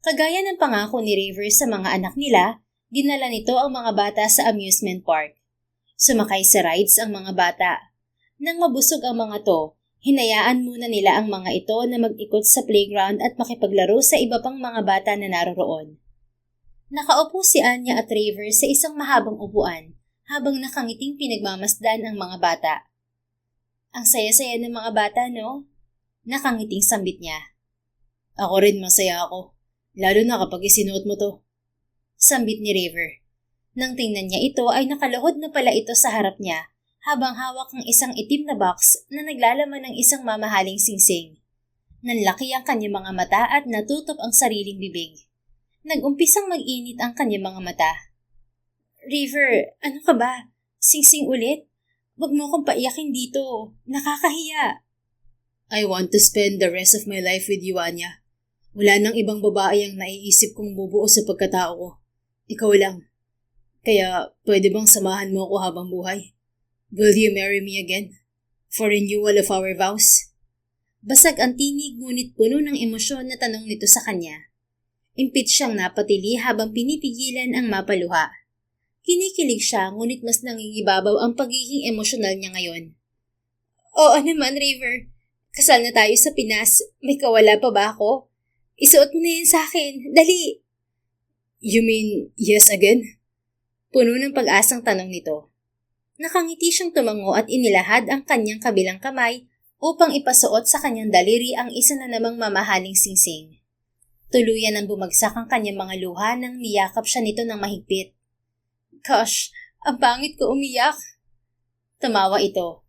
S1: Kagaya ng pangako ni River sa mga anak nila, dinala nito ang mga bata sa amusement park. Sumakay sa rides ang mga bata. Nang mabusog ang mga to, hinayaan muna nila ang mga ito na mag-ikot sa playground at makipaglaro sa iba pang mga bata na naroroon. Nakaupo si Anya at River sa isang mahabang upuan habang nakangiting pinagmamasdan ang mga bata. Ang saya-saya ng mga bata, no? Nakangiting sambit niya.
S3: Ako rin masaya ako, lalo na kapag isinuot mo to.
S1: Sambit ni River. Nang tingnan niya ito ay nakaluhod na pala ito sa harap niya habang hawak ang isang itim na box na naglalaman ng isang mamahaling singsing. Nanlaki ang kanyang mga mata at natutup ang sariling bibig. Nag-umpisang mag-init ang kanyang mga mata. River, ano ka ba? Singsing ulit? Huwag mo akong paiyakin dito. Nakakahiya.
S3: I want to spend the rest of my life with you, Anya. Wala nang ibang babae ang naiisip kong bubuo sa pagkatao ko. Ikaw lang. Kaya pwede bang samahan mo ako habang buhay? Will you marry me again? For renewal of our vows?
S1: Basag ang tinig ngunit puno ng emosyon na tanong nito sa kanya. Impit siyang napatili habang pinipigilan ang mapaluha. Kinikilig siya ngunit mas nangingibabaw ang pagiging emosyonal niya ngayon. Oo naman, River. Kasal na tayo sa Pinas. May kawala pa ba ako? Isuot mo na yan sa akin. Dali!
S3: You mean yes again?
S1: Puno ng pag-asang tanong nito. Nakangiti siyang tumango at inilahad ang kanyang kabilang kamay upang ipasuot sa kanyang daliri ang isa na namang mamahaling singsing. Tuluyan ang bumagsak ang kanyang mga luha nang niyakap siya nito ng mahigpit. Gosh, ang pangit ko umiyak. Tumawa ito.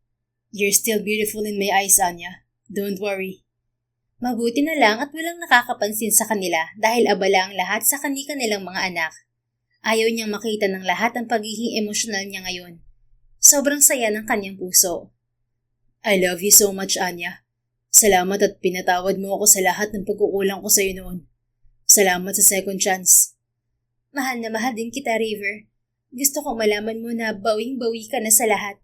S3: You're still beautiful in my eyes, Anya. Don't worry.
S1: Mabuti na lang at walang nakakapansin sa kanila dahil abala ang lahat sa kanilang mga anak. Ayaw niyang makita ng lahat ang pagiging emosyonal niya ngayon. Sobrang saya ng kanyang puso.
S3: I love you so much, Anya. Salamat at pinatawad mo ako sa lahat ng pagkukulang ko sa iyo noon. Salamat sa second chance.
S1: Mahal na mahal din kita, River. Gusto kong malaman mo na bawing-bawi ka na sa lahat.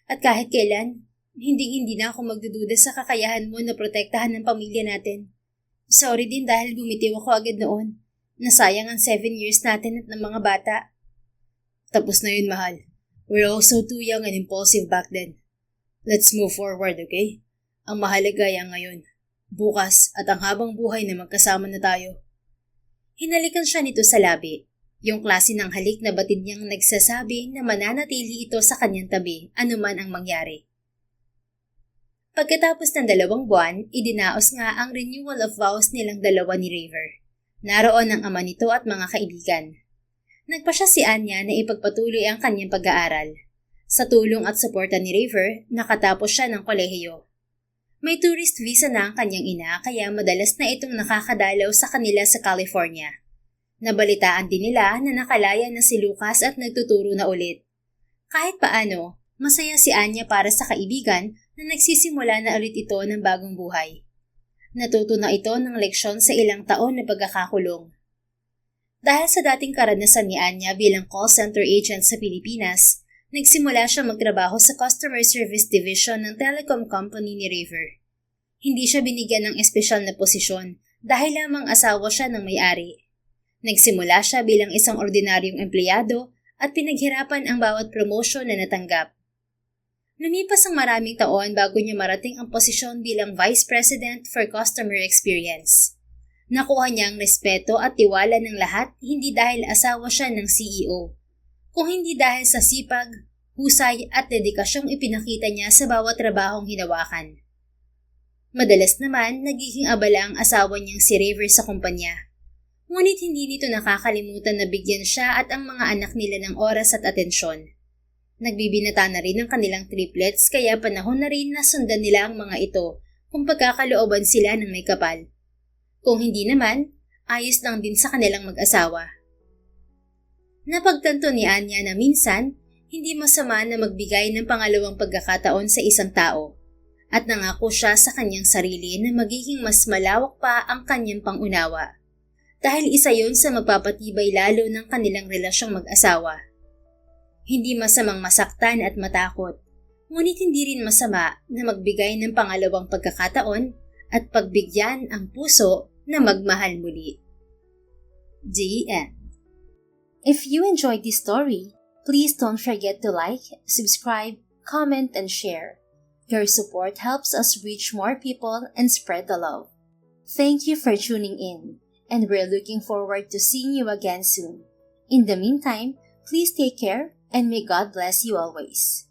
S1: At kahit kailan, hindi na ako magdududa sa kakayahan mo na protektahan ng pamilya natin. Sorry din dahil bumitiw ako agad noon. Nasayang ang 7 years natin at ng mga bata.
S3: Tapos na yun, mahal. We're also too young and impulsive back then. Let's move forward, okay? Ang mahalaga ay ang ngayon, bukas at ang habang buhay na magkasama na tayo.
S1: Hinalikan siya nito sa labi. Yung klase ng halik na batid niyang nagsasabi na mananatili ito sa kanyang tabi anuman ang mangyari. Pagkatapos ng 2 buwan, idinaos nga ang renewal of vows nilang dalawa ni Raver. Naroon ang ama nito at mga kaibigan. Nagpasya si Anya na ipagpatuloy ang kanyang pag-aaral. Sa tulong at suporta ni Raver, nakatapos siya ng kolehiyo. May tourist visa na ang kanyang ina kaya madalas na itong nakakadalaw sa kanila sa California. Nabalitaan din nila na nakalaya na si Lucas at nagtuturo na ulit. Kahit paano, masaya si Anya para sa kaibigan na nagsisimula na ulit ito ng bagong buhay. Natuto na ito ng leksyon sa ilang taon na pagkakakulong. Dahil sa dating karanasan ni Anya bilang call center agent sa Pilipinas, nagsimula siya magtrabaho sa Customer Service Division ng telecom company ni Raver. Hindi siya binigyan ng espesyal na posisyon dahil lamang asawa siya ng may-ari. Nagsimula siya bilang isang ordinaryong empleyado at pinaghirapan ang bawat promotion na natanggap. Lumipas ang maraming taon bago niya marating ang posisyon bilang Vice President for Customer Experience. Nakuha niya ang respeto at tiwala ng lahat hindi dahil asawa siya ng CEO, kung hindi dahil sa sipag, husay at dedikasyong ipinakita niya sa bawat trabahong hinawakan. Madalas naman, nagiging abala ang asawa niyang si Raver sa kumpanya. Ngunit hindi nito nakakalimutan na bigyan siya at ang mga anak nila ng oras at atensyon. Nagbibinata na rin ang kanilang triplets kaya panahon na rin na sundan nila ang mga ito kung pagkakalooban sila ng may kapal. Kung hindi naman, ayos lang din sa kanilang mag-asawa. Napagtanto ni Anya na minsan, hindi masama na magbigay ng pangalawang pagkakataon sa isang tao at nangako siya sa kanyang sarili na magiging mas malawak pa ang kanyang pangunawa dahil isa yon sa magpapatibay lalo ng kanilang relasyong mag-asawa. Hindi masamang masaktan at matakot, ngunit hindi rin masama na magbigay ng pangalawang pagkakataon at pagbigyan ang puso na magmahal muli. The end. If you enjoyed this story, please don't forget to like, subscribe, comment, and share. Your support helps us reach more people and spread the love. Thank you for tuning in, and we're looking forward to seeing you again soon. In the meantime, please take care and may God bless you always.